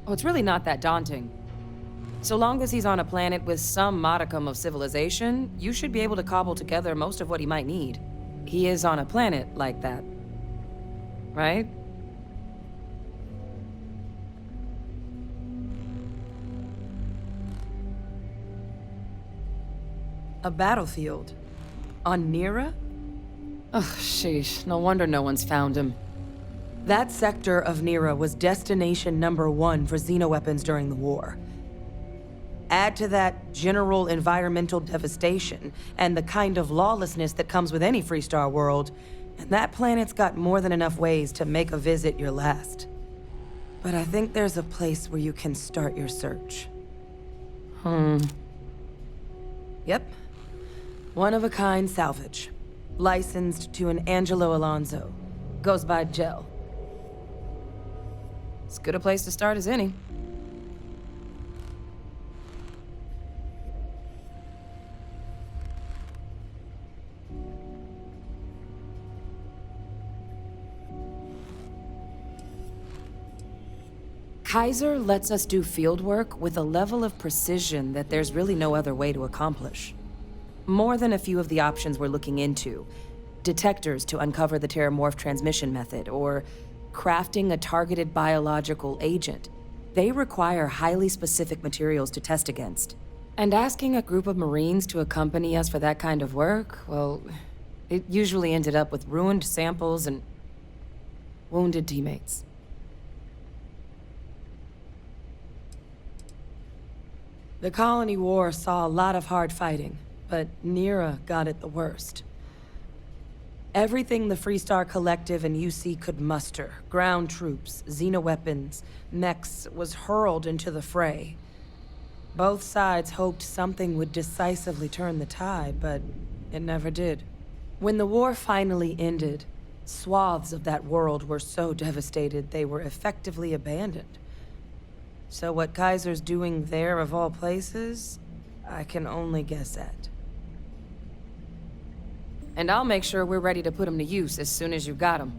Speaker 16: Oh, it's really not that daunting. So long as he's on a planet with some modicum of civilization, you should be able to cobble together most of what he might need. He is on a planet like that. Right? A battlefield? On Nira? Ugh, sheesh. No wonder no one's found him. That sector of Nira was destination #1 for xenoweapons during the war. Add to that general environmental devastation and the kind of lawlessness that comes with any Freestar world, and that planet's got more than enough ways to make a visit your last. But I think there's a place where you can start your search. Yep. One-of-a-kind salvage. Licensed to an Angelo Alonso. Goes by Gel. As good a place to start as any. Kaiser lets us do field work with a level of precision that there's really no other way to accomplish. More than a few of the options we're looking into. Detectors to uncover the Terrormorph transmission method, or crafting a targeted biological agent. They require highly specific materials to test against. And asking a group of Marines to accompany us for that kind of work, well, it usually ended up with ruined samples and wounded teammates. The Colony War saw a lot of hard fighting, but Nira got it the worst. Everything the Freestar Collective and UC could muster, ground troops, xenoweapons, mechs, was hurled into the fray. Both sides hoped something would decisively turn the tide, but it never did. When the war finally ended, swaths of that world were so devastated they were effectively abandoned. So what Kaiser's doing there, of all places, I can only guess at. And I'll make sure we're ready to put him to use as soon as you've got him.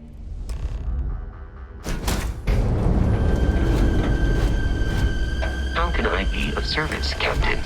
Speaker 9: How can I be of service, Captain?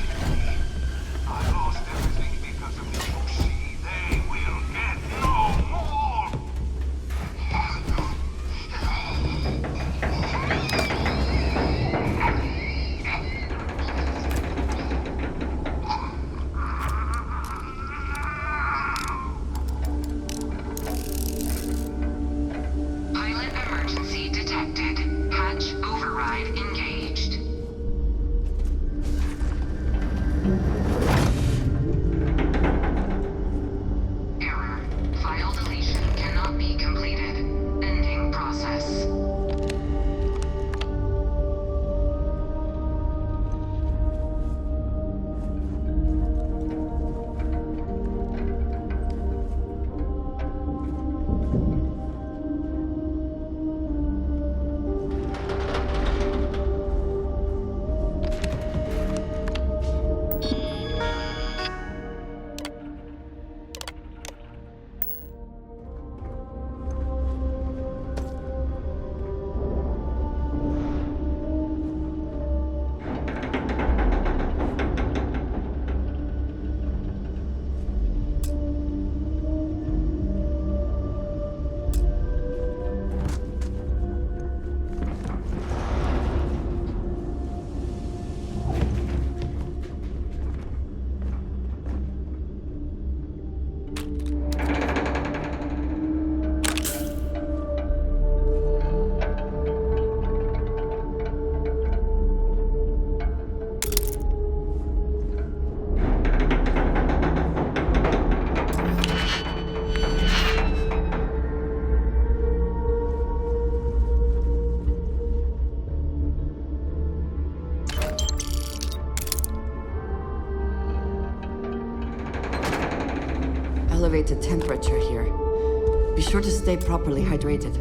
Speaker 4: elevated temperature here. Be sure to stay properly hydrated.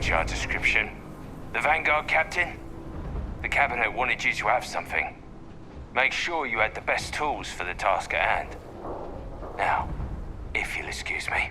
Speaker 7: Your description. The Vanguard captain? The cabinet wanted you to have something. Make sure you had the best tools for the task at hand. Now, if you'll excuse me.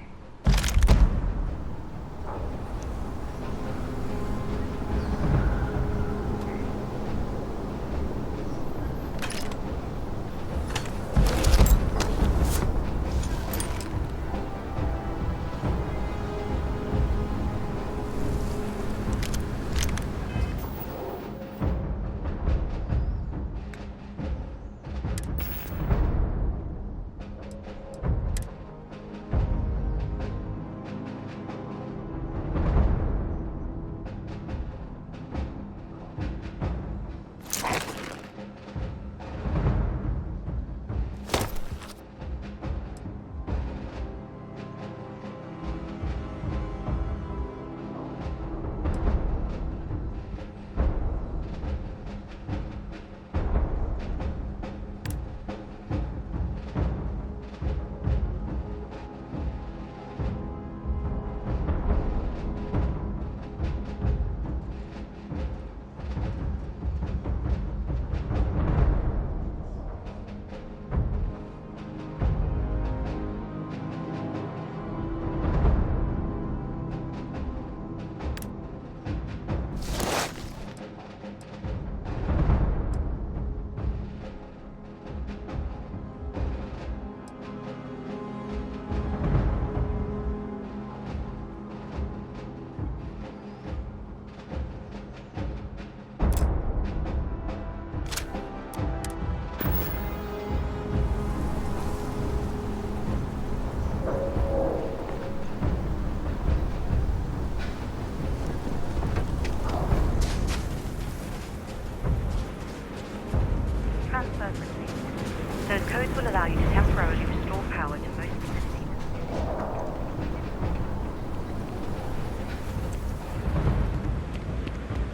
Speaker 15: Those codes will allow you to temporarily restore power to most facilities.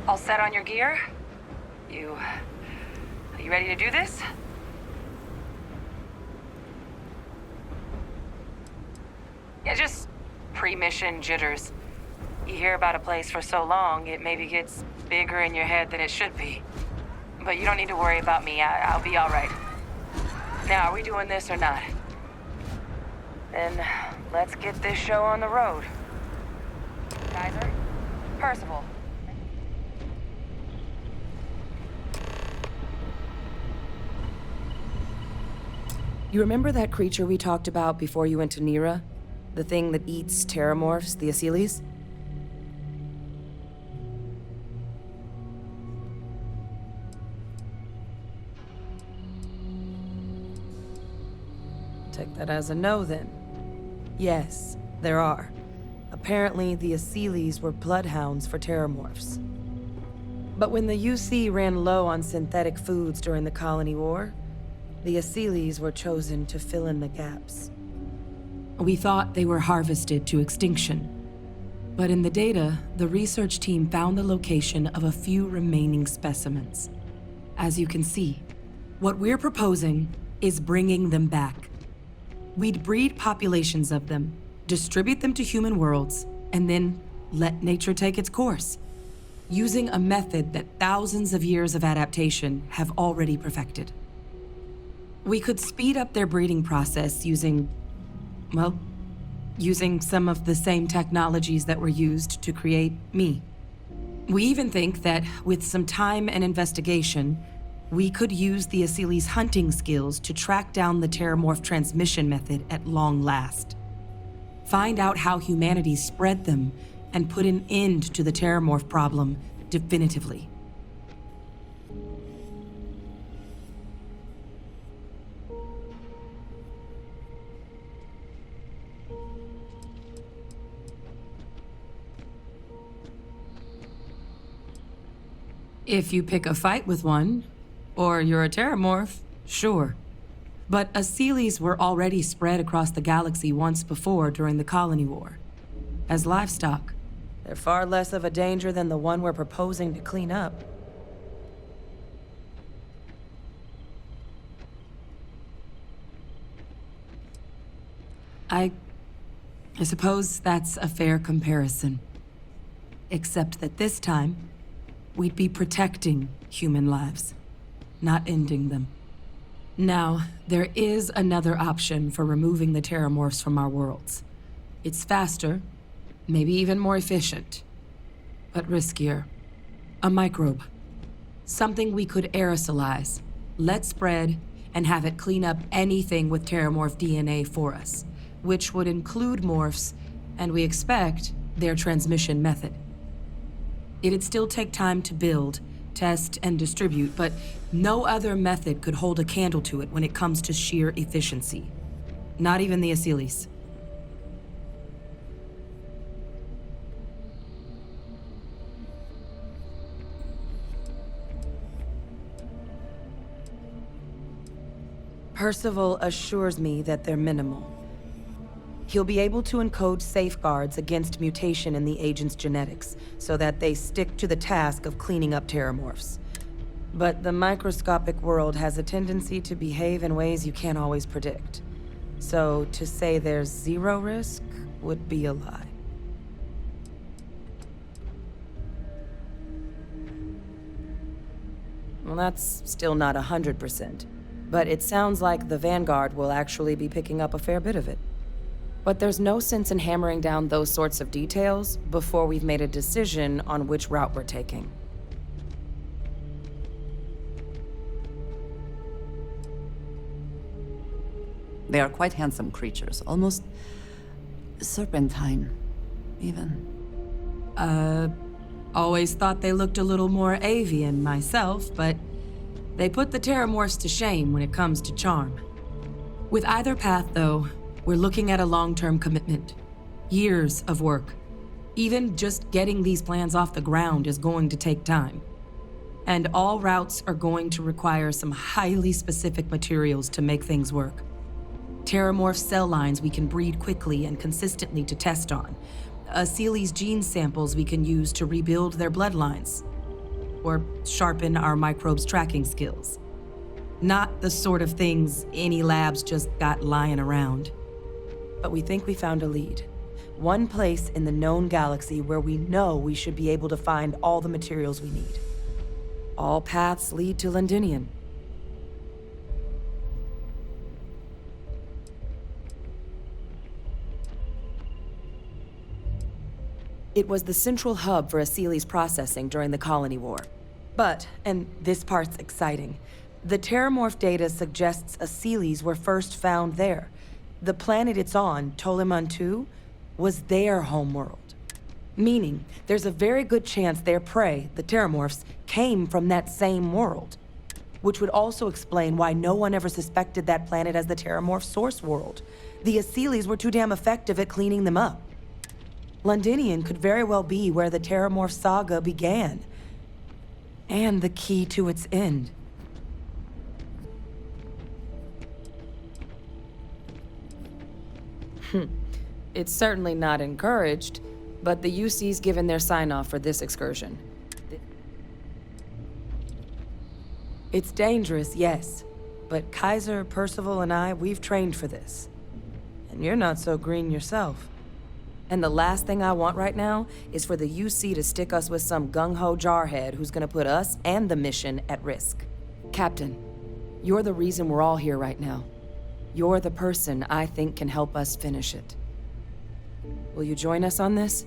Speaker 17: All set on your gear? Are you ready to do this? Yeah, just pre-mission jitters. You hear about a place for so long, it maybe gets bigger in your head than it should be. But you don't need to worry about me. I'll be all right. Now, are we doing this or not? Then, let's get this show on the road. Kaiser? Percival? You remember that creature we talked about before you went to Nira? The thing that eats Terrormorphs, the Asylees? Take that as a no, then. Yes, there are. Apparently, the Asylees were bloodhounds for Terrormorphs. But when the UC ran low on synthetic foods during the Colony War, the Asylees were chosen to fill in the gaps.
Speaker 23: We thought they were harvested to extinction. But in the data, the research team found the location of a few remaining specimens. As you can see, what we're proposing is bringing them back. We'd breed populations of them, distribute them to human worlds, and then let nature take its course, using a method that thousands of years of adaptation have already perfected. We could speed up their breeding process using some of the same technologies that were used to create me. We even think that with some time and investigation, we could use the Asylees' hunting skills to track down the Terrormorph transmission method at long last. Find out how humanity spread them and put an end to the Terrormorph problem definitively. If you pick a fight with one, or you're a Terrormorph, sure. But Asylees were already spread across the galaxy once before during the Colony War. As livestock.
Speaker 17: They're far less of a danger than the one we're proposing to clean up.
Speaker 23: I suppose that's a fair comparison. Except that this time, we'd be protecting human lives, not ending them. Now, there is another option for removing the Terrormorphs from our worlds. It's faster, maybe even more efficient, but riskier. A microbe. Something we could aerosolize, let spread, and have it clean up anything with Terrormorph DNA for us, which would include morphs, and we expect their transmission method. It'd still take time to build, test, and distribute, but no other method could hold a candle to it when it comes to sheer efficiency. Not even the Asylees.
Speaker 17: Percival assures me that they're minimal. He'll be able to encode safeguards against mutation in the agent's genetics, so that they stick to the task of cleaning up Terrormorphs. But the microscopic world has a tendency to behave in ways you can't always predict. So to say there's zero risk would be a lie. Well, that's still not 100%. But it sounds like the Vanguard will actually be picking up a fair bit of it. But there's no sense in hammering down those sorts of details before we've made a decision on which route we're taking.
Speaker 4: They are quite handsome creatures, almost serpentine, even.
Speaker 23: Always thought they looked a little more avian myself, but they put the Terrormorphs to shame when it comes to charm. With either path, though, we're looking at a long-term commitment. Years of work. Even just getting these plans off the ground is going to take time. And all routes are going to require some highly specific materials to make things work. Terrormorph cell lines we can breed quickly and consistently to test on. Asylees gene samples we can use to rebuild their bloodlines. Or sharpen our microbes' tracking skills. Not the sort of things any labs just got lying around.
Speaker 17: But we think we found a lead. One place in the known galaxy where we know we should be able to find all the materials we need. All paths lead to Londinian. It was the central hub for Asili's processing during the Colony War. But, and this part's exciting, the Terrormorph data suggests Asilis were first found there. The planet it's on, Toliman 2, was their homeworld. Meaning, there's a very good chance their prey, the Terrormorphs, came from that same world. Which would also explain why no one ever suspected that planet as the Terrormorph source world. The Asilis were too damn effective at cleaning them up. Londinian could very well be where the Terrormorph saga began. And the key to its end. It's certainly not encouraged, but the UC's given their sign-off for this excursion. It's dangerous, yes, but Kaiser, Percival, and I, we've trained for this. And you're not so green yourself. And the last thing I want right now is for the UC to stick us with some gung-ho jarhead who's gonna put us and the mission at risk. Captain, you're the reason we're all here right now. You're the person I think can help us finish it. Will you join us on this?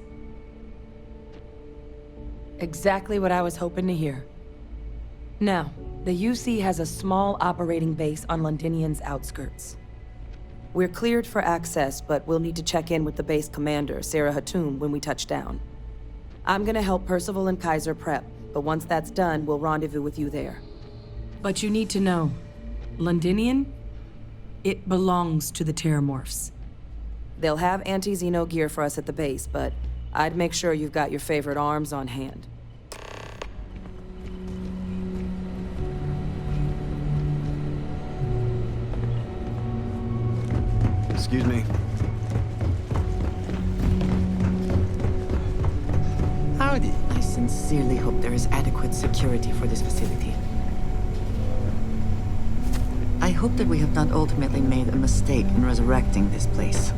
Speaker 17: Exactly what I was hoping to hear. Now, the UC has a small operating base on Londinian's outskirts. We're cleared for access, but we'll need to check in with the base commander, Sarah Hatum, when we touch down. I'm gonna help Percival and Kaiser prep, but once that's done, we'll rendezvous with you there. But you need to know, Londinian, it belongs to the Terrormorphs. They'll have anti-Xeno gear for us at the base, but I'd make sure you've got your favorite arms on hand.
Speaker 11: Excuse me.
Speaker 4: Howdy. I sincerely hope there is adequate security for this facility. I hope that we have not ultimately made a mistake in resurrecting this place.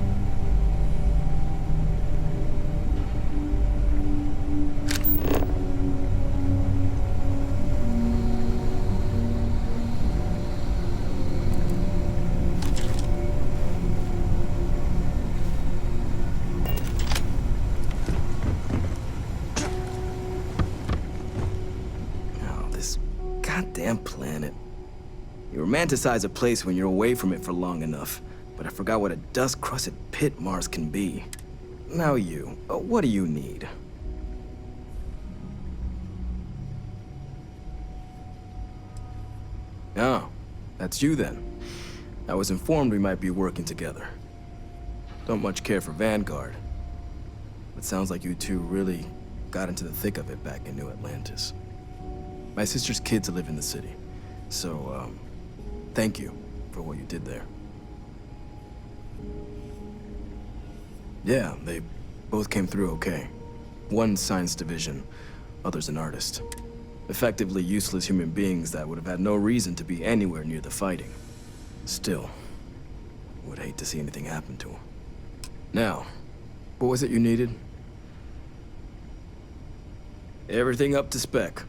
Speaker 11: Goddamn planet. You romanticize a place when you're away from it for long enough, but I forgot what a dust-crusted pit Mars can be. Now you, what do you need? Oh, that's you then. I was informed we might be working together. Don't much care for Vanguard, but sounds like you two really got into the thick of it back in New Atlantis. My sister's kids live in the city, so, thank you for what you did there. Yeah, they both came through okay. One science division, other's an artist. Effectively useless human beings that would have had no reason to be anywhere near the fighting. Still, would hate to see anything happen to them. Now, what was it you needed? Everything up to spec.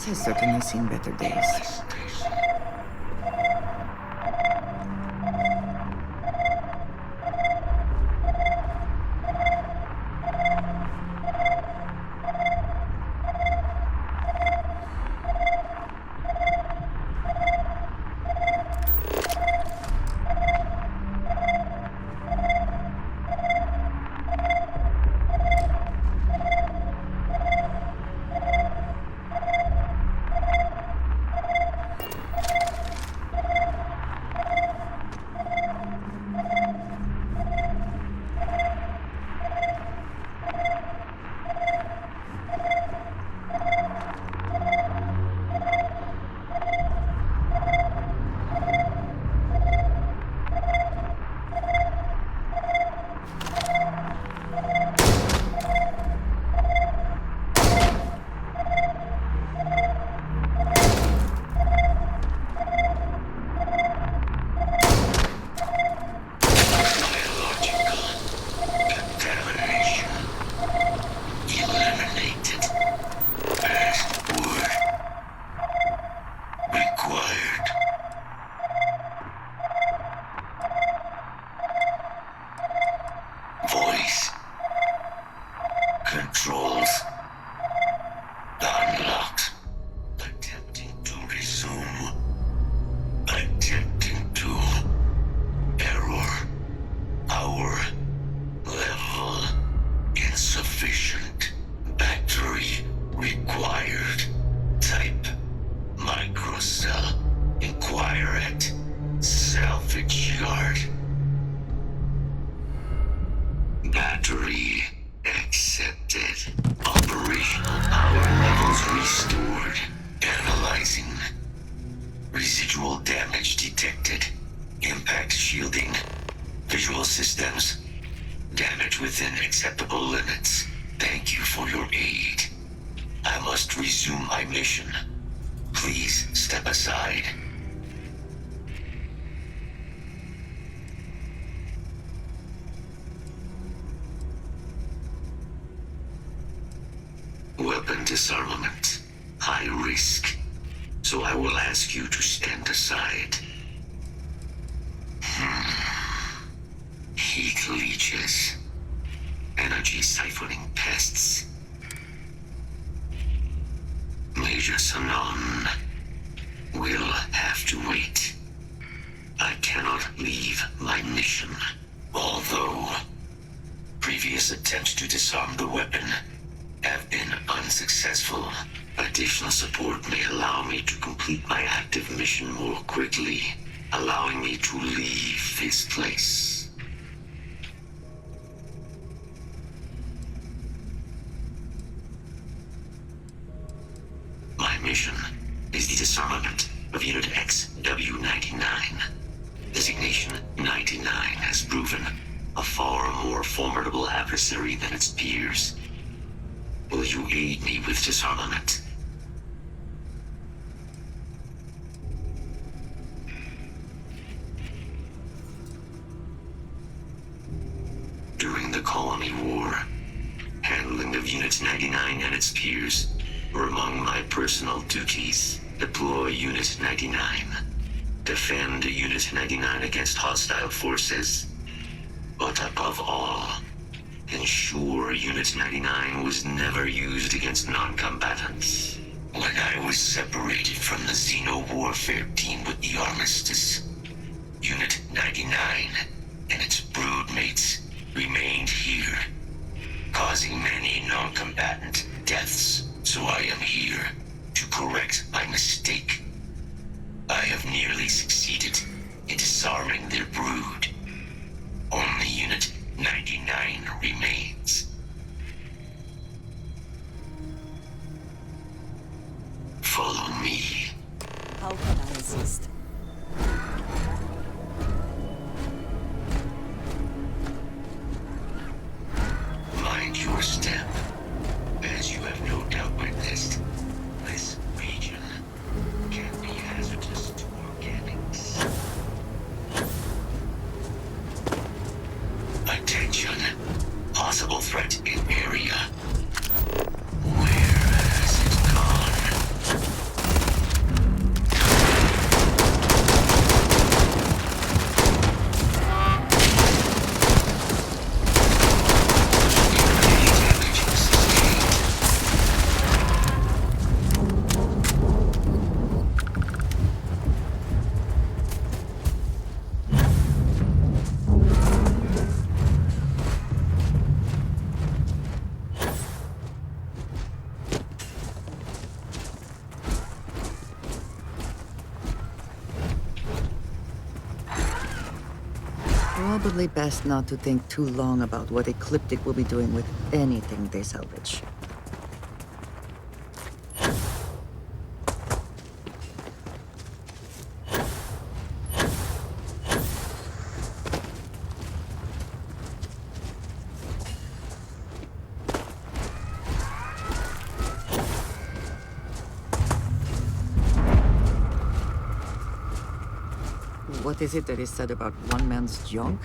Speaker 20: Earth has certainly seen better days.
Speaker 12: Battery accepted. Operational power levels restored. Analyzing. Residual damage detected. Impact shielding. Visual systems. Damage within acceptable limits. Thank you for your aid. I must resume my mission. Please step aside. Weapon disarmament. High risk. So I will ask you to stand aside. Heat leeches. Energy siphoning pests. Major Sanon will have to wait. I cannot leave my mission. Although previous attempts to disarm the weapon have been unsuccessful, additional support may allow me to complete my active mission more quickly, allowing me to leave this place. My mission is the disarmament of Unit XW-99. Designation 99 has proven a far more formidable adversary than its peers. Will you aid me with disarmament? During the Colony War, handling of Unit 99 and its peers were among my personal duties. Deploy Unit 99. Defend Unit 99 against hostile forces. But above all, ensure Unit 99 was never used against non-combatants. When I was separated from the Xeno-warfare team with the Armistice, Unit 99 and its broodmates remained here, causing many non-combatant deaths. So I am here to correct my mistake. I have nearly succeeded in disarming their brood. Only Unit 99 remains. Follow me.
Speaker 4: How can I assist?
Speaker 12: Mind your step. As you have no doubt witnessed, this region can be hazardous to organics. Attention. Possible threat in area. Where has it gone?
Speaker 4: Probably best not to think too long about what Ecliptic will be doing with anything they salvage. What is it that is said about one man's junk?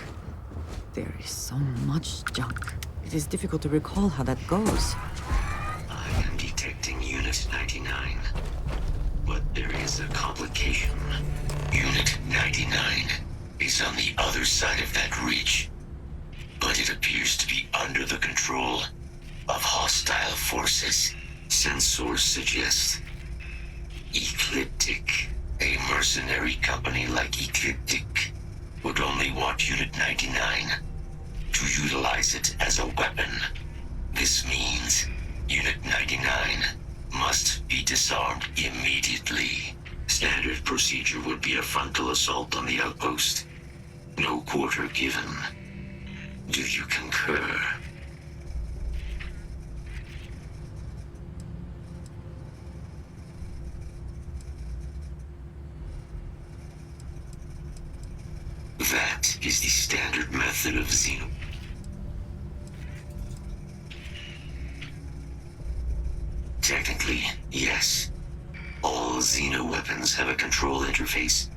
Speaker 4: There is so much junk. It is difficult to recall how that goes.
Speaker 9: I am detecting Unit 99. But there is a complication. Unit 99 is on the other side of that ridge. But it appears to be under the control of hostile forces. Sensors suggest Ecliptic. A mercenary company like Ecliptic would only want Unit 99 to utilize it as a weapon. This means Unit 99 must be disarmed immediately. Standard procedure would be a frontal assault on the outpost. No quarter given. Do you concur? That is the standard method of Xeno. Technically, yes. All Xeno weapons have a control interface,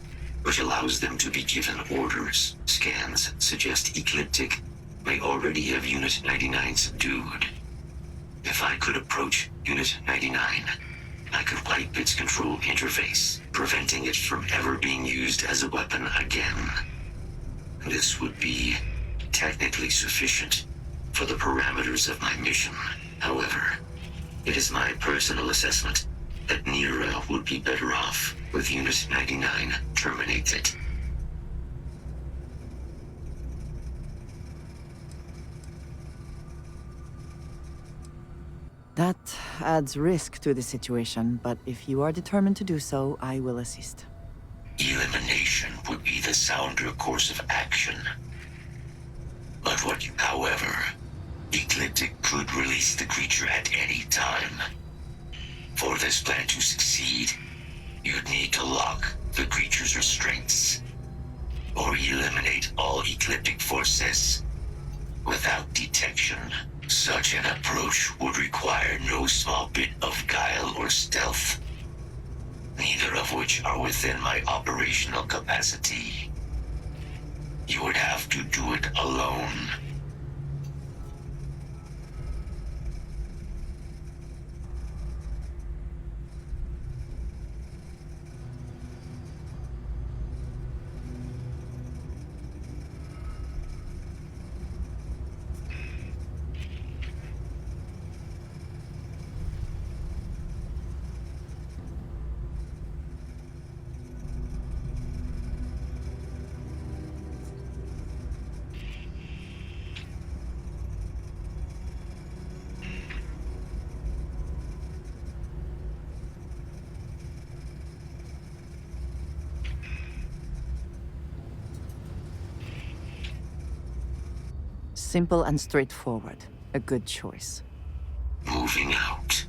Speaker 9: which allows them to be given orders. Scans suggest Ecliptic may already have Unit 99 subdued. If I could approach Unit 99, I could wipe its control interface, preventing it from ever being used as a weapon again. This would be technically sufficient for the parameters of my mission. However, it is my personal assessment that Nira would be better off with Unit 99 terminated.
Speaker 10: That adds risk to the situation, but if you are determined to do so, I will assist.
Speaker 9: Elimination would be the sounder course of action. However, Ecliptic could release the creature at any time. For this plan to succeed, you'd need to lock the creature's restraints, or eliminate all Ecliptic forces without detection. Such an approach would require no small bit of guile or stealth, neither of which are within my operational capacity. You would have to do it alone.
Speaker 10: Simple and straightforward. A good choice.
Speaker 9: Moving out.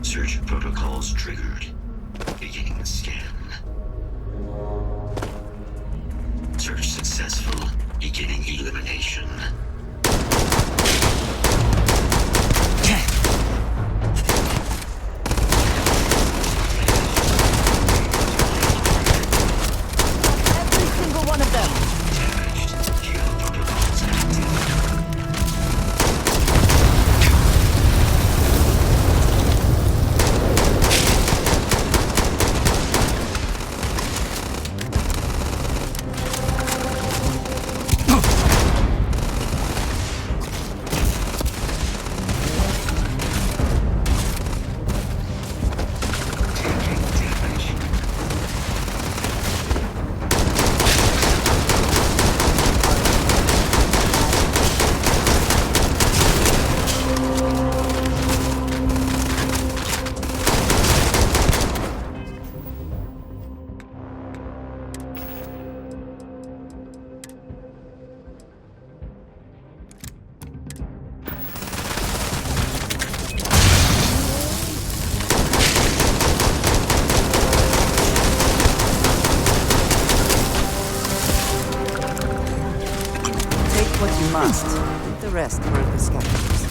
Speaker 9: Search protocols triggered. Beginning the scan. Search successful. Beginning elimination.
Speaker 10: Every single one of them!
Speaker 4: must. The rest were the scavengers.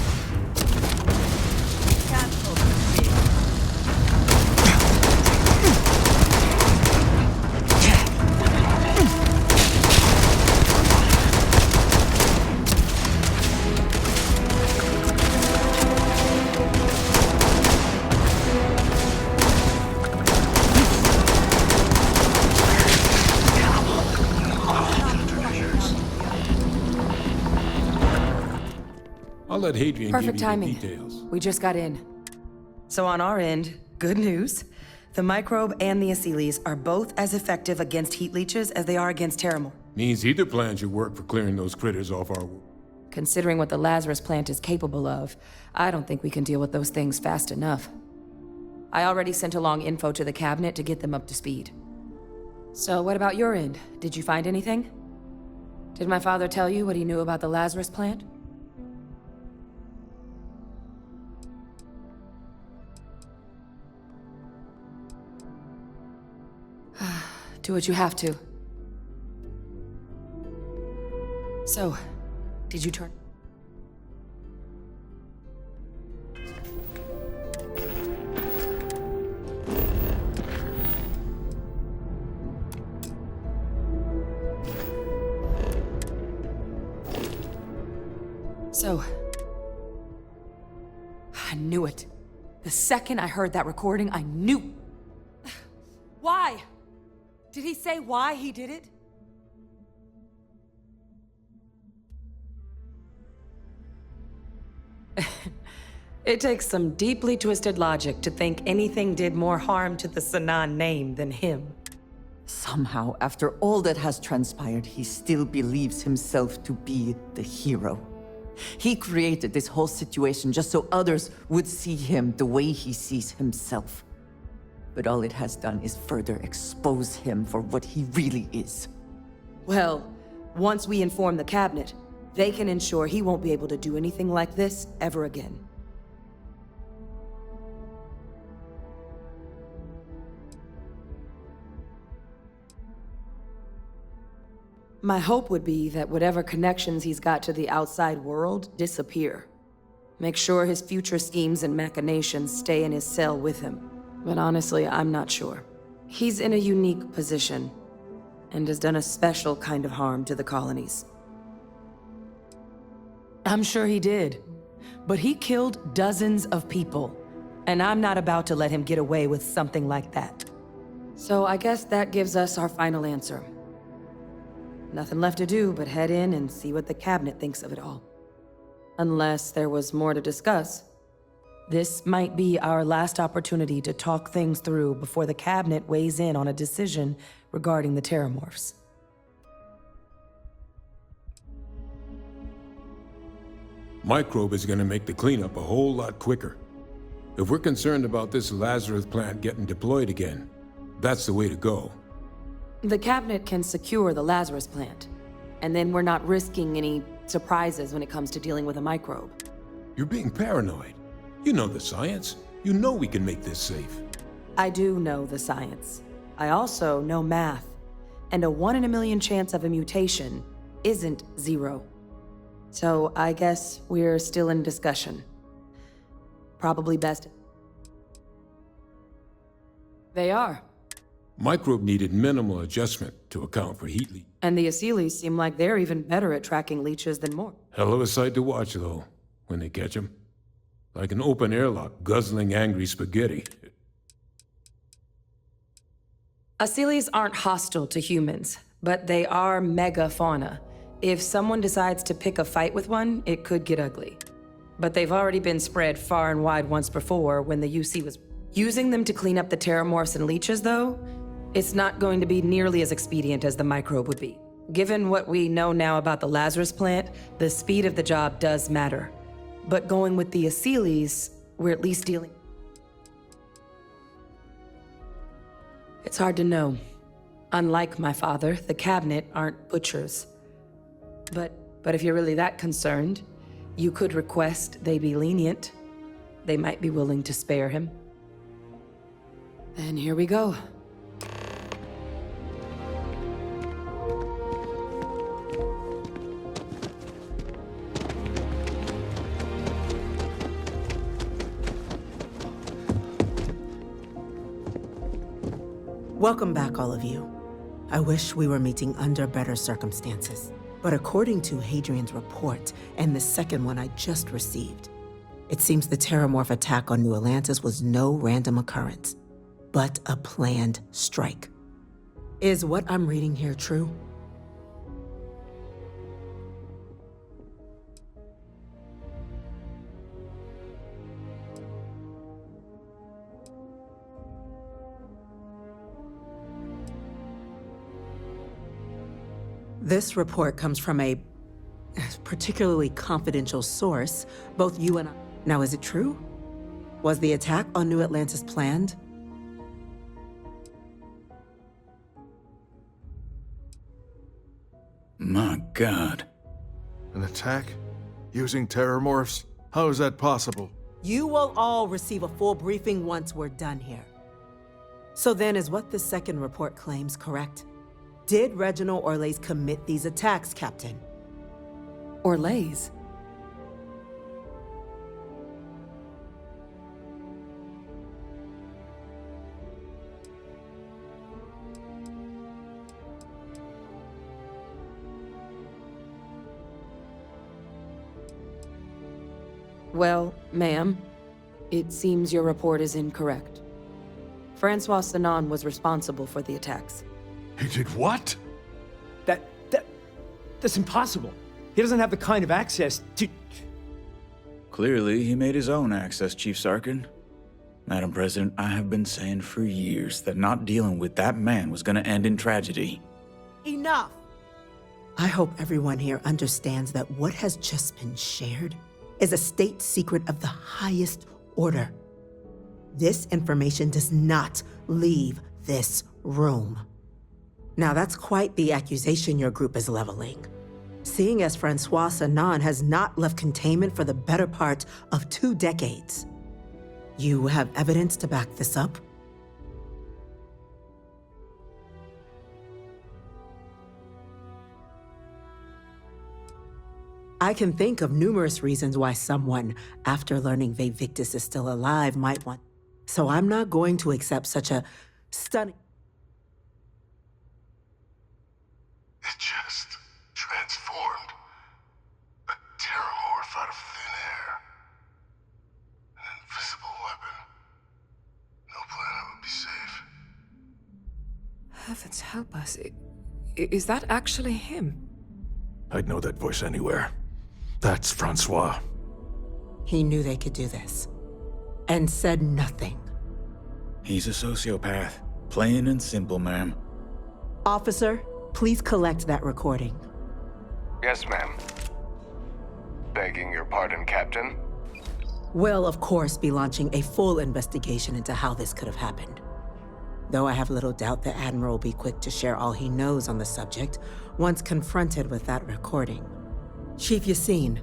Speaker 14: I'll let Hadrian
Speaker 17: Perfect
Speaker 14: give you
Speaker 17: timing.
Speaker 14: the details.
Speaker 17: We just got in. So on our end, good news. The microbe and the Asylees are both as effective against heat leeches as they are against Terrormorphs.
Speaker 14: Means either plan should work for clearing those critters off our...
Speaker 17: Considering what the Lazarus plant is capable of, I don't think we can deal with those things fast enough. I already sent along info to the cabinet to get them up to speed. So what about your end? Did you find anything? Did my father tell you what he knew about the Lazarus plant? Do what you have to. So, did you turn? So, I knew it. The second I heard that recording, I knew. Why? Did he say why he did it? It takes some deeply twisted logic to think anything did more harm to the Sanan name than him.
Speaker 10: Somehow, after all that has transpired, he still believes himself to be the hero. He created this whole situation just so others would see him the way he sees himself. But all it has done is further expose him for what he really is.
Speaker 17: Well, once we inform the cabinet, they can ensure he won't be able to do anything like this ever again. My hope would be that whatever connections he's got to the outside world disappear. Make sure his future schemes and machinations stay in his cell with him. But honestly, I'm not sure. He's in a unique position, and has done a special kind of harm to the colonies. I'm sure he did, but he killed dozens of people, and I'm not about to let him get away with something like that. So I guess that gives us our final answer. Nothing left to do but head in and see what the cabinet thinks of it all. Unless there was more to discuss. This might be our last opportunity to talk things through before the cabinet weighs in on a decision regarding the Terrormorphs.
Speaker 14: Microbe is gonna make the cleanup a whole lot quicker. If we're concerned about this Lazarus plant getting deployed again, that's the way to go.
Speaker 17: The cabinet can secure the Lazarus plant, and then we're not risking any surprises when it comes to dealing with a microbe.
Speaker 14: You're being paranoid. You know the science. You know we can make this safe.
Speaker 17: I do know the science. I also know math, and a 1 in a million chance of a mutation isn't 0. So I guess we're still in discussion. Probably best. They are.
Speaker 14: Microbe needed minimal adjustment to account for heat leak.
Speaker 17: And the Asylees seem like they're even better at tracking leeches than more.
Speaker 14: Hell of a sight to watch, though, when they catch them. Like an open airlock guzzling angry spaghetti.
Speaker 17: Asylees aren't hostile to humans, but they are megafauna. If someone decides to pick a fight with one, it could get ugly. But they've already been spread far and wide once before when the UC was using them to clean up the Terrormorphs and leeches, though. It's not going to be nearly as expedient as the microbe would be. Given what we know now about the Lazarus plant, the speed of the job does matter. But going with the Asylees, we're at least dealing... It's hard to know. Unlike my father, the cabinet aren't butchers. But if you're really that concerned, you could request they be lenient. They might be willing to spare him. Then here we go.
Speaker 1: Welcome back, all of you. I wish we were meeting under better circumstances. But according to Hadrian's report, and the second one I just received, it seems the Terrormorph attack on New Atlantis was no random occurrence, but a planned strike. Is what I'm reading here true? This report comes from a particularly confidential source, both you and I. Now, is it true? Was the attack on New Atlantis planned?
Speaker 8: My God.
Speaker 5: An attack? Using Terrormorphs? How is that possible?
Speaker 1: You will all receive a full briefing once we're done here. So then, is what the second report claims correct? Did Reginald Orlays commit these attacks, Captain?
Speaker 17: Orlays? Well, ma'am, it seems your report is incorrect. Francois Sanon was responsible for the attacks.
Speaker 5: He did what?
Speaker 2: That's impossible. He doesn't have the kind of access to...
Speaker 8: Clearly, he made his own access, Chief Sarkin. Madam President, I have been saying for years that not dealing with that man was gonna end in tragedy.
Speaker 1: Enough! I hope everyone here understands that what has just been shared is a state secret of the highest order. This information does not leave this room. Now, that's quite the accusation your group is leveling. Seeing as Francois Sanon has not left containment for the better part of 2 decades. You have evidence to back this up? I can think of numerous reasons why someone, after learning Eyewitness is still alive, might want. So I'm not going to accept such a stunning.
Speaker 12: It just transformed. A Terrormorph out of thin air. An invisible weapon. No planet would be safe.
Speaker 23: Heavens help us. Is that actually him?
Speaker 5: I'd know that voice anywhere. That's Francois.
Speaker 1: He knew they could do this. And said nothing.
Speaker 8: He's a sociopath. Plain and simple, ma'am.
Speaker 1: Officer, please collect that recording.
Speaker 21: Yes, ma'am. Begging your pardon, Captain?
Speaker 1: We'll, of course, be launching a full investigation into how this could have happened. Though I have little doubt the Admiral will be quick to share all he knows on the subject once confronted with that recording. Chief Yassine,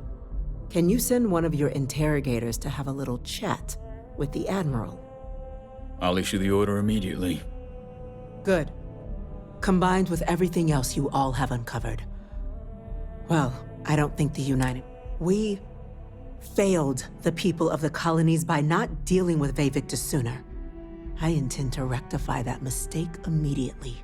Speaker 1: can you send one of your interrogators to have a little chat with the Admiral?
Speaker 8: I'll issue the order immediately.
Speaker 1: Good. Combined with everything else you all have uncovered. Well, I don't think the United... We failed the people of the colonies by not dealing with Eyewitness sooner. I intend to rectify that mistake immediately.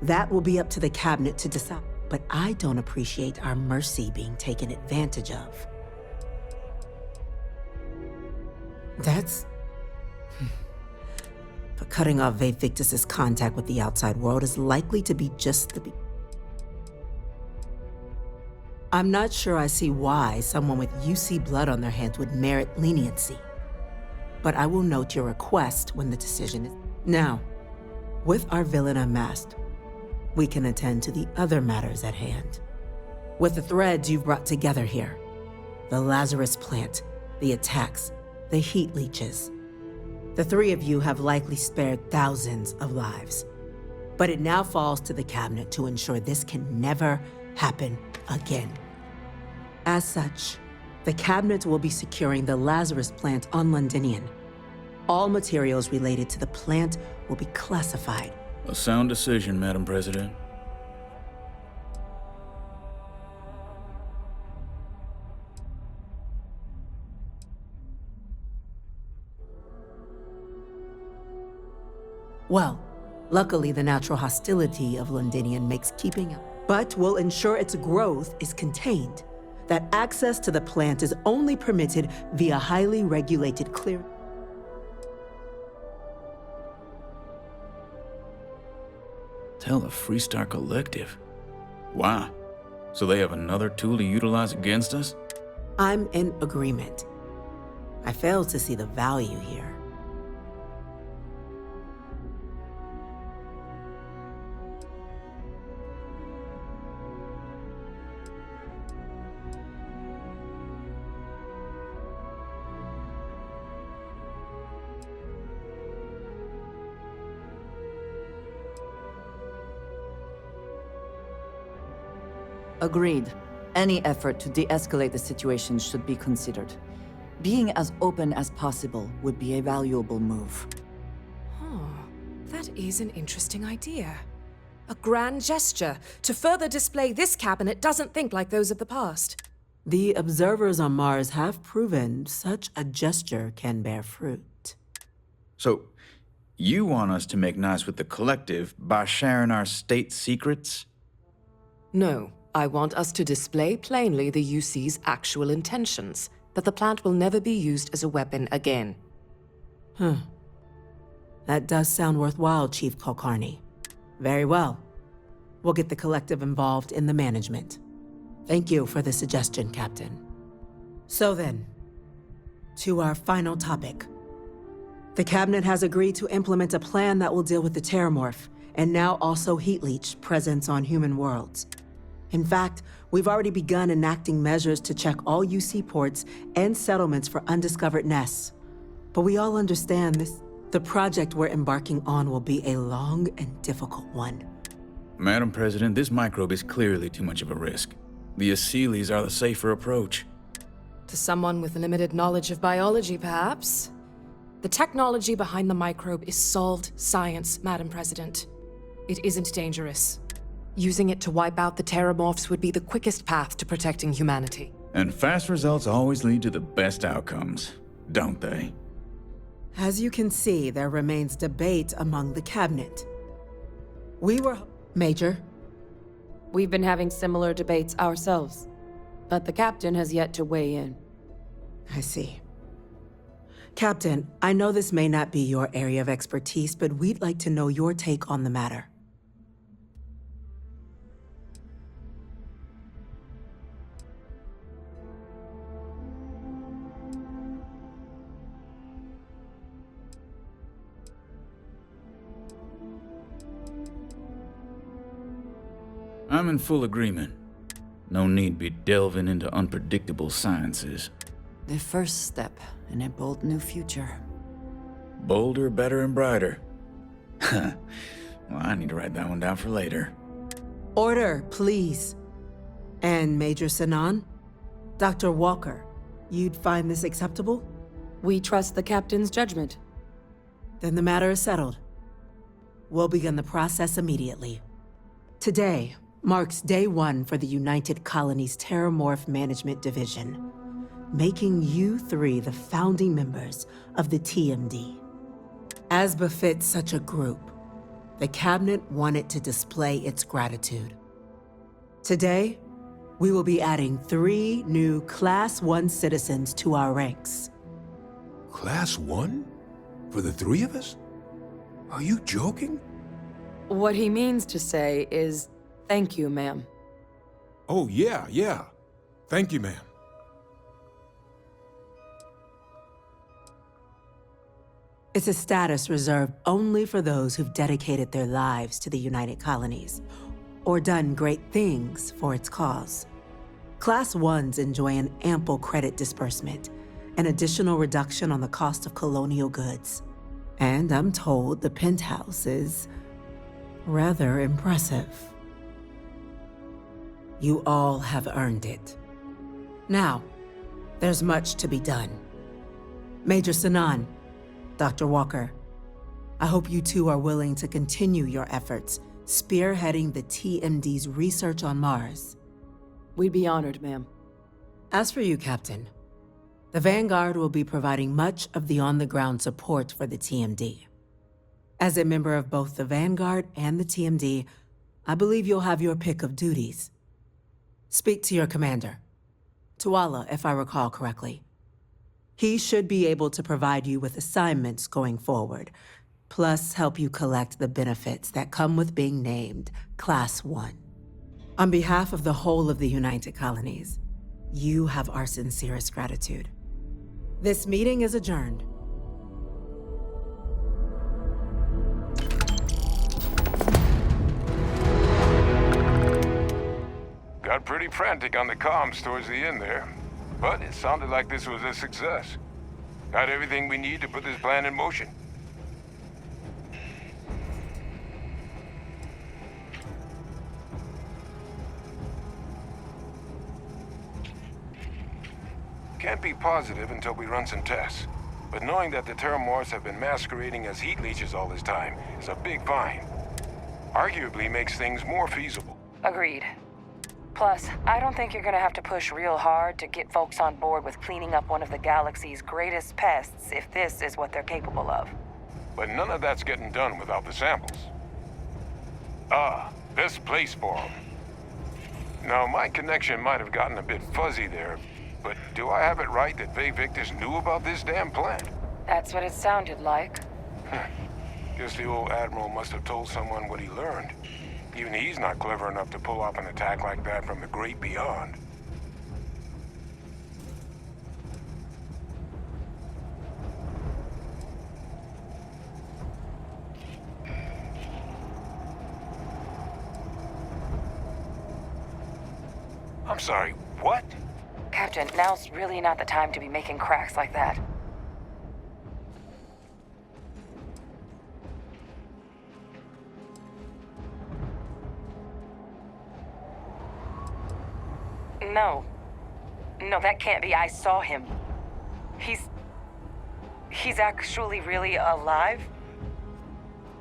Speaker 1: That will be up to the cabinet to decide, but I don't appreciate our mercy being taken advantage of. That's... But cutting off Eyewitness's contact with the outside world is likely to be just the I'm not sure I see why someone with UC blood on their hands would merit leniency. But I will note your request when the decision is... Now, with our villain unmasked, we can attend to the other matters at hand. With the threads you've brought together here, the Lazarus plant, the attacks, the heat leeches, the 3 of you have likely spared thousands of lives. But it now falls to the cabinet to ensure this can never happen again. As such, the cabinet will be securing the Lazarus plant on Londinian. All materials related to the plant will be classified
Speaker 8: A sound decision, Madam President.
Speaker 1: Well, luckily the natural hostility of Londinian makes keeping up, but will ensure its growth is contained, that access to the plant is only permitted via highly regulated clear.
Speaker 8: Tell the Freestar Collective. Wow. So they have another tool to utilize against us?
Speaker 1: I'm in agreement. I fail to see the value here.
Speaker 10: Agreed. Any effort to de-escalate the situation should be considered. Being as open as possible would be a valuable move.
Speaker 3: That is an interesting idea. A grand gesture to further display this cabinet doesn't think like those of the past.
Speaker 1: The observers on Mars have proven such a gesture can bear fruit.
Speaker 8: So, you want us to make nice with the Collective by sharing our state secrets?
Speaker 3: No. I want us to display plainly the UC's actual intentions, that the plant will never be used as a weapon again.
Speaker 1: That does sound worthwhile, Chief Kulkarni. Very well. We'll get the Collective involved in the management. Thank you for the suggestion, Captain. So then, to our final topic. The Cabinet has agreed to implement a plan that will deal with the Terrormorph, and now also Heat Leech presence on human worlds. In fact, we've already begun enacting measures to check all UC ports and settlements for undiscovered nests. But we all understand this. The project we're embarking on will be a long and difficult one.
Speaker 8: Madam President, this microbe is clearly too much of a risk. The Aseles are the safer approach.
Speaker 3: To someone with limited knowledge of biology, perhaps? The technology behind the microbe is solved science, Madam President. It isn't dangerous. Using it to wipe out the Terrormorphs would be the quickest path to protecting humanity.
Speaker 8: And fast results always lead to the best outcomes, don't they?
Speaker 1: As you can see, there remains debate among the Cabinet. Major?
Speaker 16: We've been having similar debates ourselves, but the Captain has yet to weigh in.
Speaker 1: I see. Captain, I know this may not be your area of expertise, but we'd like to know your take on the matter.
Speaker 8: I'm in full agreement. No need be delving into unpredictable sciences.
Speaker 4: The first step in a bold new future.
Speaker 8: Bolder, better, and brighter. Well, I need to write that one down for later.
Speaker 1: Order, please. And Major Sinan? Dr. Walker, you'd find this acceptable?
Speaker 16: We trust the Captain's judgment.
Speaker 1: Then the matter is settled. We'll begin the process immediately. Today marks day one for the United Colonies Terrormorph Management Division, making you three the founding members of the TMD. As befits such a group, the Cabinet wanted to display its gratitude. Today, we will be adding 3 new Class 1 citizens to our ranks.
Speaker 14: Class 1? For the 3 of us? Are you joking?
Speaker 16: What he means to say is, thank you, ma'am.
Speaker 14: Oh, yeah. Thank you, ma'am.
Speaker 1: It's a status reserved only for those who've dedicated their lives to the United Colonies, or done great things for its cause. Class 1s enjoy an ample credit disbursement, an additional reduction on the cost of colonial goods. And I'm told the penthouse is rather impressive. You all have earned it. Now, there's much to be done. Major Sinan, Dr. Walker, I hope you two are willing to continue your efforts, spearheading the TMD's research on Mars.
Speaker 16: We'd be honored, ma'am.
Speaker 1: As for you, Captain, the Vanguard will be providing much of the on-the-ground support for the TMD. As a member of both the Vanguard and the TMD, I believe you'll have your pick of duties. Speak to your commander, Tuala, if I recall correctly. He should be able to provide you with assignments going forward, plus help you collect the benefits that come with being named Class 1. On behalf of the whole of the United Colonies, you have our sincerest gratitude. This meeting is adjourned.
Speaker 21: Got pretty frantic on the comms towards the end there, but it sounded like this was a success. Got everything we need to put this plan in motion. Can't be positive until we run some tests, but knowing that the Terrormorphs have been masquerading as heat leeches all this time is a big find. Arguably makes things more feasible.
Speaker 13: Agreed. Plus, I don't think you're gonna have to push real hard to get folks on board with cleaning up one of the galaxy's greatest pests if this is what they're capable of.
Speaker 21: But none of that's getting done without the samples. This place for them. Now, my connection might have gotten a bit fuzzy there, but do I have it right that Victus knew about this damn plan?
Speaker 13: That's what it sounded like.
Speaker 21: Guess the old Admiral must have told someone what he learned. Even he's not clever enough to pull off an attack like that from the great beyond. I'm sorry, what?
Speaker 13: Captain, now's really not the time to be making cracks like that. No, that can't be. I saw him. He's actually really alive?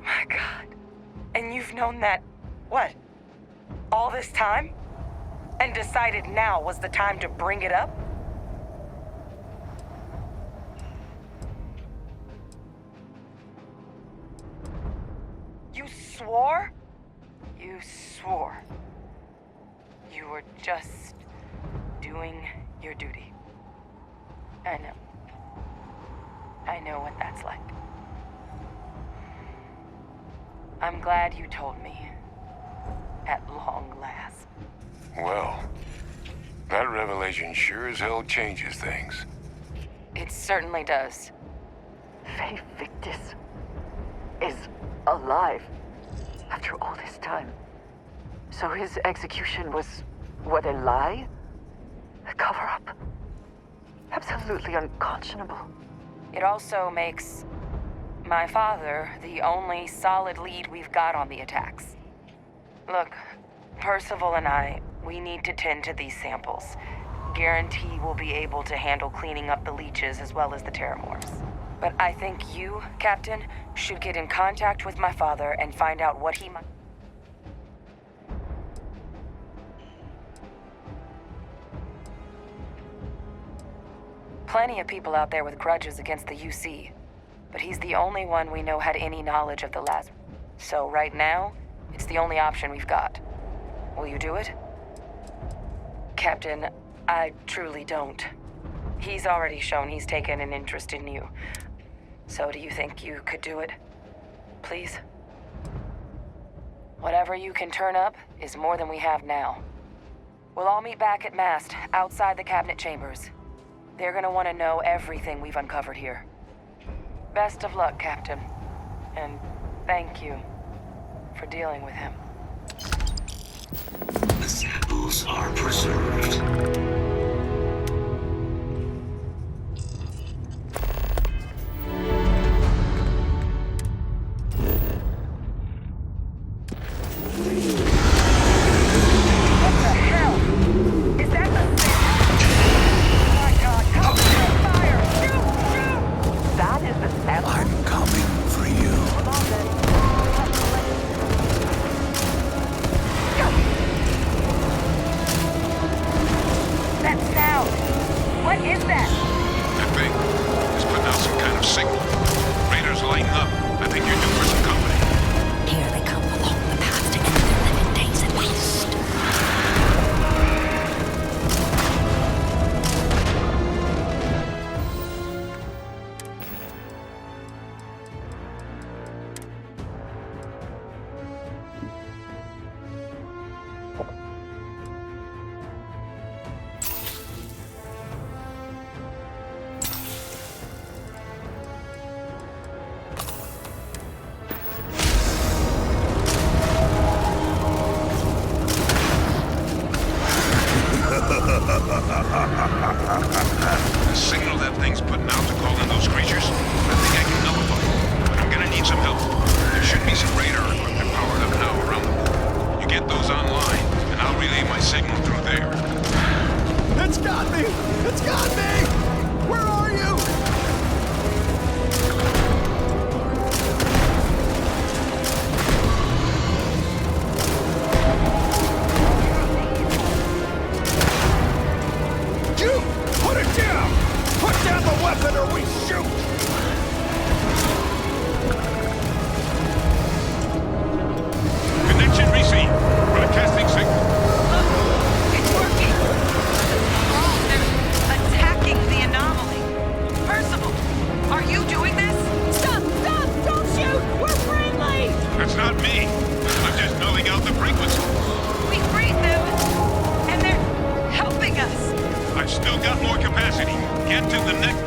Speaker 13: My God. And you've known that, what, all this time? And decided now was the time to bring it up? You swore? You swore. You were just doing your duty. I know. I know what that's like. I'm glad you told me. At long last.
Speaker 21: Well, that revelation sure as hell changes things.
Speaker 13: It certainly does.
Speaker 10: Victus is alive after all this time. So his execution was, what, a lie? A cover-up? Absolutely unconscionable.
Speaker 13: It also makes my father the only solid lead we've got on the attacks. Look, Percival and I, we need to tend to these samples. Guarantee we'll be able to handle cleaning up the leeches as well as the Terrormorphs. But I think you, Captain, should get in contact with my father and find out what he might... Plenty of people out there with grudges against the UC, but he's the only one we know had any knowledge of the last. So right now, it's the only option we've got. Will you do it? Captain, I truly don't. He's already shown he's taken an interest in you. So do you think you could do it? Please? Whatever you can turn up is more than we have now. We'll all meet back at mast, outside the cabinet chambers. They're gonna want to know everything we've uncovered here. Best of luck, Captain. And thank you for dealing with him.
Speaker 9: The samples are preserved.
Speaker 10: I'm coming for you.
Speaker 13: that?
Speaker 14: That thing is putting out some kind of signal. Radar's lighting up. I think you're due for some company.
Speaker 6: Here they come along the path to end their living days at last.
Speaker 14: The signal that thing's putting out to call in those creatures, I think I can nullify it. But I'm gonna need some help. There should be some radar equipment powered up now around the pool. You get those online, and I'll relay my signal through there.
Speaker 2: It's got me! It's got me! Where are you? You! Put it down! Put down the weapon or we shoot!
Speaker 14: Connection received. Broadcasting signal.
Speaker 17: It's working! Oh, they're attacking the anomaly. Percival, are you doing this? Stop! Stop! Don't shoot! We're friendly!
Speaker 14: That's not me. I'm just nulling out the frequency.
Speaker 17: We freed them, and they're helping us.
Speaker 14: I've still got more capacity. Get to the next...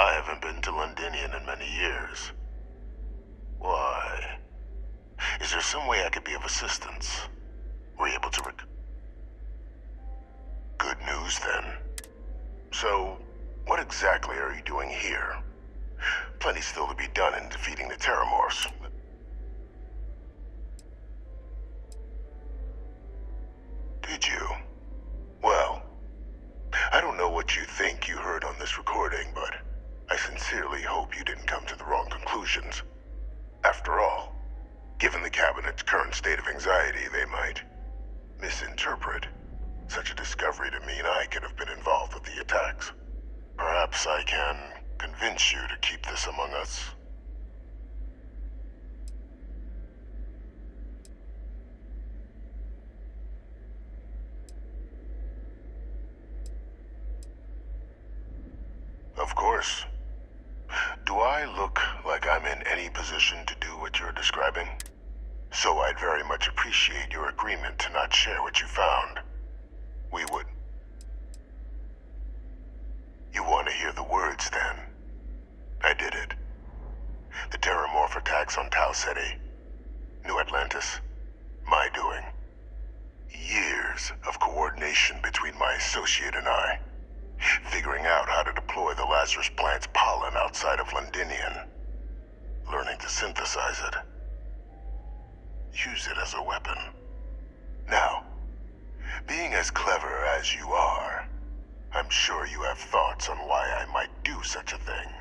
Speaker 12: I haven't been to Londinian in many years. Why? Is there some way I could be of assistance? Were you able to Good news, then. So, what exactly are you doing here? Plenty still to be done in defeating the Terrormorphs. Did you? Well, I don't know what you think you heard on this recording, but I sincerely hope you didn't come to the wrong conclusions. After all, given the Cabinet's current state of anxiety, they might misinterpret such a discovery to mean I could have been involved with the attacks. Perhaps I can convince you to keep this among us. Of course. Do I look like I'm in any position to do what you're describing? So I'd very much appreciate your agreement to not share what you found. We would... You want to hear the words, then? I did it. The Terrormorph attacks on Tau Ceti. Atlantis? My doing. Years of coordination between my associate and I. Figuring out how to deploy the Lazarus plant's pollen outside of Londinian. Learning to synthesize it. Use it as a weapon. Now, being as clever as you are, I'm sure you have thoughts on why I might do such a thing.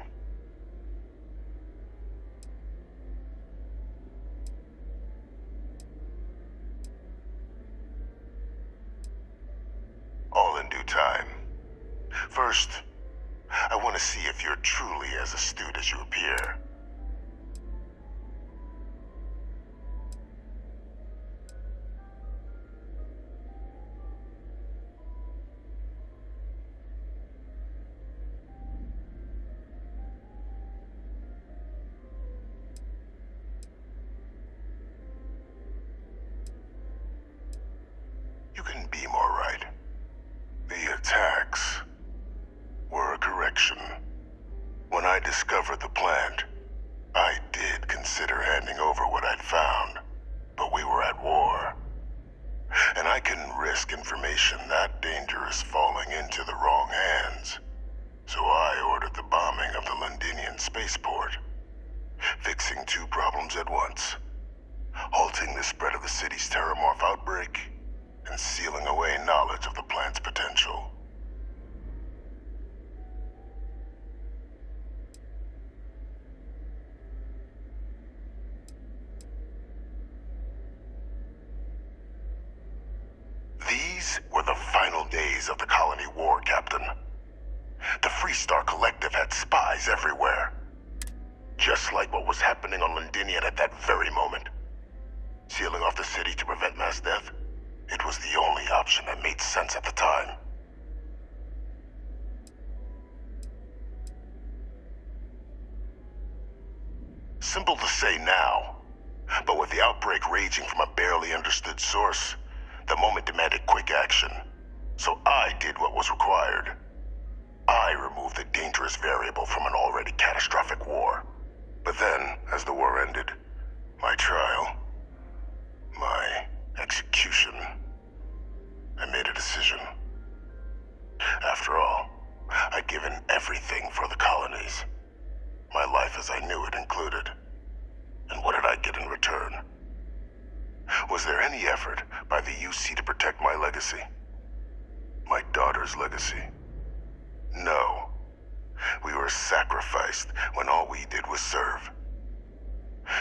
Speaker 12: All in due time. First, I want to see if you're truly as astute as you appear. You can be more right. The attacks were a correction. When I discovered the plant, I did consider handing over what I'd found, but we were at war. And I couldn't risk information that dangerous falling into the wrong hands. So I ordered the bombing of the Londinian spaceport, fixing two problems at once. Halting the spread of the city's Terrormorph outbreak, and sealing away knowledge of the plant's potential. These were the final days of the colony war, Captain. The Freestar Collective had spies everywhere. Just like what was happening on Londinian at that very moment. Sealing off the city to prevent mass death? It was the only option that made sense at the time. Simple to say now, but with the outbreak raging from a barely understood source, the moment demanded quick action. So I did what was required. I removed the dangerous variable from an already catastrophic war. But then, as the war ended, my trial, my execution, I made a decision. After all, I'd given everything for the colonies. My life as I knew it included. And what did I get in return? Was there any effort by the UC to protect my legacy? My daughter's legacy? No. We were sacrificed when all we did was serve.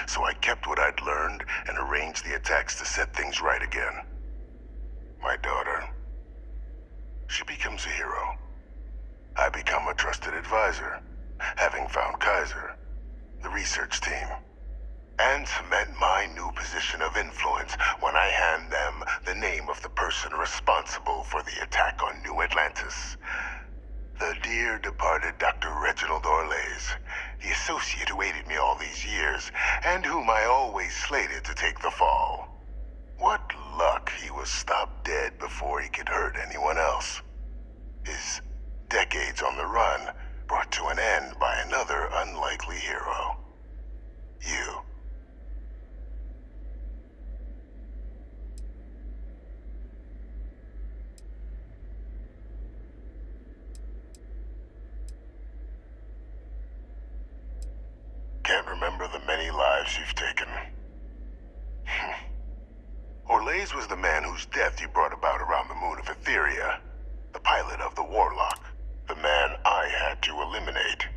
Speaker 12: So I kept what I'd learned and arranged the attacks to set things right again. My daughter, she becomes a hero. I become a trusted advisor, having found Kaiser, the research team, and cement my new position of influence when I hand them the name of the person responsible for the attack on New Atlantis. The dear departed Dr. Reginald Orlays, the associate who aided me all these years, and whom I always slated to take the fall. What luck he was stopped dead before he could hurt anyone else. His decades on the run brought to an end by another unlikely hero. You. Can't remember the many lives you've taken. Orlays was the man whose death you brought about around the moon of Etheria. The pilot of the Warlock. The man I had to eliminate.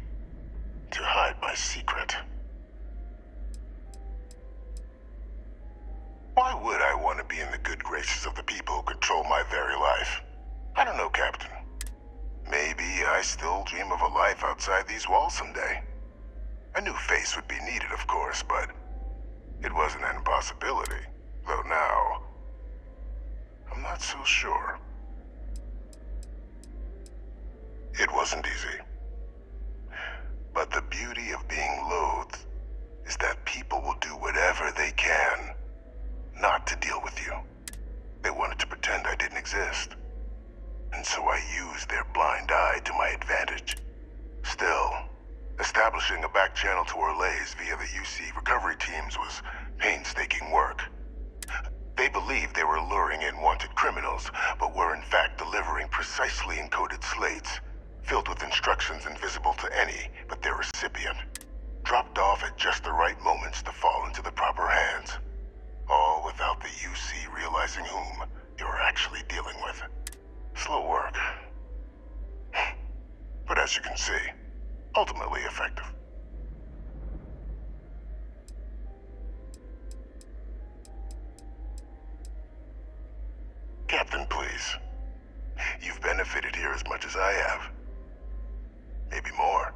Speaker 12: To hide my secret. Why would I want to be in the good graces of the people who control my very life? I don't know, Captain. Maybe I still dream of a life outside these walls someday. A new face would be needed, of course, but it wasn't an impossibility. Though now, I'm not so sure. It wasn't easy. But the beauty of being loathed is that people will do whatever they can not to deal with you. They wanted to pretend I didn't exist. And so I used their blind eye to my advantage. Still, establishing Establishing a back channel to Orlays via the UC recovery teams was painstaking work. They believed they were luring in wanted criminals, but were in fact delivering precisely encoded slates, filled with instructions invisible to any but their recipient, dropped off at just the right moments to fall into the proper hands. All without the UC realizing whom they were actually dealing with. Slow work. But as you can see, ultimately effective. Captain, please. You've benefited here as much as I have. Maybe more.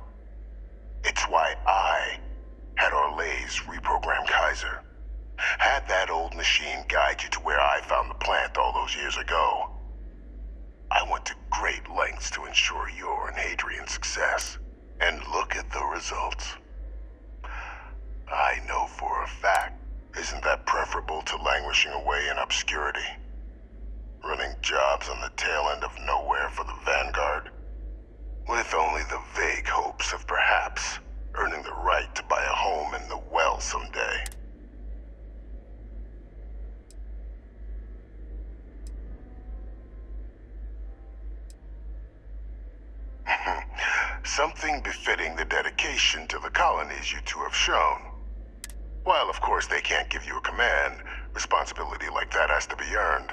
Speaker 12: It's why I had Orlays reprogram Kaiser. Had that old machine guide you to where I found the plant all those years ago. I went to great lengths to ensure your and Hadrian's success. And look at the results. I know for a fact, isn't that preferable to languishing away in obscurity? Running jobs on the tail end of nowhere for the Vanguard? With only the vague hopes of perhaps earning the right to buy a home in the well someday. Something befitting the dedication to the colonies you two have shown. While of course they can't give you a command, responsibility like that has to be earned.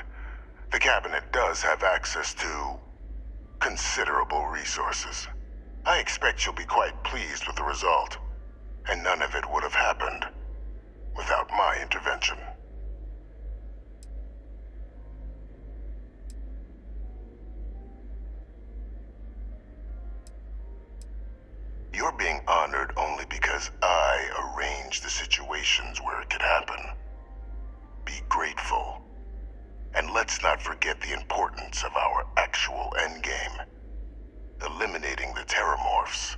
Speaker 12: The cabinet does have access to considerable resources. I expect you'll be quite pleased with the result, and none of it would have happened without my intervention. You're being honored only because I arranged the situations where it could happen. Be grateful. And let's not forget the importance of our actual endgame. Eliminating the Terrormorphs.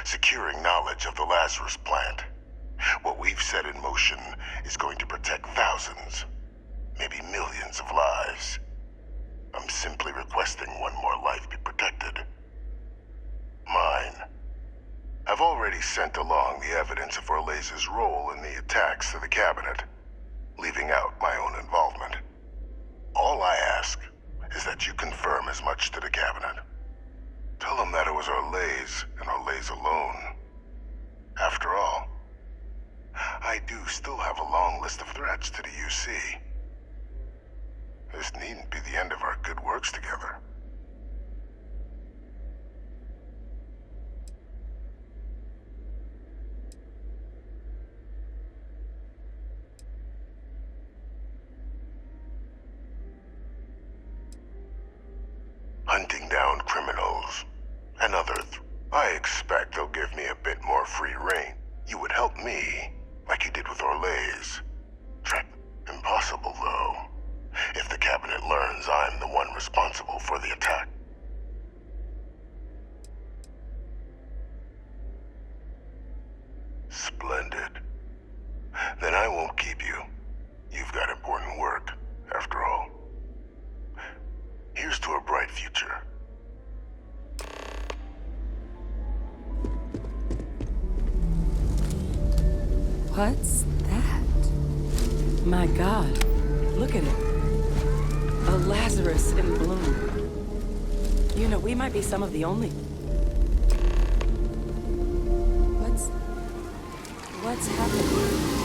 Speaker 12: Securing knowledge of the Lazarus plant. What we've set in motion is going to protect thousands, maybe millions of lives. I'm simply requesting one more life be protected. Mine. I've already sent along the evidence of Orlays' role in the attacks to the cabinet, leaving out my own involvement. All I ask is that you confirm as much to the cabinet. Tell them that it was Orlays and Orlays alone. After all, I do still have a long list of threats to the UC. This needn't be the end of our good works together. Hunting down criminals and I expect they'll give me a bit more free rein. You would help me, like you did with Orlays. Impossible, though, if the cabinet learns I'm the one responsible for the attack. Splendid. Then I won't keep you. You've got important work, after all. Here's to a bright future.
Speaker 23: What's that? My God, look at it. A Lazarus in bloom. You know, we might be some of the only... What's happening?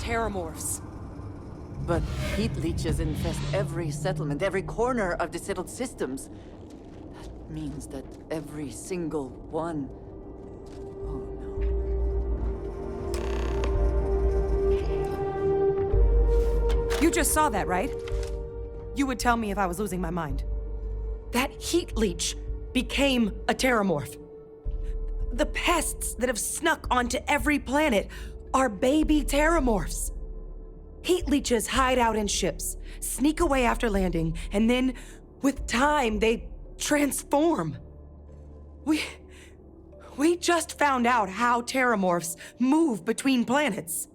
Speaker 16: Terrormorphs.
Speaker 10: But heat leeches infest every settlement, every corner of the settled systems. That means that every single one... Oh no.
Speaker 17: You just saw that, right? You would tell me if I was losing my mind. That heat leech became a Terrormorph. The pests that have snuck onto every planet are baby Terrormorphs. Heat leeches hide out in ships, sneak away after landing, and then, with time, they transform. We just found out how Terrormorphs move between planets.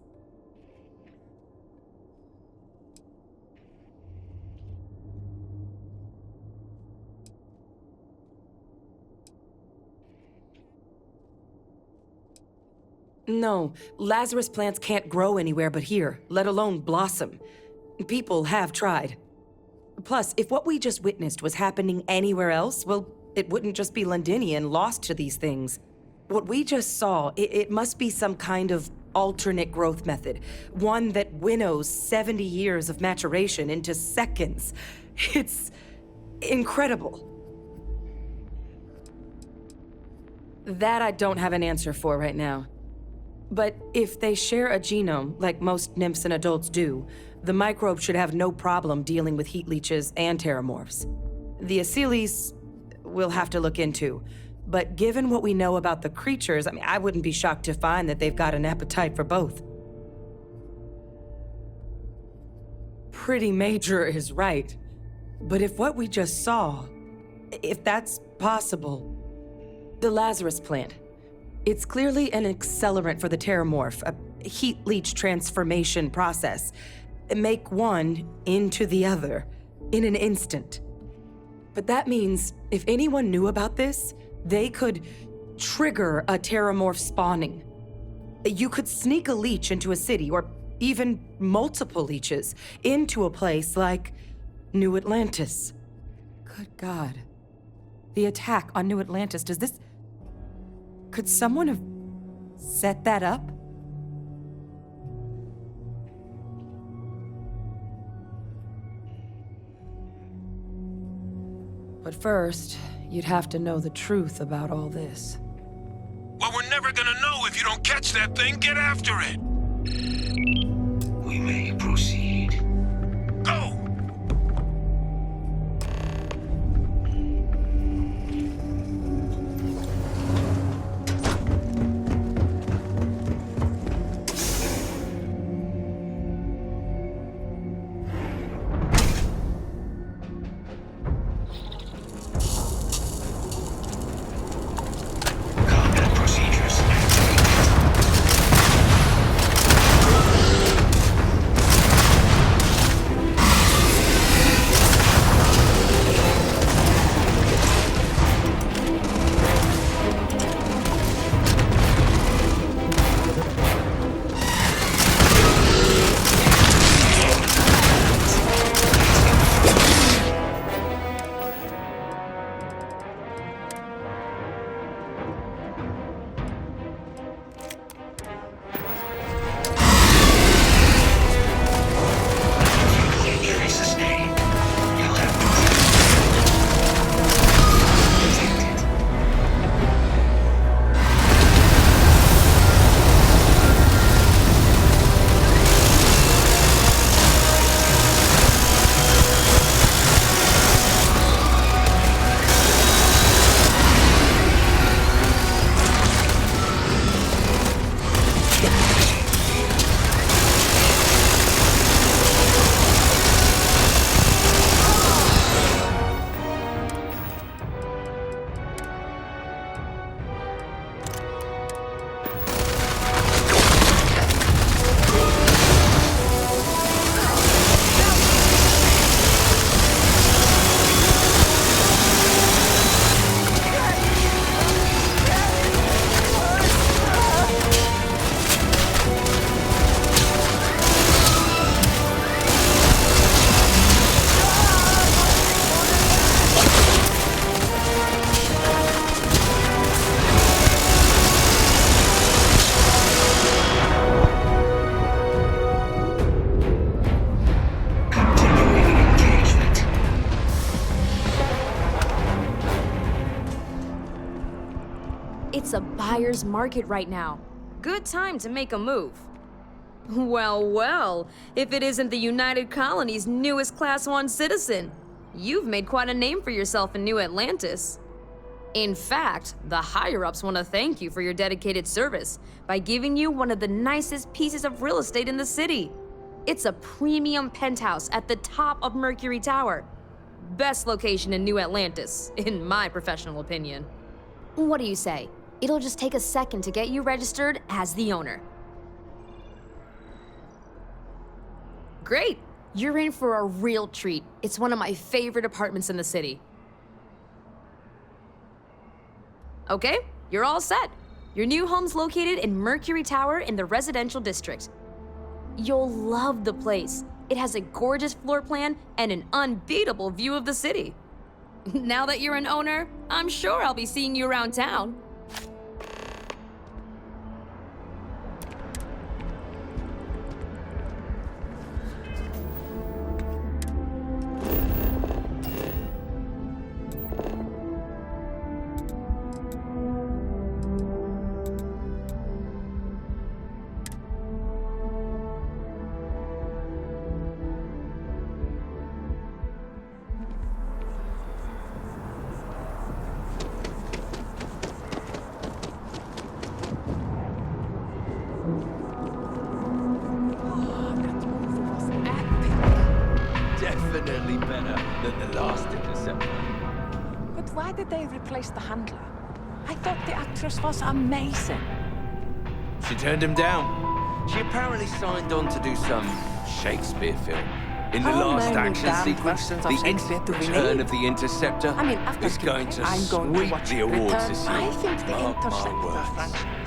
Speaker 17: No, Lazarus plants can't grow anywhere but here, let alone blossom. People have tried. Plus, if what we just witnessed was happening anywhere else, well, it wouldn't just be Londinian lost to these things. What we just saw, it must be some kind of alternate growth method. One that winnows 70 years of maturation into seconds. It's incredible. That I don't have an answer for right now. But if they share a genome, like most nymphs and adults do, the microbe should have no problem dealing with heat leeches and terrormorphs. The Asylees, we'll have to look into. But given what we know about the creatures, I wouldn't be shocked to find that they've got an appetite for both. Pretty major is right. But if what we just saw, if that's possible, the Lazarus plant, it's clearly an accelerant for the Terrormorph, a heat leech transformation process. Make one into the other in an instant. But that means if anyone knew about this, they could trigger a Terrormorph spawning. You could sneak a leech into a city, or even multiple leeches, into a place like New Atlantis. Good God. The attack on New Atlantis, could someone have set that up? But first, you'd have to know the truth about all this.
Speaker 14: Well, we're never gonna know if you don't catch that thing. Get after it!
Speaker 9: We may proceed.
Speaker 14: Go!
Speaker 18: It's a buyer's market right now. Good time to make a move. Well, well, if it isn't the United Colonies' newest Class 1 citizen. You've made quite a name for yourself in New Atlantis. In fact, the higher-ups want to thank you for your dedicated service by giving you one of the nicest pieces of real estate in the city. It's a premium penthouse at the top of Mercury Tower. Best location in New Atlantis, in my professional opinion.
Speaker 6: What do you say? It'll just take a second to get you registered as the owner.
Speaker 18: Great! You're in for a real treat. It's one of my favorite apartments in the city. Okay, you're all set. Your new home's located in Mercury Tower in the residential district. You'll love the place. It has a gorgeous floor plan and an unbeatable view of the city. Now that you're an owner, I'm sure I'll be seeing you around town.
Speaker 7: Definitely better than the last interceptor.
Speaker 19: But why did they replace the handler? I thought the actress was amazing.
Speaker 7: She turned him down. She apparently signed on to do some Shakespeare film. In the
Speaker 19: How
Speaker 7: last
Speaker 19: many
Speaker 7: action
Speaker 19: damn
Speaker 7: sequence,
Speaker 19: versions of Shakespeare do we
Speaker 7: return
Speaker 19: need?
Speaker 7: of the Interceptor
Speaker 19: I mean, after
Speaker 7: is going to
Speaker 19: I'm going to
Speaker 7: sweep
Speaker 19: watch
Speaker 7: the awards
Speaker 19: Return.
Speaker 7: this year.
Speaker 19: I think the
Speaker 7: Mark my
Speaker 19: Interceptor
Speaker 7: words.
Speaker 19: franchise